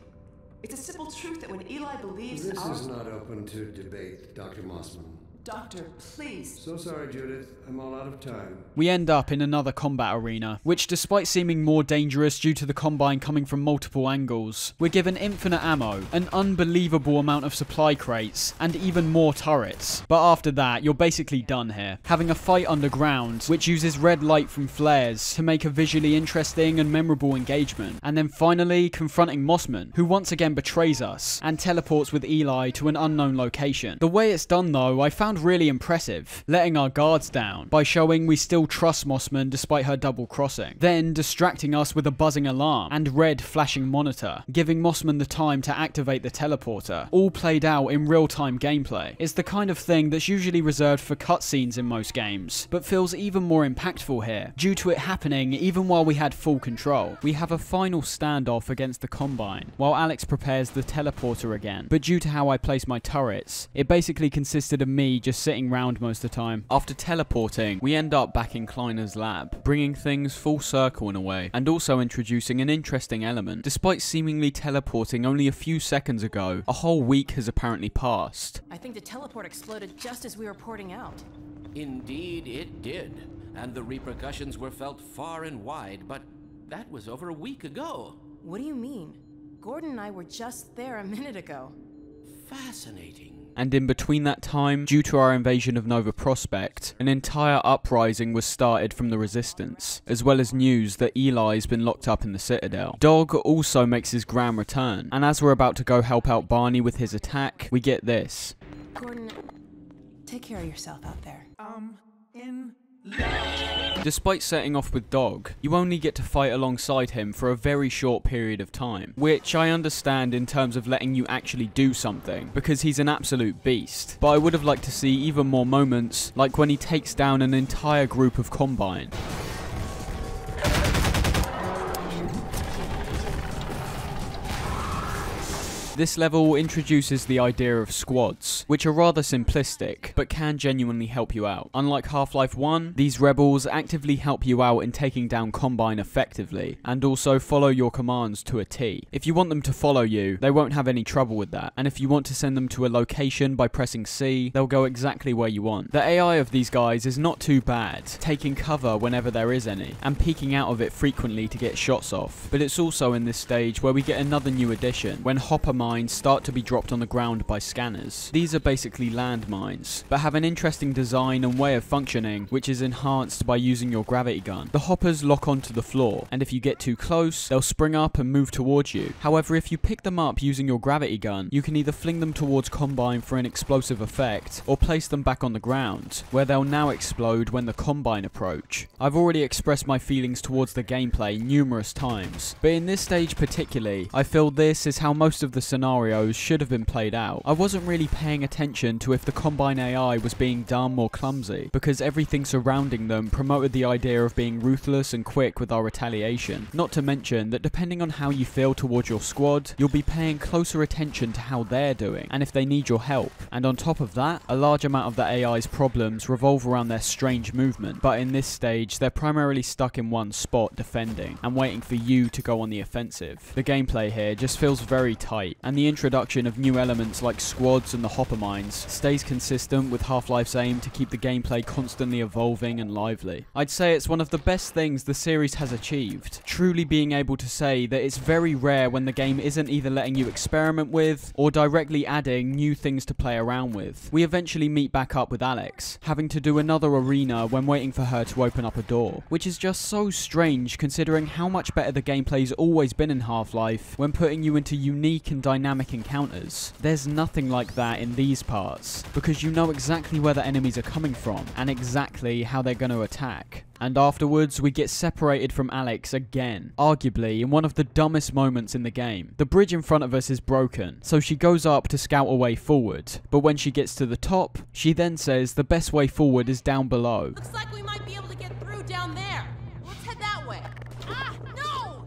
It's a simple truth that when Eli believes This is not open to debate, Dr. Mossman. Doctor, please. So sorry, Judith. I'm all out of time. We end up in another combat arena, which despite seeming more dangerous due to the Combine coming from multiple angles, we're given infinite ammo, an unbelievable amount of supply crates, and even more turrets. But after that, you're basically done here, having a fight underground, which uses red light from flares to make a visually interesting and memorable engagement, and then finally confronting Mossman, who once again betrays us, and teleports with Eli to an unknown location. The way it's done though, I found really impressive, letting our guards down by showing we still trust Mossman despite her double crossing, then distracting us with a buzzing alarm and red flashing monitor, giving Mossman the time to activate the teleporter, all played out in real-time gameplay. It's the kind of thing that's usually reserved for cutscenes in most games, but feels even more impactful here, due to it happening even while we had full control. We have a final standoff against the Combine, while Alyx prepares the teleporter again, but due to how I place my turrets, it basically consisted of me just sitting round most of the time. After teleporting, we end up back in Kleiner's lab, bringing things full circle in a way, and also introducing an interesting element. Despite seemingly teleporting only a few seconds ago, a whole week has apparently passed. I think the teleport exploded just as we were porting out. Indeed it did, and the repercussions were felt far and wide, but that was over a week ago. What do you mean? Gordon and I were just there a minute ago. Fascinating. And in between that time, due to our invasion of Nova Prospekt, an entire uprising was started from the Resistance, as well as news that Eli's been locked up in the Citadel. Dog also makes his grand return, and as we're about to go help out Barney with his attack, we get this. Gordon, take care of yourself out there. Despite setting off with Dog, you only get to fight alongside him for a very short period of time, which I understand in terms of letting you actually do something, because he's an absolute beast, but I would have liked to see even more moments, like when he takes down an entire group of Combine. This level introduces the idea of squads, which are rather simplistic, but can genuinely help you out. Unlike Half-Life 1, these rebels actively help you out in taking down Combine effectively, and also follow your commands to a T. If you want them to follow you, they won't have any trouble with that, and if you want to send them to a location by pressing C, they'll go exactly where you want. The AI of these guys is not too bad, taking cover whenever there is any, and peeking out of it frequently to get shots off, but it's also in this stage where we get another new addition, when hopper mines start to be dropped on the ground by scanners. These are basically landmines, but have an interesting design and way of functioning, which is enhanced by using your gravity gun. The hoppers lock onto the floor, and if you get too close, they'll spring up and move towards you. However, if you pick them up using your gravity gun, you can either fling them towards Combine for an explosive effect, or place them back on the ground, where they'll now explode when the Combine approach. I've already expressed my feelings towards the gameplay numerous times, but in this stage particularly, I feel this is how most of the scenarios should have been played out. I wasn't really paying attention to if the Combine AI was being dumb or clumsy, because everything surrounding them promoted the idea of being ruthless and quick with our retaliation. Not to mention that depending on how you feel towards your squad, you'll be paying closer attention to how they're doing, and if they need your help. And on top of that, a large amount of the AI's problems revolve around their strange movement, but in this stage, they're primarily stuck in one spot defending, and waiting for you to go on the offensive. The gameplay here just feels very tight, and the introduction of new elements like squads and the hopper mines stays consistent with Half-Life's aim to keep the gameplay constantly evolving and lively. I'd say it's one of the best things the series has achieved, truly being able to say that it's very rare when the game isn't either letting you experiment with or directly adding new things to play around with. We eventually meet back up with Alyx, having to do another arena when waiting for her to open up a door, which is just so strange considering how much better the gameplay's always been in Half-Life when putting you into unique and dynamic encounters. There's nothing like that in these parts, because you know exactly where the enemies are coming from, and exactly how they're going to attack. And afterwards, we get separated from Alyx again, arguably in one of the dumbest moments in the game. The bridge in front of us is broken, so she goes up to scout a way forward, but when she gets to the top, she then says the best way forward is down below. Looks like we might be able to get through down there. Let's head that way. Ah, no!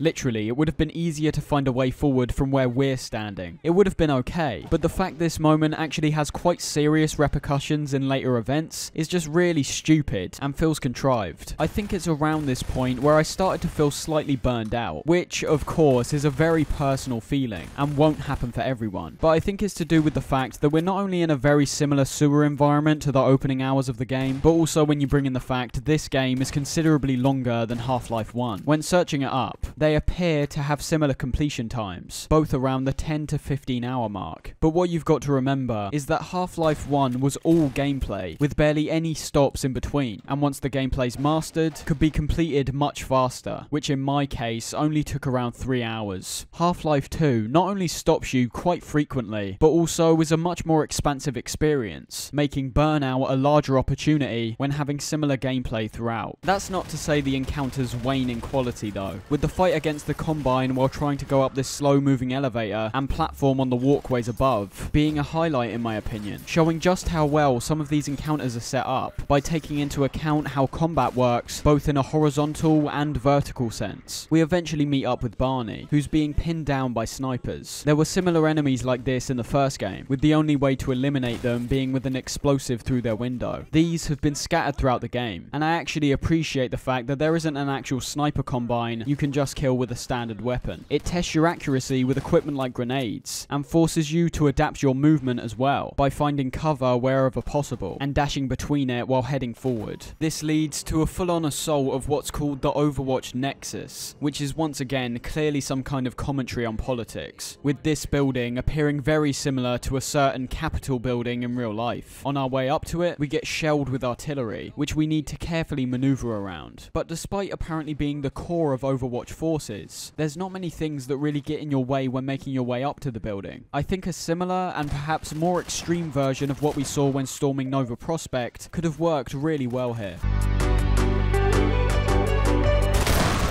Literally, it would have been easier to find a way forward from where we're standing. It would have been okay, but the fact this moment actually has quite serious repercussions in later events is just really stupid and feels contrived. I think it's around this point where I started to feel slightly burned out, which, of course, is a very personal feeling and won't happen for everyone, but I think it's to do with the fact that we're not only in a very similar sewer environment to the opening hours of the game, but also when you bring in the fact this game is considerably longer than Half-Life 1. When searching it up, they appear to have similar completion times, both around the 10 to 15 hour mark. But what you've got to remember is that Half-Life 1 was all gameplay, with barely any stops in between, and once the gameplay's mastered, could be completed much faster, which in my case only took around 3 hours. Half-Life 2 not only stops you quite frequently, but also is a much more expansive experience, making burnout a larger opportunity when having similar gameplay throughout. That's not to say the encounters wane in quality though, with the fight against the Combine while trying to go up this slow moving elevator and platform on the walkways above being a highlight in my opinion, showing just how well some of these encounters are set up by taking into account how combat works both in a horizontal and vertical sense. We eventually meet up with Barney, who's being pinned down by snipers. There were similar enemies like this in the first game, with the only way to eliminate them being with an explosive through their window. These have been scattered throughout the game, and I actually appreciate the fact that there isn't an actual sniper Combine you can just kill with a standard weapon. It tests your accuracy with equipment like grenades, and forces you to adapt your movement as well, by finding cover wherever possible, and dashing between it while heading forward. This leads to a full-on assault of what's called the Overwatch Nexus, which is once again clearly some kind of commentary on politics, with this building appearing very similar to a certain Capitol building in real life. On our way up to it, we get shelled with artillery, which we need to carefully maneuver around. But despite apparently being the core of Overwatch forces, there's not many things that really get in your way when making your way up to the building. I think a similar and perhaps more extreme version of what we saw when storming Nova Prospect could have worked really well here.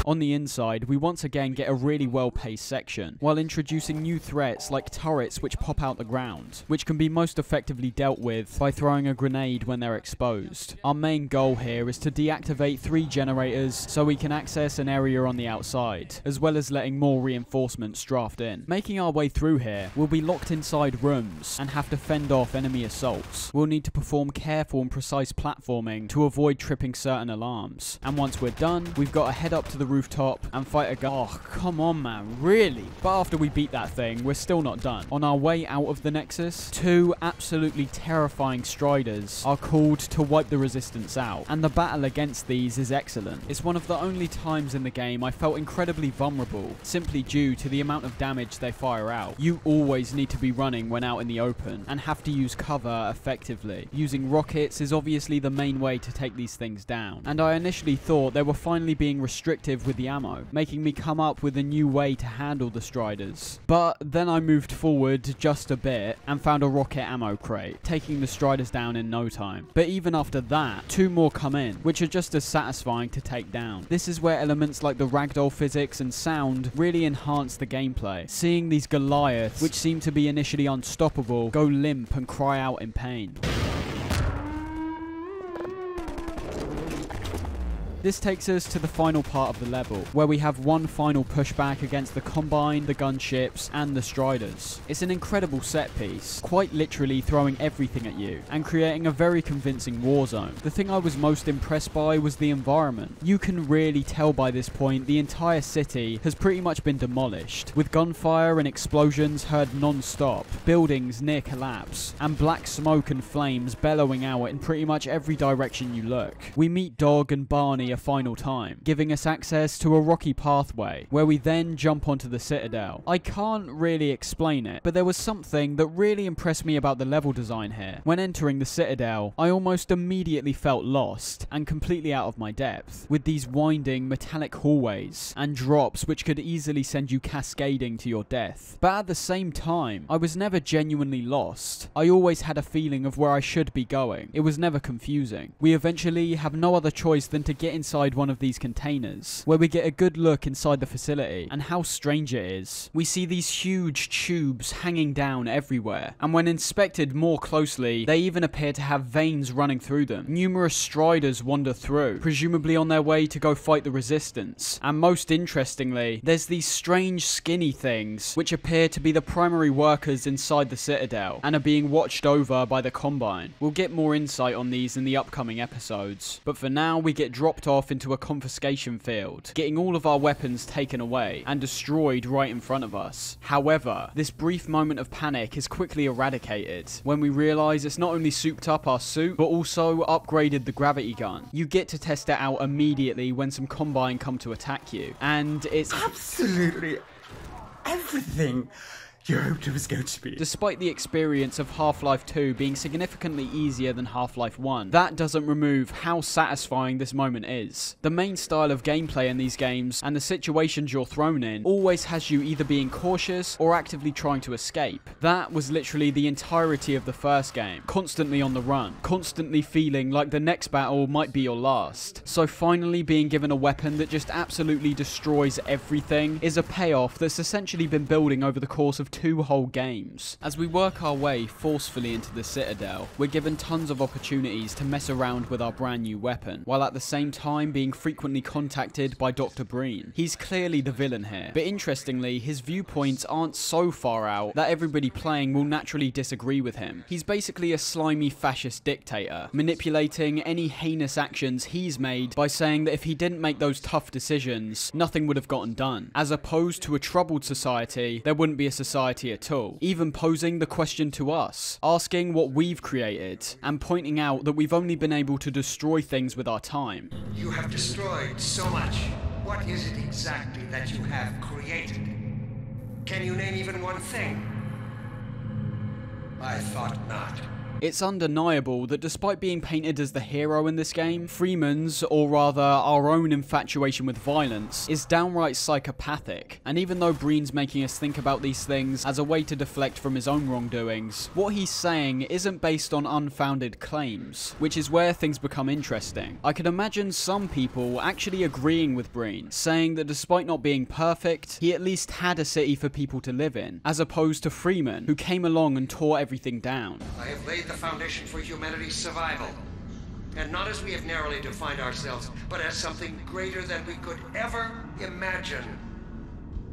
On the inside, we once again get a really well-paced section, while introducing new threats like turrets which pop out the ground, which can be most effectively dealt with by throwing a grenade when they're exposed. Our main goal here is to deactivate 3 generators so we can access an area on the outside, as well as letting more reinforcements draft in. Making our way through here, we'll be locked inside rooms and have to fend off enemy assaults. We'll need to perform careful and precise platforming to avoid tripping certain alarms, and once we're done, we've got to head up to the rooftop and fight a guy. Oh, come on man, really? But after we beat that thing, we're still not done. On our way out of the Nexus, 2 absolutely terrifying Striders are called to wipe the resistance out, and the battle against these is excellent. It's one of the only times in the game I felt incredibly vulnerable, simply due to the amount of damage they fire out. You always need to be running when out in the open, and have to use cover effectively. Using rockets is obviously the main way to take these things down, and I initially thought they were finally being restrictive with the ammo, making me come up with a new way to handle the Striders. But then I moved forward just a bit and found a rocket ammo crate, taking the Striders down in no time. But even after that, 2 more come in, which are just as satisfying to take down. This is where elements like the ragdoll physics and sound really enhance the gameplay. Seeing these Goliaths, which seem to be initially unstoppable, go limp and cry out in pain. This takes us to the final part of the level, where we have one final pushback against the Combine, the gunships, and the Striders. It's an incredible set piece, quite literally throwing everything at you, and creating a very convincing war zone. The thing I was most impressed by was the environment. You can really tell by this point the entire city has pretty much been demolished, with gunfire and explosions heard non-stop, buildings near collapse, and black smoke and flames bellowing out in pretty much every direction you look. We meet Dog and Barney a final time, giving us access to a rocky pathway, where we then jump onto the Citadel. I can't really explain it, but there was something that really impressed me about the level design here. When entering the Citadel, I almost immediately felt lost, and completely out of my depth, with these winding metallic hallways, and drops which could easily send you cascading to your death. But at the same time, I was never genuinely lost. I always had a feeling of where I should be going. It was never confusing. We eventually have no other choice than to get inside one of these containers, where we get a good look inside the facility, and how strange it is. We see these huge tubes hanging down everywhere, and when inspected more closely, they even appear to have veins running through them. Numerous striders wander through, presumably on their way to go fight the resistance. And most interestingly, there's these strange skinny things, which appear to be the primary workers inside the Citadel, and are being watched over by the Combine. We'll get more insight on these in the upcoming episodes, but for now we get dropped off into a confiscation field, getting all of our weapons taken away and destroyed right in front of us. However, this brief moment of panic is quickly eradicated when we realise it's not only souped up our suit, but also upgraded the gravity gun. You get to test it out immediately when some Combine come to attack you, and it's absolutely everything you hoped it was going to be. Despite the experience of Half-Life 2 being significantly easier than Half-Life 1, that doesn't remove how satisfying this moment is. The main style of gameplay in these games, and the situations you're thrown in, always has you either being cautious or actively trying to escape. That was literally the entirety of the first game, constantly on the run, constantly feeling like the next battle might be your last. So finally being given a weapon that just absolutely destroys everything is a payoff that's essentially been building over the course of 2 whole games. As we work our way forcefully into the Citadel, we're given tons of opportunities to mess around with our brand new weapon, while at the same time being frequently contacted by Dr. Breen. He's clearly the villain here, but interestingly, his viewpoints aren't so far out that everybody playing will naturally disagree with him. He's basically a slimy fascist dictator, manipulating any heinous actions he's made by saying that if he didn't make those tough decisions, nothing would have gotten done. As opposed to a troubled society, there wouldn't be a society at all, even posing the question to us, asking what we've created, and pointing out that we've only been able to destroy things with our time. You have destroyed so much. What is it exactly that you have created? Can you name even one thing? I thought not. It's undeniable that despite being painted as the hero in this game, Freeman's, or rather our own infatuation with violence, is downright psychopathic. And even though Breen's making us think about these things as a way to deflect from his own wrongdoings, what he's saying isn't based on unfounded claims, which is where things become interesting. I can imagine some people actually agreeing with Breen, saying that despite not being perfect, he at least had a city for people to live in, as opposed to Freeman, who came along and tore everything down. I have laid the foundation for humanity's survival. And not as we have narrowly defined ourselves, but as something greater than we could ever imagine.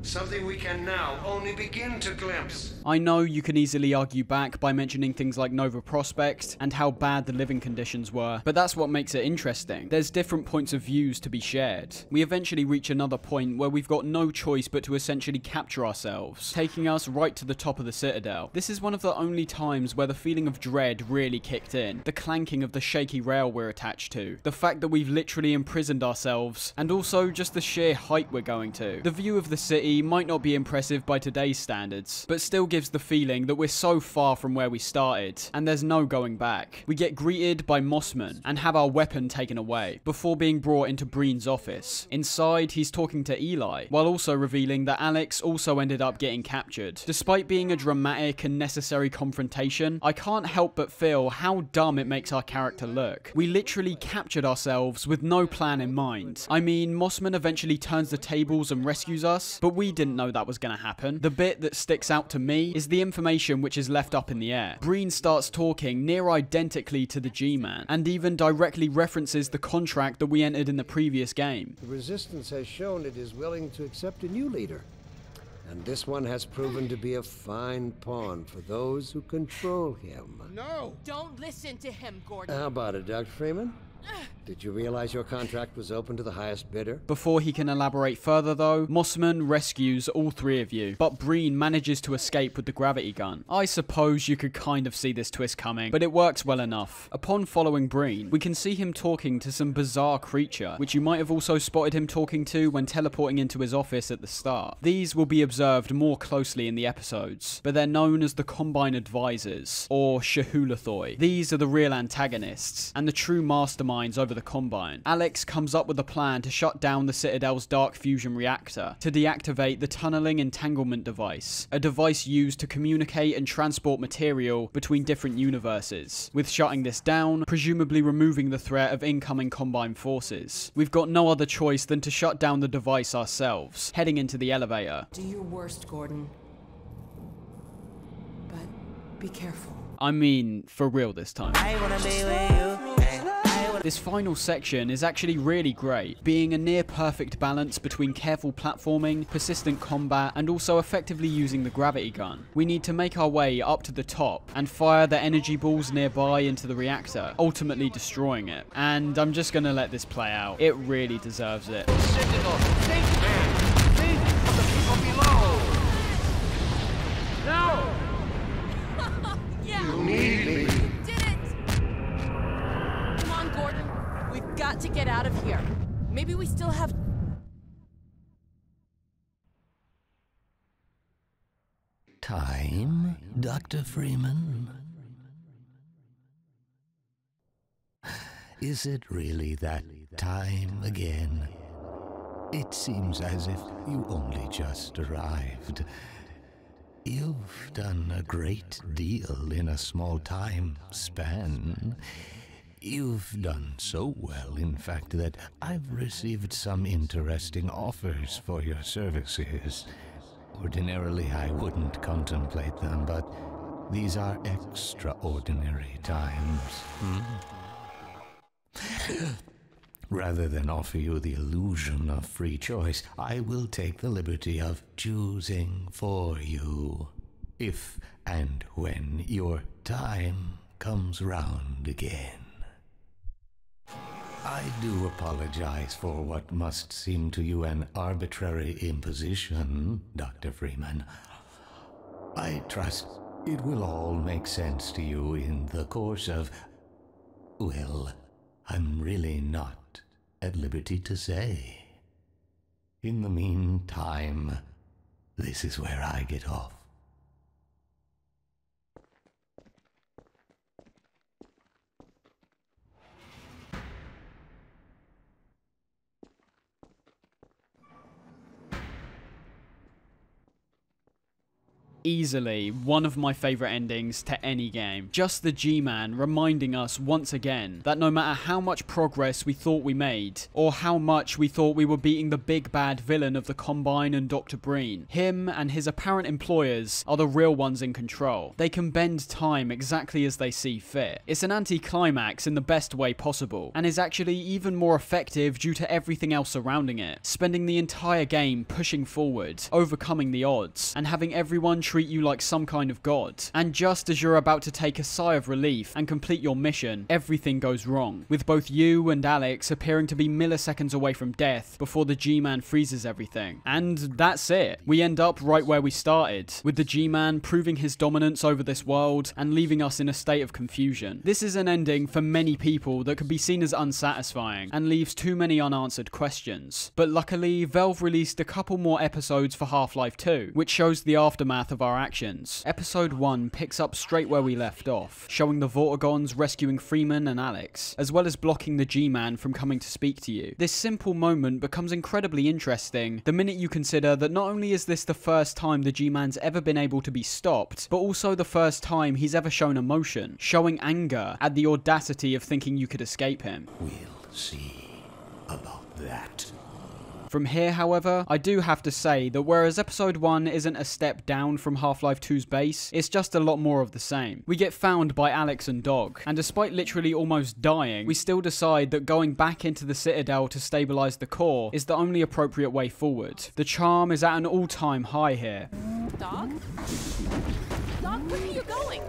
Something we can now only begin to glimpse. I know you can easily argue back by mentioning things like Nova Prospect and how bad the living conditions were, but that's what makes it interesting. There's different points of views to be shared. We eventually reach another point where we've got no choice but to essentially capture ourselves, taking us right to the top of the Citadel. This is one of the only times where the feeling of dread really kicked in. The clanking of the shaky rail we're attached to, the fact that we've literally imprisoned ourselves, and also just the sheer height we're going to. The view of the city might not be impressive by today's standards, but still gives the feeling that we're so far from where we started, and there's no going back. We get greeted by Mossman, and have our weapon taken away, before being brought into Breen's office. Inside, he's talking to Eli, while also revealing that Alyx also ended up getting captured. Despite being a dramatic and necessary confrontation, I can't help but feel how dumb it makes our character look. We literally captured ourselves with no plan in mind. I mean, Mossman eventually turns the tables and rescues us, but we didn't know that was going to happen. The bit that sticks out to me is the information which is left up in the air. Breen starts talking near identically to the G-Man, and even directly references the contract that we entered in the previous game. The Resistance has shown it is willing to accept a new leader, and this one has proven to be a fine pawn for those who control him. No! Don't listen to him, Gordon. How about it, Dr. Freeman? Did you realize your contract was open to the highest bidder? Before he can elaborate further though, Mossman rescues all three of you, but Breen manages to escape with the gravity gun. I suppose you could kind of see this twist coming, but it works well enough. Upon following Breen, we can see him talking to some bizarre creature, which you might have also spotted him talking to when teleporting into his office at the start. These will be observed more closely in the episodes, but they're known as the Combine Advisors, or Shahulathoi. These are the real antagonists, and the true masterminds over the Combine. Alyx comes up with a plan to shut down the Citadel's dark fusion reactor to deactivate the tunneling entanglement device, a device used to communicate and transport material between different universes. With shutting this down, presumably removing the threat of incoming Combine forces, we've got no other choice than to shut down the device ourselves, heading into the elevator. Do your worst, Gordon. But be careful. I mean, for real this time. I wanna be with you. This final section is actually really great, being a near perfect balance between careful platforming, persistent combat, and also effectively using the gravity gun. We need to make our way up to the top and fire the energy balls nearby into the reactor, ultimately destroying it. And I'm just gonna let this play out. It really deserves it. Sentinel, think, man. Think of the people below. No! Yeah! You need me. Did it! Come on, Gordon. We've got to get out of here. Maybe we still have... Time, Dr. Freeman? Is it really that time again? It seems as if you only just arrived. You've done a great deal in a small time span. You've done so well, in fact, that I've received some interesting offers for your services. Ordinarily, I wouldn't contemplate them, but these are extraordinary times. Rather than offer you the illusion of free choice, I will take the liberty of choosing for you, if and when your time comes round again. I do apologize for what must seem to you an arbitrary imposition, Dr. Freeman. I trust it will all make sense to you in the course of... well, I'm really not at liberty to say. In the meantime, this is where I get off. Easily one of my favourite endings to any game. Just the G-Man reminding us once again that no matter how much progress we thought we made, or how much we thought we were beating the big bad villain of the Combine and Dr. Breen, him and his apparent employers are the real ones in control. They can bend time exactly as they see fit. It's an anti-climax in the best way possible, and is actually even more effective due to everything else surrounding it. Spending the entire game pushing forward, overcoming the odds, and having everyone treat you like some kind of god. And just as you're about to take a sigh of relief and complete your mission, everything goes wrong, with both you and Alyx appearing to be milliseconds away from death before the G-Man freezes everything. And that's it. We end up right where we started, with the G-Man proving his dominance over this world and leaving us in a state of confusion. This is an ending for many people that could be seen as unsatisfying and leaves too many unanswered questions. But luckily, Valve released a couple more episodes for Half-Life 2, which shows the aftermath of our actions. Episode 1 picks up straight where we left off, showing the Vortigons rescuing Freeman and Alyx, as well as blocking the G-Man from coming to speak to you. This simple moment becomes incredibly interesting the minute you consider that not only is this the first time the G-Man's ever been able to be stopped, but also the first time he's ever shown emotion, showing anger at the audacity of thinking you could escape him. We'll see about that. From here, however, I do have to say that whereas Episode 1 isn't a step down from Half-Life 2's base, it's just a lot more of the same. We get found by Alyx and Dog, and despite literally almost dying, we still decide that going back into the Citadel to stabilize the core is the only appropriate way forward. The charm is at an all-time high here. Dog? Dog, where are you going?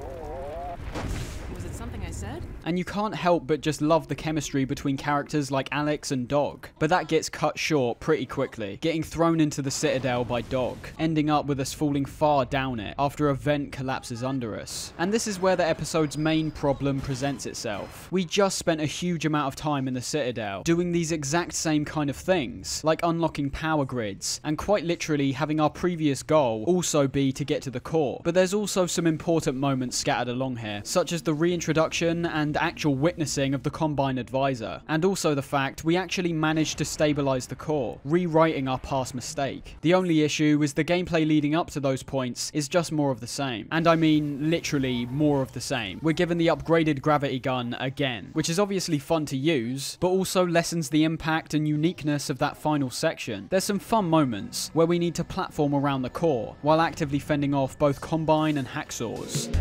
Was it something I said? And you can't help but just love the chemistry between characters like Alyx and Dog. But that gets cut short pretty quickly, getting thrown into the Citadel by Dog, ending up with us falling far down it after a vent collapses under us. And this is where the episode's main problem presents itself. We just spent a huge amount of time in the Citadel, doing these exact same kind of things, like unlocking power grids, and quite literally having our previous goal also be to get to the core. But there's also some important moments scattered along here, such as the reintroduction and actual witnessing of the Combine Advisor, and also the fact we actually managed to stabilize the core, rewriting our past mistake. The only issue is the gameplay leading up to those points is just more of the same. And I mean literally more of the same. We're given the upgraded gravity gun again, which is obviously fun to use, but also lessens the impact and uniqueness of that final section. There's some fun moments where we need to platform around the core, while actively fending off both Combine and hacksaws.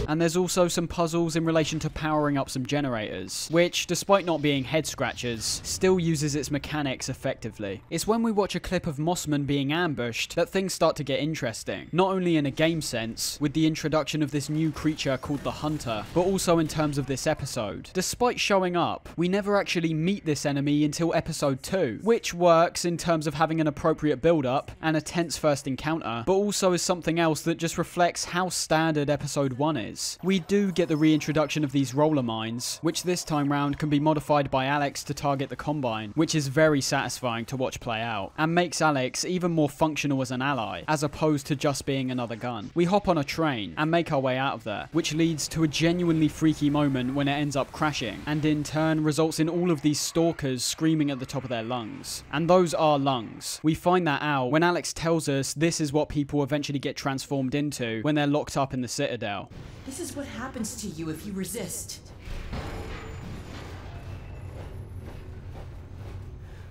And there's also some puzzles in relation to powering up some generators, which, despite not being head scratchers, still uses its mechanics effectively. It's when we watch a clip of Mossman being ambushed that things start to get interesting, not only in a game sense, with the introduction of this new creature called the Hunter, but also in terms of this episode. Despite showing up, we never actually meet this enemy until episode 2, which works in terms of having an appropriate build-up and a tense first encounter, but also is something else that just reflects how standard episode 1 is. We do get the reintroduction of these roller mines, which this time round can be modified by Alyx to target the Combine, which is very satisfying to watch play out, and makes Alyx even more functional as an ally, as opposed to just being another gun. We hop on a train and make our way out of there, which leads to a genuinely freaky moment when it ends up crashing, and in turn results in all of these stalkers screaming at the top of their lungs. And those are lungs. We find that out when Alyx tells us this is what people eventually get transformed into when they're locked up in the Citadel. This is what happens to you if you resist.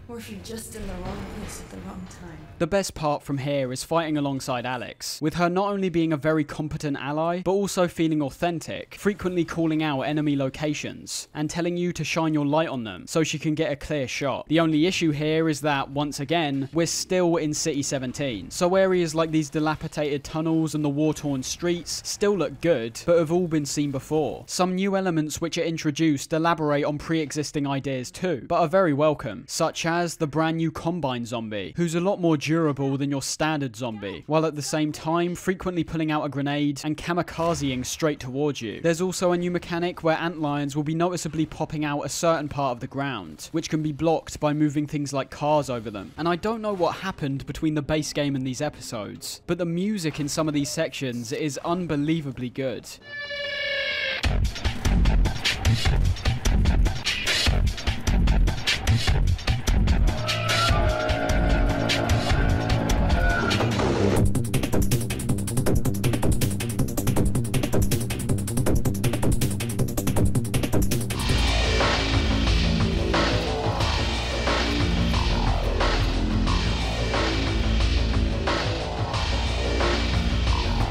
Or if you're just in the wrong place at the wrong time. The best part from here is fighting alongside Alyx, with her not only being a very competent ally, but also feeling authentic, frequently calling out enemy locations, and telling you to shine your light on them so she can get a clear shot. The only issue here is that, once again, we're still in City 17, so areas like these dilapidated tunnels and the war-torn streets still look good, but have all been seen before. Some new elements which are introduced elaborate on pre-existing ideas too, but are very welcome, such as the brand new Combine zombie, who's a lot more durable than your standard zombie, while at the same time frequently pulling out a grenade and kamikazing straight towards you. There's also a new mechanic where antlions will be noticeably popping out a certain part of the ground, which can be blocked by moving things like cars over them. And I don't know what happened between the base game and these episodes, but the music in some of these sections is unbelievably good.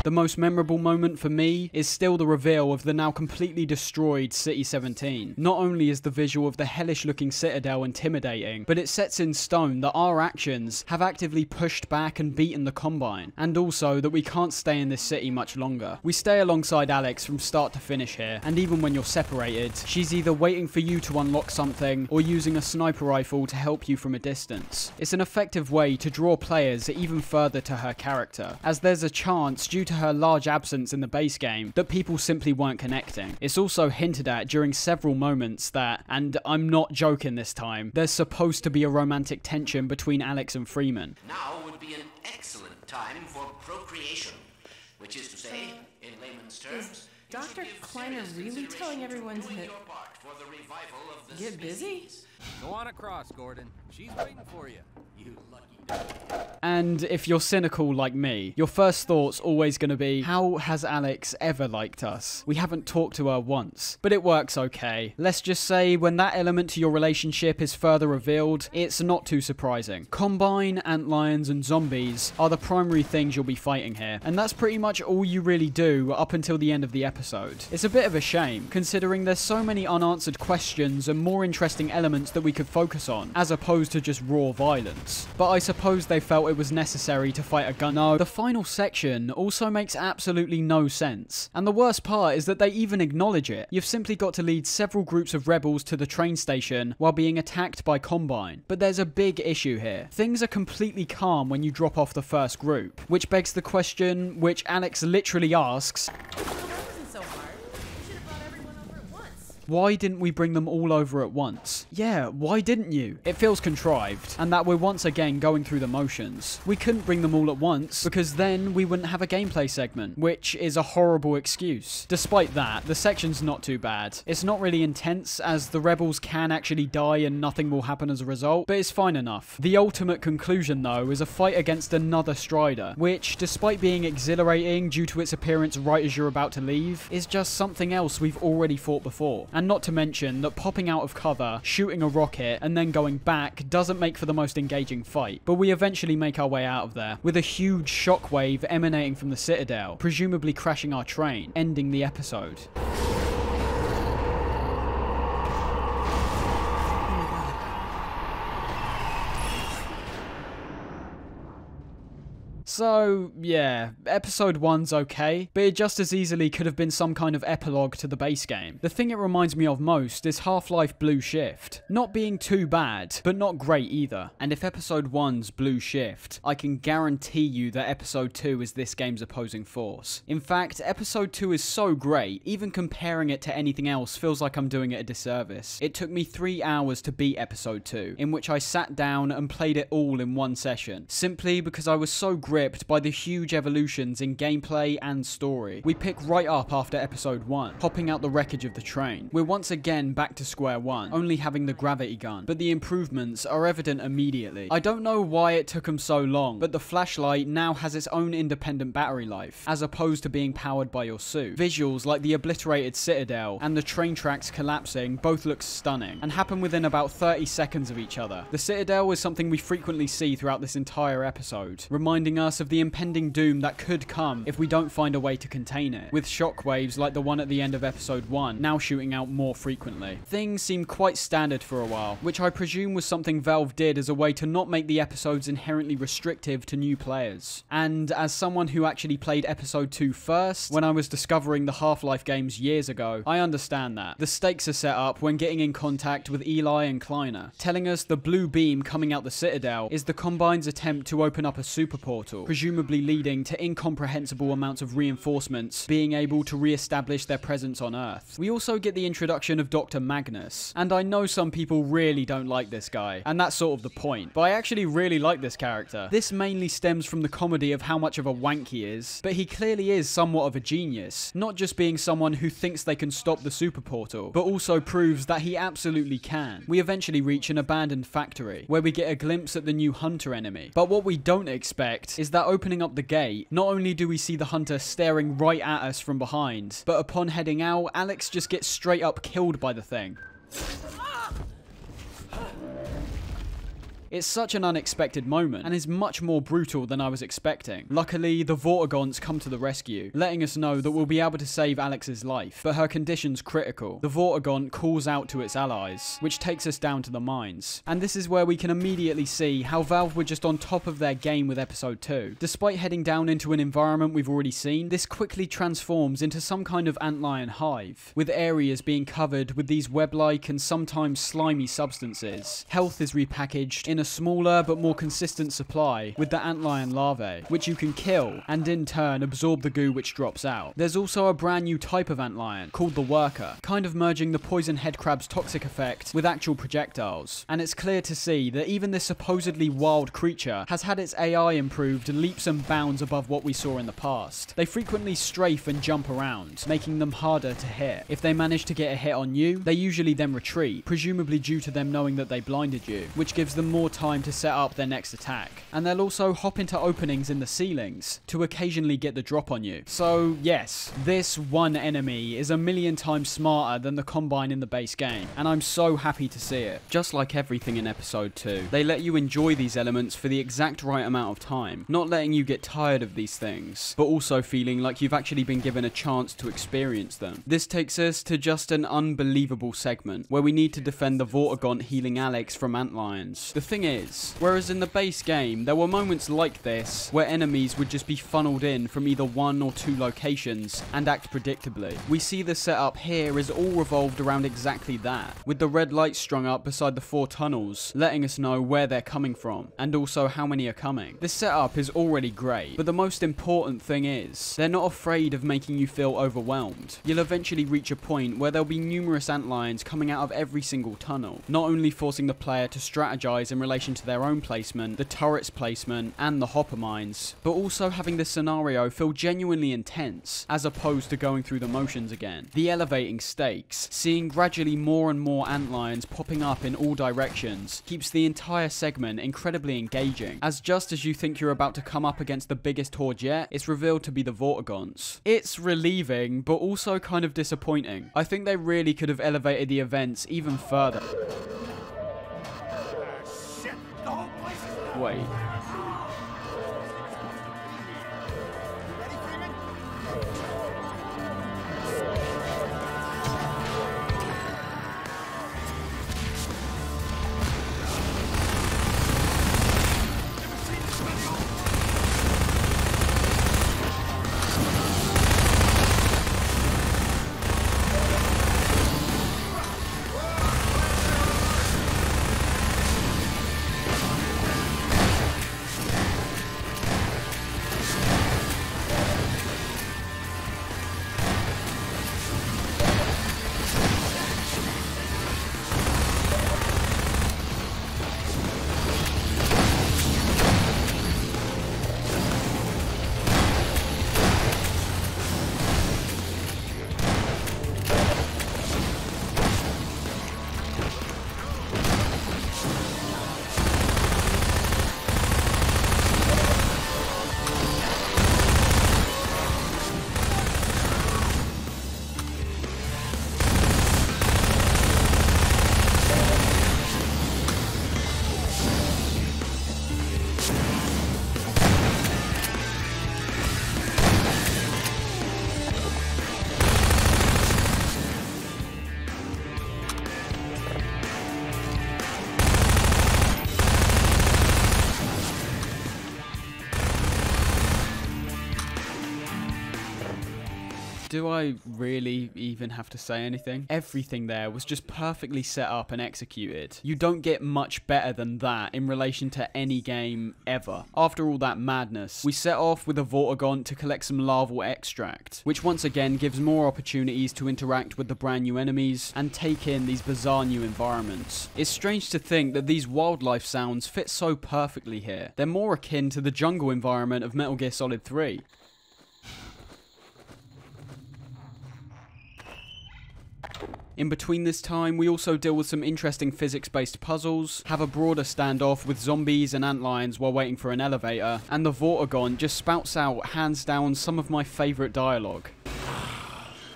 The most memorable moment for me is still the reveal of the now completely destroyed City 17. Not only is the visual of the hellish looking Citadel intimidating, but it sets in stone that our actions have actively pushed back and beaten the Combine, and also that we can't stay in this city much longer. We stay alongside Alyx from start to finish here, and even when you're separated, she's either waiting for you to unlock something or using a sniper rifle to help you from a distance. It's an effective way to draw players even further to her character, as there's a chance, due to her large absence in the base game, that people simply weren't connecting. It's also hinted at during several moments that, and I'm not joking this time, there's supposed to be a romantic tension between Alyx and Freeman. Now would be an excellent time for procreation, which is to say, in layman's terms, Is Dr. Kleiner really telling everyone to get busy? Go on across, Gordon. She's waiting for you. You lucky dog. And if you're cynical like me, your first thought's always going to be, how has Alyx ever liked us? We haven't talked to her once. But it works okay. Let's just say when that element to your relationship is further revealed, it's not too surprising. Combine, antlions, and zombies are the primary things you'll be fighting here, and that's pretty much all you really do up until the end of the episode. It's a bit of a shame, considering there's so many unanswered unanswered questions and more interesting elements that we could focus on, as opposed to just raw violence. But I suppose they felt it was necessary to fight a gun. No, the final section also makes absolutely no sense. And the worst part is that they even acknowledge it. You've simply got to lead several groups of rebels to the train station while being attacked by Combine. But there's a big issue here. Things are completely calm when you drop off the first group, which begs the question, which Alyx literally asks, why didn't we bring them all over at once? Yeah, why didn't you? It feels contrived, and that we're once again going through the motions. We couldn't bring them all at once, because then we wouldn't have a gameplay segment, which is a horrible excuse. Despite that, the section's not too bad. It's not really intense, as the rebels can actually die and nothing will happen as a result, but it's fine enough. The ultimate conclusion, though, is a fight against another Strider, which, despite being exhilarating due to its appearance right as you're about to leave, is just something else we've already fought before. And not to mention that popping out of cover, shooting a rocket, and then going back doesn't make for the most engaging fight. But we eventually make our way out of there, with a huge shockwave emanating from the Citadel, presumably crashing our train, ending the episode. So, yeah, episode 1's okay, but it just as easily could have been some kind of epilogue to the base game. The thing it reminds me of most is Half-Life Blue Shift. Not being too bad, but not great either. And if episode 1's Blue Shift, I can guarantee you that episode 2 is this game's opposing force. In fact, episode 2 is so great, even comparing it to anything else feels like I'm doing it a disservice. It took me 3 hours to beat episode 2, in which I sat down and played it all in one session, simply because I was so gripped by the huge evolutions in gameplay and story. We pick right up after episode 1, popping out the wreckage of the train. We're once again back to square one, only having the gravity gun, but the improvements are evident immediately. I don't know why it took them so long, but the flashlight now has its own independent battery life, as opposed to being powered by your suit. Visuals like the obliterated Citadel and the train tracks collapsing both look stunning, and happen within about 30 seconds of each other. The Citadel is something we frequently see throughout this entire episode, reminding us of the impending doom that could come if we don't find a way to contain it, with shockwaves like the one at the end of episode 1 now shooting out more frequently. Things seem quite standard for a while, which I presume was something Valve did as a way to not make the episodes inherently restrictive to new players. And as someone who actually played episode 2 first, when I was discovering the Half-Life games years ago, I understand that. The stakes are set up when getting in contact with Eli and Kleiner, telling us the blue beam coming out the Citadel is the Combine's attempt to open up a super portal, presumably leading to incomprehensible amounts of reinforcements being able to re-establish their presence on Earth. We also get the introduction of Dr. Magnus, and I know some people really don't like this guy, and that's sort of the point, but I actually really like this character. This mainly stems from the comedy of how much of a wank he is, but he clearly is somewhat of a genius, not just being someone who thinks they can stop the super portal, but also proves that he absolutely can. We eventually reach an abandoned factory, where we get a glimpse at the new Hunter enemy, but what we don't expect is that opening up the gate, not only do we see the Hunter staring right at us from behind, but upon heading out, Alyx just gets straight up killed by the thing. It's such an unexpected moment, and is much more brutal than I was expecting. Luckily, the Vortigaunts come to the rescue, letting us know that we'll be able to save Alyx's life, but her condition's critical. The Vortigaunt calls out to its allies, which takes us down to the mines. And this is where we can immediately see how Valve were just on top of their game with episode 2. Despite heading down into an environment we've already seen, this quickly transforms into some kind of antlion hive, with areas being covered with these web-like and sometimes slimy substances. Health is repackaged in a smaller but more consistent supply with the antlion larvae, which you can kill and in turn absorb the goo which drops out. There's also a brand new type of antlion called the Worker, kind of merging the poison headcrab's toxic effect with actual projectiles. And it's clear to see that even this supposedly wild creature has had its AI improved leaps and bounds above what we saw in the past. They frequently strafe and jump around, making them harder to hit. If they manage to get a hit on you, they usually then retreat, presumably due to them knowing that they blinded you, which gives them more time to set up their next attack. And they'll also hop into openings in the ceilings to occasionally get the drop on you. So yes, this one enemy is a million times smarter than the Combine in the base game, and I'm so happy to see it. Just like everything in episode 2, they let you enjoy these elements for the exact right amount of time, not letting you get tired of these things, but also feeling like you've actually been given a chance to experience them. This takes us to just an unbelievable segment where we need to defend the Vortigaunt healing Alyx from antlions. The thing is, whereas in the base game there were moments like this where enemies would just be funneled in from either one or two locations and act predictably, we see the setup here is all revolved around exactly that, with the red lights strung up beside the 4 tunnels, letting us know where they're coming from, and also how many are coming. This setup is already great, but the most important thing is, they're not afraid of making you feel overwhelmed. You'll eventually reach a point where there'll be numerous antlions coming out of every single tunnel, not only forcing the player to strategize in relation to their own placement, the turret's placement, and the hopper mines, but also having the scenario feel genuinely intense, as opposed to going through the motions again. The elevating stakes, seeing gradually more and more antlions popping up in all directions, keeps the entire segment incredibly engaging, as just as you think you're about to come up against the biggest horde yet, it's revealed to be the Vortigaunts. It's relieving, but also kind of disappointing. I think they really could have elevated the events even further. Wait. Do I really even have to say anything? Everything there was just perfectly set up and executed. You don't get much better than that in relation to any game ever. After all that madness, we set off with a Vortigaunt to collect some larval extract, which once again gives more opportunities to interact with the brand new enemies and take in these bizarre new environments. It's strange to think that these wildlife sounds fit so perfectly here. They're more akin to the jungle environment of Metal Gear Solid 3. In between this time, we also deal with some interesting physics-based puzzles, have a broader standoff with zombies and antlions while waiting for an elevator, and the Vortigaunt just spouts out, hands down, some of my favourite dialogue.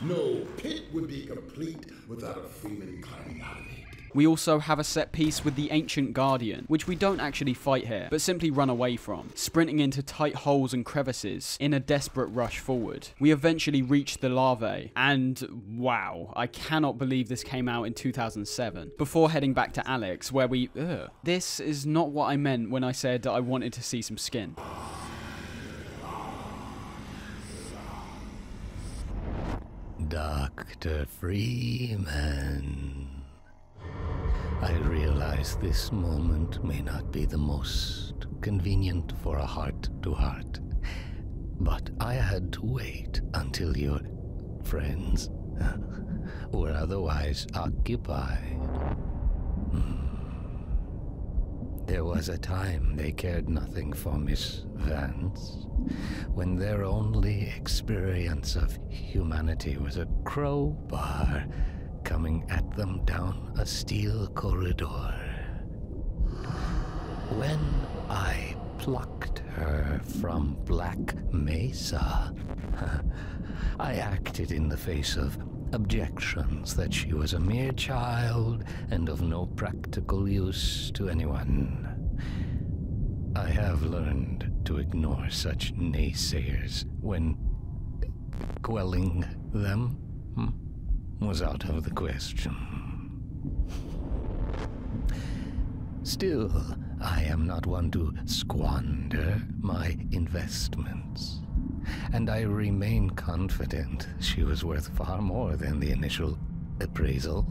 No pit would be complete without a Freeman climbing out of it. We also have a set piece with the Ancient Guardian, which we don't actually fight here, but simply run away from, sprinting into tight holes and crevices in a desperate rush forward. We eventually reach the larvae, and wow, I cannot believe this came out in 2007, before heading back to Alyx, where we... This is not what I meant when I said I wanted to see some skin. Dr. Freeman. I realize this moment may not be the most convenient for a heart-to-heart, but I had to wait until your friends were otherwise occupied. There was a time they cared nothing for Miss Vance, when their only experience of humanity was a crowbar coming at them down a steel corridor. When I plucked her from Black Mesa, I acted in the face of objections that she was a mere child and of no practical use to anyone. I have learned to ignore such naysayers when quelling them was out of the question. Still, I am not one to squander my investments, and I remain confident she was worth far more than the initial appraisal.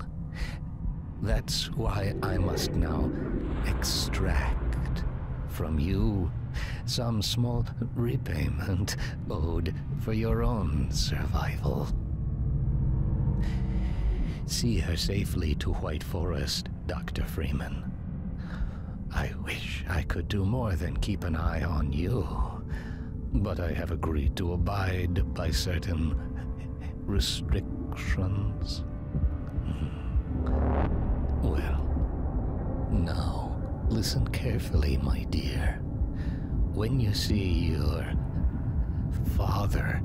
That's why I must now extract from you some small repayment owed for your own survival. See her safely to White Forest, Dr. Freeman. I wish I could do more than keep an eye on you, but I have agreed to abide by certain restrictions. Well, now, listen carefully, my dear. When you see your father,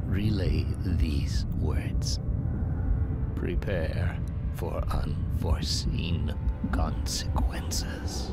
relay these words. Prepare for unforeseen consequences.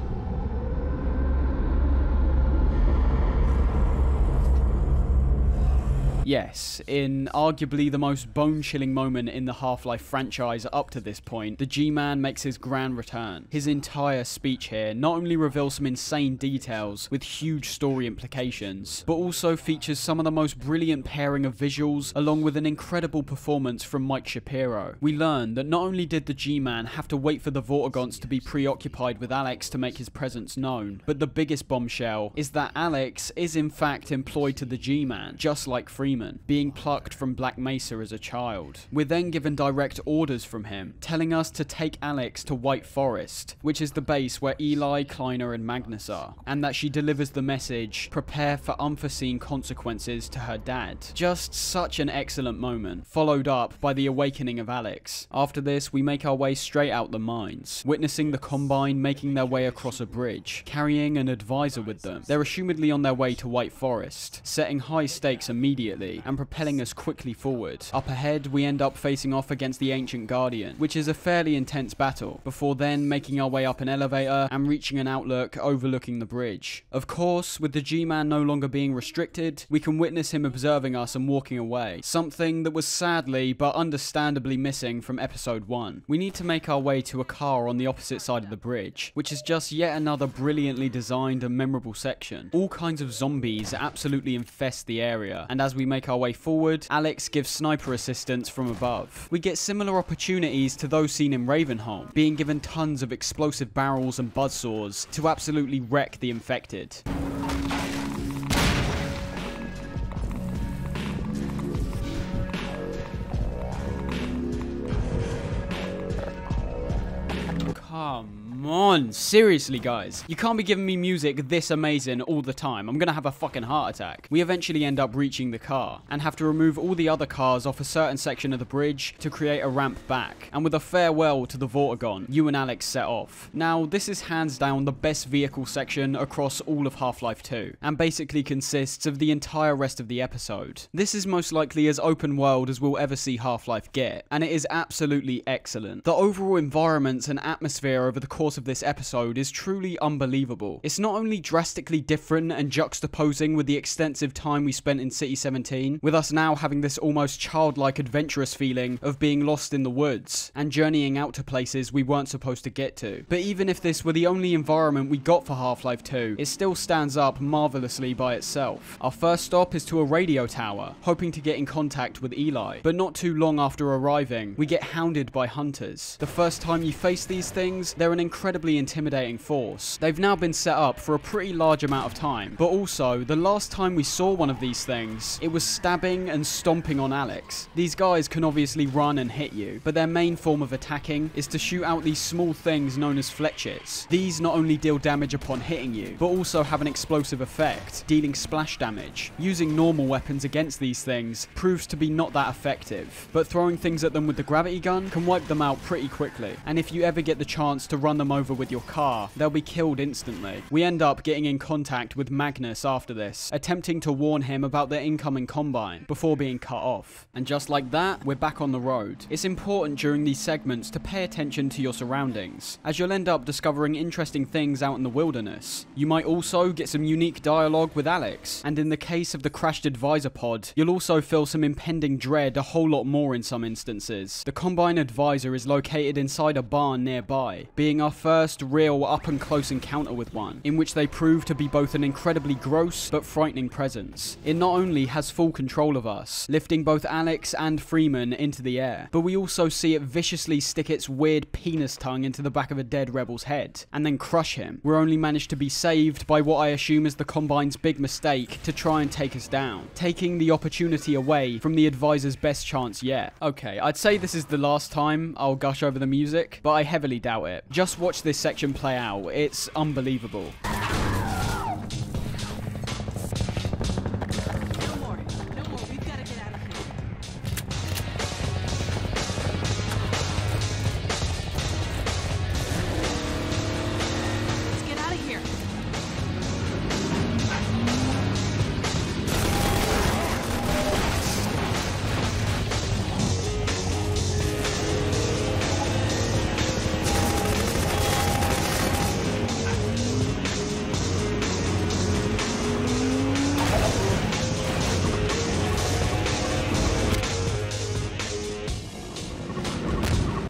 Yes, in arguably the most bone-chilling moment in the Half-Life franchise up to this point, the G-Man makes his grand return. His entire speech here not only reveals some insane details with huge story implications, but also features some of the most brilliant pairing of visuals along with an incredible performance from Mike Shapiro. We learn that not only did the G-Man have to wait for the Vortigons to be preoccupied with Alyx to make his presence known, but the biggest bombshell is that Alyx is in fact employed to the G-Man, just like Freeman, being plucked from Black Mesa as a child. We're then given direct orders from him, telling us to take Alyx to White Forest, which is the base where Eli, Kleiner, and Magnus are, and that she delivers the message, prepare for unforeseen consequences to her dad. Just such an excellent moment, followed up by the awakening of Alyx. After this, we make our way straight out the mines, witnessing the Combine making their way across a bridge, carrying an advisor with them. They're assumedly on their way to White Forest, setting high stakes immediately and propelling us quickly forward. Up ahead, we end up facing off against the Ancient Guardian, which is a fairly intense battle, before then making our way up an elevator and reaching an outlook overlooking the bridge. Of course, with the G-Man no longer being restricted, we can witness him observing us and walking away, something that was sadly but understandably missing from episode 1. We need to make our way to a car on the opposite side of the bridge, which is just yet another brilliantly designed and memorable section. All kinds of zombies absolutely infest the area, and as we make our way forward, Alyx gives sniper assistance from above. We get similar opportunities to those seen in Ravenholm, being given tons of explosive barrels and buzzsaws to absolutely wreck the infected. Come on, seriously guys, you can't be giving me music this amazing all the time. I'm gonna have a fucking heart attack. We eventually end up reaching the car and have to remove all the other cars off a certain section of the bridge to create a ramp back, and with a farewell to the Vortigon, you and Alyx set off. Now this is hands down the best vehicle section across all of Half-Life 2 and basically consists of the entire rest of the episode. This is most likely as open world as we'll ever see Half-Life get, and it is absolutely excellent. The overall environments and atmosphere over the course of this episode is truly unbelievable. It's not only drastically different and juxtaposing with the extensive time we spent in City 17, with us now having this almost childlike adventurous feeling of being lost in the woods and journeying out to places we weren't supposed to get to. But even if this were the only environment we got for Half-Life 2, it still stands up marvelously by itself. Our first stop is to a radio tower, hoping to get in contact with Eli, but not too long after arriving, we get hounded by hunters. The first time you face these things, they're an incredibly intimidating force. They've now been set up for a pretty large amount of time, but also, the last time we saw one of these things, it was stabbing and stomping on Alyx. These guys can obviously run and hit you, but their main form of attacking is to shoot out these small things known as fletchets. These not only deal damage upon hitting you, but also have an explosive effect, dealing splash damage. Using normal weapons against these things proves to be not that effective, but throwing things at them with the gravity gun can wipe them out pretty quickly, and if you ever get the chance to run them over with your car, they'll be killed instantly. We end up getting in contact with Magnus after this, attempting to warn him about the incoming Combine before being cut off. And just like that, we're back on the road. It's important during these segments to pay attention to your surroundings, as you'll end up discovering interesting things out in the wilderness. You might also get some unique dialogue with Alyx, and in the case of the crashed advisor pod, you'll also feel some impending dread a whole lot more in some instances. The Combine advisor is located inside a barn nearby, being our first real up-and-close encounter with one, in which they prove to be both an incredibly gross but frightening presence. It not only has full control of us, lifting both Alyx and Freeman into the air, but we also see it viciously stick its weird penis tongue into the back of a dead rebel's head, and then crush him. We're only managed to be saved by what I assume is the Combine's big mistake to try and take us down, taking the opportunity away from the advisor's best chance yet. Okay, I'd say this is the last time I'll gush over the music, but I heavily doubt it. Just watch this section play out, it's unbelievable.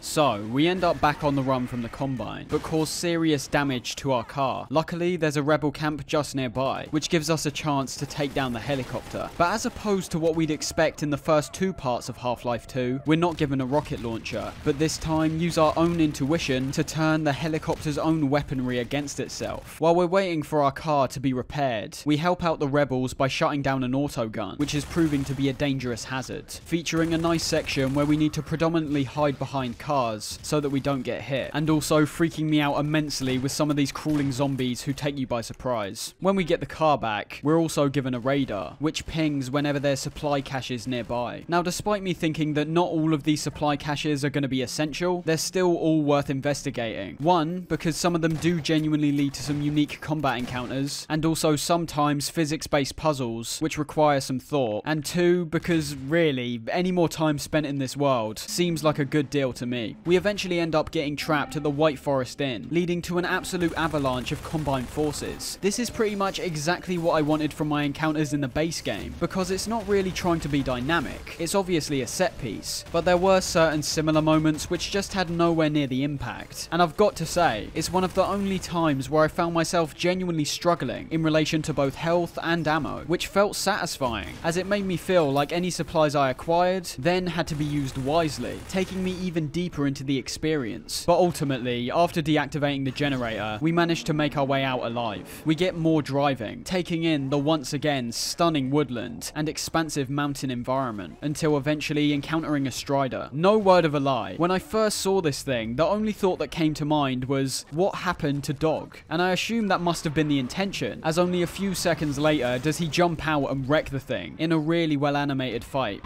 So, we end up back on the run from the Combine, but cause serious damage to our car. Luckily, there's a rebel camp just nearby, which gives us a chance to take down the helicopter. But as opposed to what we'd expect in the first two parts of Half-Life 2, we're not given a rocket launcher, but this time use our own intuition to turn the helicopter's own weaponry against itself. While we're waiting for our car to be repaired, we help out the rebels by shutting down an autogun, which is proving to be a dangerous hazard, featuring a nice section where we need to predominantly hide behind cars so that we don't get hit, and also freaking me out immensely with some of these crawling zombies who take you by surprise. When we get the car back, we're also given a radar, which pings whenever there's supply caches nearby. Now, despite me thinking that not all of these supply caches are going to be essential, they're still all worth investigating. One, because some of them do genuinely lead to some unique combat encounters, and also sometimes physics-based puzzles, which require some thought. And two, because really, any more time spent in this world seems like a good deal to me. We eventually end up getting trapped at the White Forest Inn, leading to an absolute avalanche of Combine forces. This is pretty much exactly what I wanted from my encounters in the base game, because it's not really trying to be dynamic. It's obviously a set piece, but there were certain similar moments which just had nowhere near the impact. And I've got to say, it's one of the only times where I found myself genuinely struggling in relation to both health and ammo, which felt satisfying, as it made me feel like any supplies I acquired then had to be used wisely, taking me even deeper into the experience. But ultimately, after deactivating the generator, we managed to make our way out alive. We get more driving, taking in the once again stunning woodland and expansive mountain environment, until eventually encountering a Strider. No word of a lie, when I first saw this thing, the only thought that came to mind was, what happened to Dog? And I assume that must have been the intention, as only a few seconds later does he jump out and wreck the thing in a really well animated fight.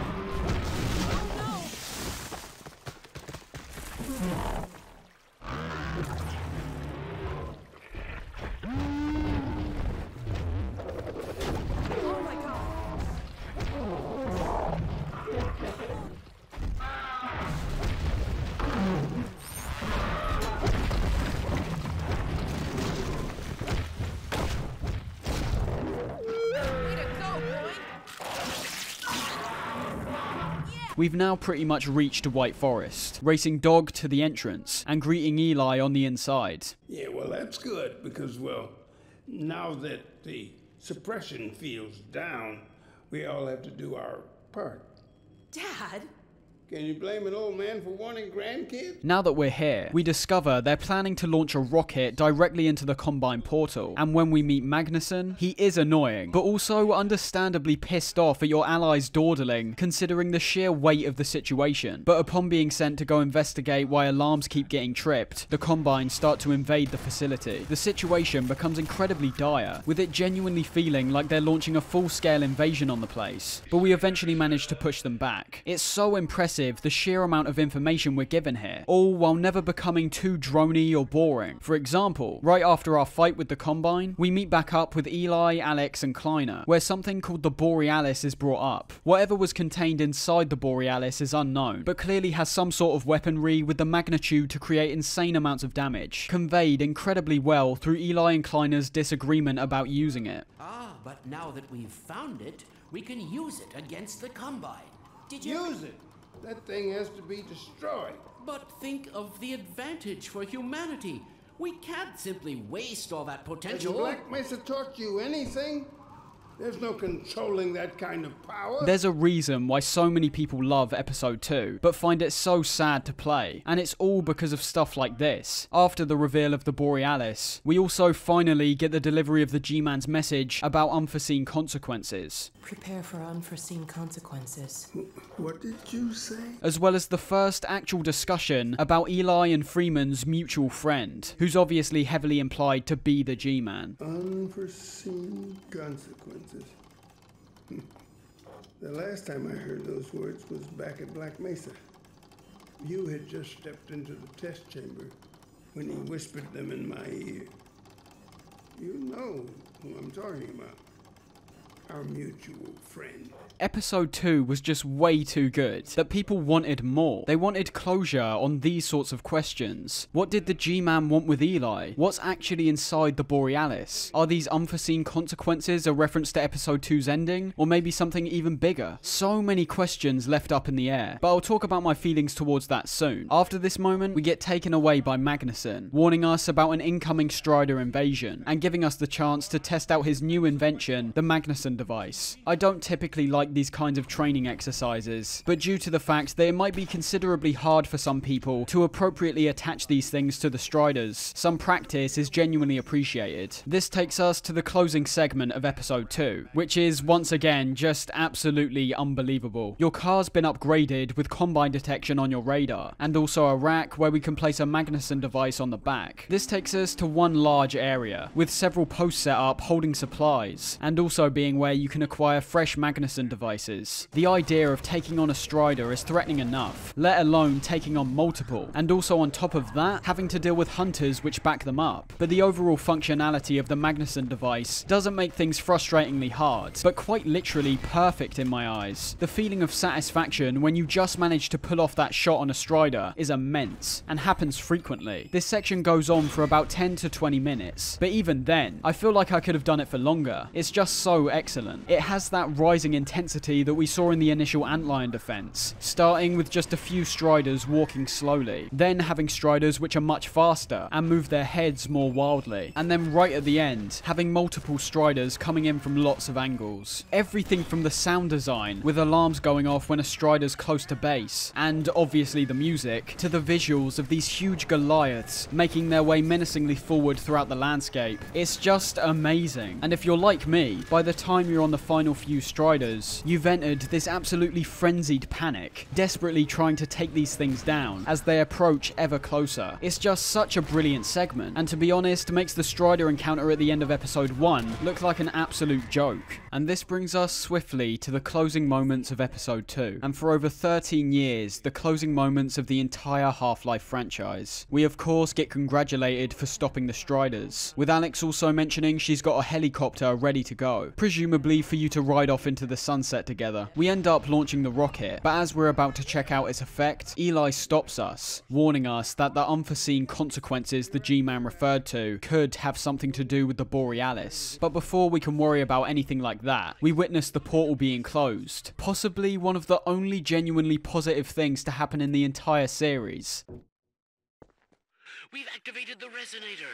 We've now pretty much reached White Forest, racing Dog to the entrance and greeting Eli on the inside. Yeah, well, that's good, because, well, now that the suppression field's down, we all have to do our part. Dad? Can you blame an old man for wanting grandkids? Now that we're here, we discover they're planning to launch a rocket directly into the Combine portal, and when we meet Magnuson, he is annoying, but also understandably pissed off at your allies dawdling, considering the sheer weight of the situation. But upon being sent to go investigate why alarms keep getting tripped, the Combine start to invade the facility. The situation becomes incredibly dire, with it genuinely feeling like they're launching a full-scale invasion on the place, but we eventually manage to push them back. It's so impressive impressive the sheer amount of information we're given here, all while never becoming too drony or boring. For example, right after our fight with the Combine, we meet back up with Eli, Alyx, and Kleiner, where something called the Borealis is brought up. Whatever was contained inside the Borealis is unknown, but clearly has some sort of weaponry with the magnitude to create insane amounts of damage, conveyed incredibly well through Eli and Kleiner's disagreement about using it. Ah, but now that we've found it, we can use it against the Combine. Did you use it? That thing has to be destroyed. But think of the advantage for humanity. We can't simply waste all that potential. Has Black Mesa taught you anything? There's no controlling that kind of power. There's a reason why so many people love episode 2, but find it so sad to play, and it's all because of stuff like this. After the reveal of the Borealis, we also finally get the delivery of the G-Man's message about unforeseen consequences. Prepare for unforeseen consequences. What did you say? As well as the first actual discussion about Eli and Freeman's mutual friend, who's obviously heavily implied to be the G-Man. Unforeseen consequences. The last time I heard those words was back at Black Mesa. You had just stepped into the test chamber when he whispered them in my ear. You know who I'm talking about. Our mutual friend. Episode 2 was just way too good, that people wanted more. They wanted closure on these sorts of questions. What did the G-Man want with Eli? What's actually inside the Borealis? Are these unforeseen consequences a reference to episode 2's ending? Or maybe something even bigger? So many questions left up in the air, but I'll talk about my feelings towards that soon. After this moment, we get taken away by Magnuson, warning us about an incoming Strider invasion, and giving us the chance to test out his new invention, the Magnuson device. I don't typically like these kinds of training exercises, but due to the fact that it might be considerably hard for some people to appropriately attach these things to the Striders, some practice is genuinely appreciated. This takes us to the closing segment of episode 2, which is once again just absolutely unbelievable. Your car's been upgraded with Combine detection on your radar, and also a rack where we can place a Magnuson device on the back. This takes us to one large area, with several posts set up holding supplies, and also being where you can acquire fresh Magnuson devices. The idea of taking on a Strider is threatening enough, let alone taking on multiple, and also on top of that, having to deal with hunters which back them up. But the overall functionality of the Magnuson device doesn't make things frustratingly hard, but quite literally perfect in my eyes. The feeling of satisfaction when you just manage to pull off that shot on a Strider is immense, and happens frequently. This section goes on for about 10 to 20 minutes, but even then, I feel like I could have done it for longer. It's just so excellent. It has that rising intensity that we saw in the initial Antlion defense, starting with just a few Striders walking slowly, then having Striders which are much faster and move their heads more wildly, and then right at the end, having multiple Striders coming in from lots of angles. Everything from the sound design, with alarms going off when a Strider's close to base, and obviously the music, to the visuals of these huge Goliaths making their way menacingly forward throughout the landscape. It's just amazing. And if you're like me, by the time you're on the final few Striders, you've entered this absolutely frenzied panic, desperately trying to take these things down as they approach ever closer. It's just such a brilliant segment, and to be honest, makes the Strider encounter at the end of episode 1 look like an absolute joke. And this brings us swiftly to the closing moments of episode 2, and for over 13 years, the closing moments of the entire Half-Life franchise. We of course get congratulated for stopping the Striders, with Alyx also mentioning she's got a helicopter ready to go, presumably for you to ride off into the sunset together. We end up launching the rocket, but as we're about to check out its effect, Eli stops us, warning us that the unforeseen consequences the G-Man referred to could have something to do with the Borealis. But before we can worry about anything like that, we witness the portal being closed, possibly one of the only genuinely positive things to happen in the entire series. We've activated the resonator.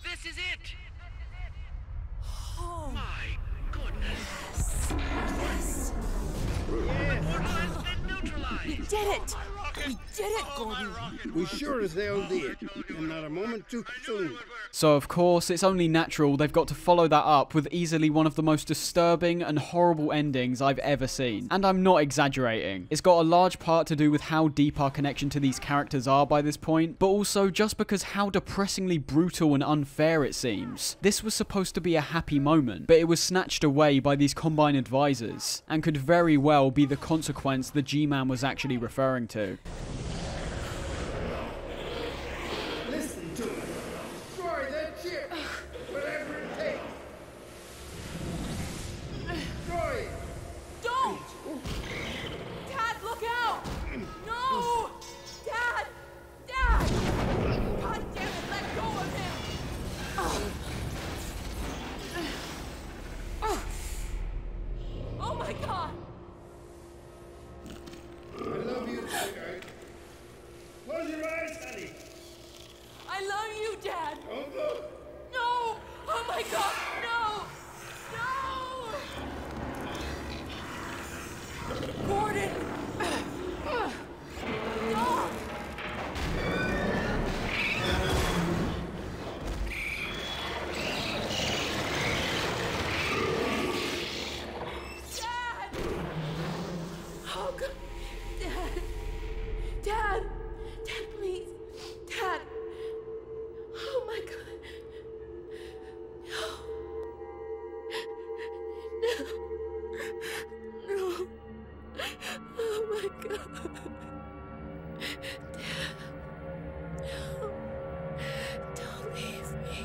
This is it. Oh my goodness. yes. The portal has been We did it! We did it, Gordon! We sure as hell did, and not a moment too soon. So of course, it's only natural they've got to follow that up with easily one of the most disturbing and horrible endings I've ever seen. And I'm not exaggerating. It's got a large part to do with how deep our connection to these characters are by this point, but also just because how depressingly brutal and unfair it seems. This was supposed to be a happy moment, but it was snatched away by these Combine advisors, and could very well be the consequence the G-Man was actually referring to. Listen to me. Destroy that ship. Whatever it takes. Destroy it. Don't! Dad, look out! No! Dad! Dad! God damn it, let go of him! Oh my God! I love you, sweetheart. Close your eyes, honey. I love you, Dad! Don't look. No! Oh my God, no! No! Gordon! Stop! Dad! Oh God! Dad! Dad! Dad, please! Dad! Oh my God! No! No! No! Oh my God! Dad! No! Don't leave me!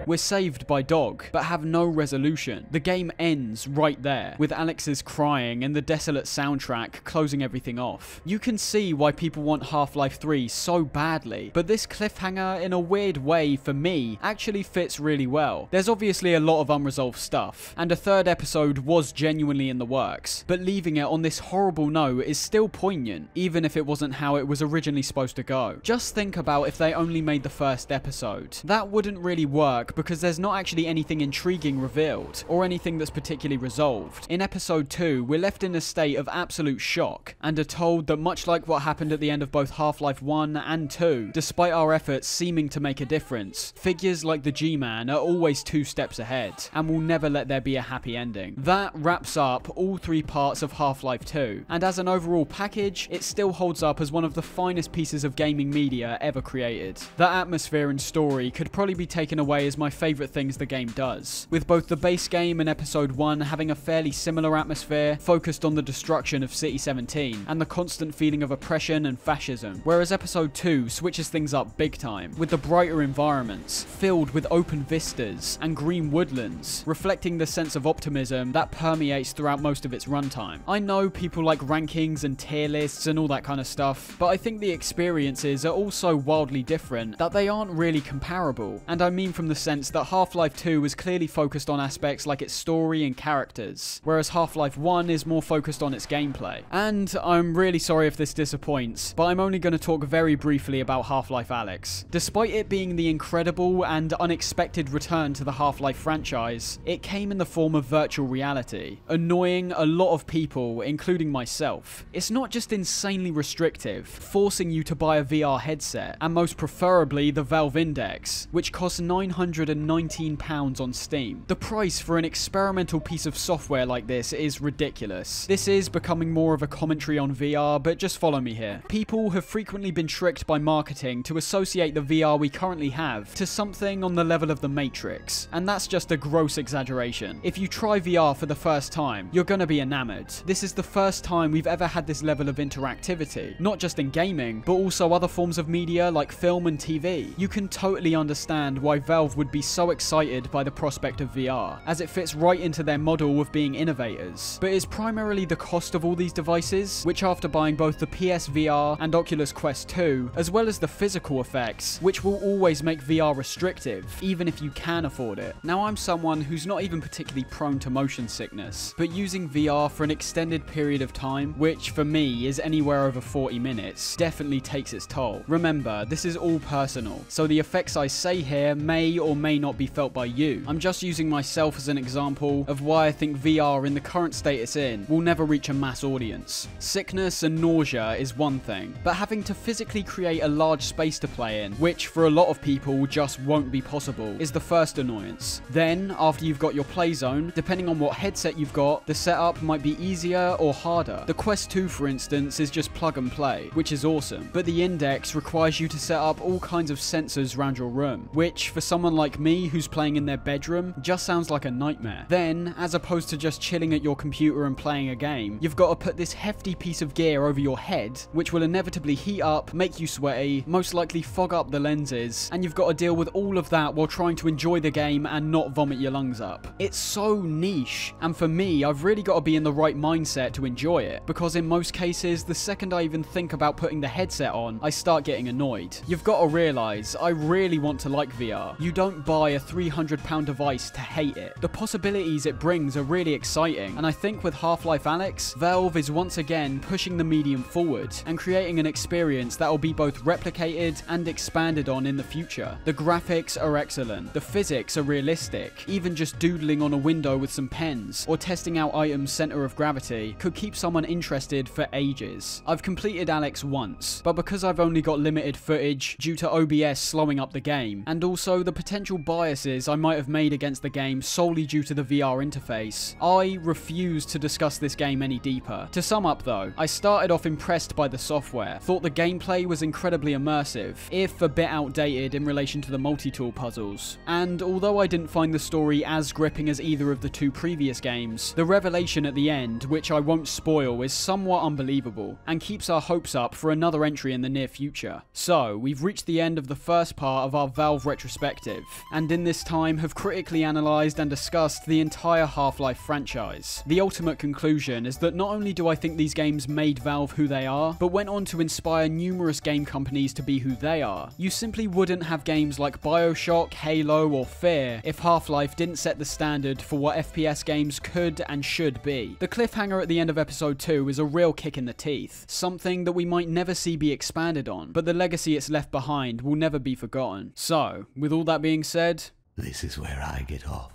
We're saved by Dog, but have no resolution. The game ends right there, with Alyx's crying and the desolate soundtrack closing everything off. You can see why people want Half-Life 3 so badly, but this cliffhanger, in a weird way for me, actually fits really well. There's obviously a lot of unresolved stuff, and a third episode was genuinely in the works, but leaving it on this horrible note is still poignant, even if it wasn't how it was originally supposed to go. Just think about if they only made the first episode. That wouldn't really work, because there's not actually anything intriguing revealed, or anything that's particularly resolved. In episode 2, we're left in a state of absolute shock, and are told that much like what happened at the end of both Half-Life 1 and 2, despite our efforts seeming to make a difference, figures like the G-Man are always 2 steps ahead, and will never let there be a happy ending. That wraps up all 3 parts of Half-Life 2, and as an overall package, it still holds up as one of the finest pieces of gaming media ever created. That atmosphere and story could probably be taken away as my favourite things the game does, with both the base game and episode 1 having a fairly similar atmosphere focused on the destruction of City 17 and the constant feeling of oppression and fascism, whereas episode 2 switches things up big time, with the brighter environments filled with open vistas and green woodlands, reflecting the sense of optimism that permeates throughout most of its runtime. I know people like rankings and tier lists and all that kind of stuff, but I think the experiences are all so wildly different that they aren't really comparable, and I mean from the sense that Half-Life 2 was clearly focused on aspects like its story and characters, whereas Half-Life 1 is more focused on its gameplay. And I'm really sorry if this disappoints, but I'm only going to talk very briefly about Half-Life Alyx. Despite it being the incredible and unexpected return to the Half-Life franchise, it came in the form of virtual reality, annoying a lot of people, including myself. It's not just insanely restrictive, forcing you to buy a VR headset, and most preferably the Valve Index, which costs £919 on Steam. The price for an experimental piece of software like this is ridiculous. This is becoming more of a commentary on VR, but just follow me here. People have frequently been tricked by marketing to associate the VR we currently have to something on the level of the Matrix, and that's just a gross exaggeration. If you try VR for the first time, you're gonna be enamored. This is the first time we've ever had this level of interactivity, not just in gaming, but also other forms of media like film and TV. You can totally understand why Valve would be so excited by the prospect of VR, as it fits right into their model of being innovators. But it's primarily the cost of all these devices, which after buying both the PSVR and Oculus Quest 2, as well as the physical effects, which will always make VR restrictive, even if you can afford it. Now I'm someone who's not even particularly prone to motion sickness, but using VR for an extended period of time, which for me is anywhere over 40 minutes, definitely takes its toll. Remember, this is all personal, so the effects I say here may or may not be felt by you. I'm just using myself as an example of why I think VR in the current state it's in will never reach a mass audience. Sickness and nausea is one thing, but having to physically create a large space to play in, which for a lot of people just won't be possible, is the first annoyance. Then, after you've got your play zone, depending on what headset you've got, the setup might be easier or harder. The Quest 2, for instance, is just plug and play, which is awesome, but the Index requires you to set up all kinds of sensors around your room, which for someone like me who's playing in their bedroom just sounds like a nightmare. Then, as opposed to just chilling at your computer and playing a game, you've got to put this hefty piece of gear over your head, which will inevitably heat up, make you sweaty, most likely fog up the lenses, and you've got to deal with all of that while trying to enjoy the game and not vomit your lungs up. It's so niche, and for me, I've really got to be in the right mindset to enjoy it, because in most cases, the second I even think about putting the headset on, I start getting annoyed. You've got to realise, I really want to like VR. You don't buy a £300 device to hate it. The possibilities it brings are really exciting, and I think with Half-Life Alyx, Valve is once again pushing the medium forward and creating an experience that will be both replicated and expanded on in the future. The graphics are excellent, the physics are realistic, even just doodling on a window with some pens or testing out items' center of gravity could keep someone interested for ages. I've completed Alyx once, but because I've only got limited footage due to OBS slowing up the game, and also the potential biases I might have made against the game solely due to the VR interface, I refuse to discuss this game any deeper. To sum up though, I started off impressed by the software, thought the gameplay was incredibly immersive, if a bit outdated in relation to the multi-tool puzzles, and although I didn't find the story as gripping as either of the two previous games, the revelation at the end, which I won't spoil, is somewhat unbelievable, and keeps our hopes up for another entry in the near future. So, we've reached the end of the first part of our Valve retrospective, and in this time have critically analysed and discussed the entire Half-Life franchise. The ultimate conclusion is that not only do I think these games made Valve who they are, but went on to inspire numerous game companies to be who they are. You simply wouldn't have games like BioShock, Halo, or Fear if Half-Life didn't set the standard for what FPS games could and should be. The cliffhanger at the end of episode 2 is a real kick in the teeth, something that we might never see be expanded on, but the legacy it's left behind will never be forgotten. So, with all that being said, this is where I get off.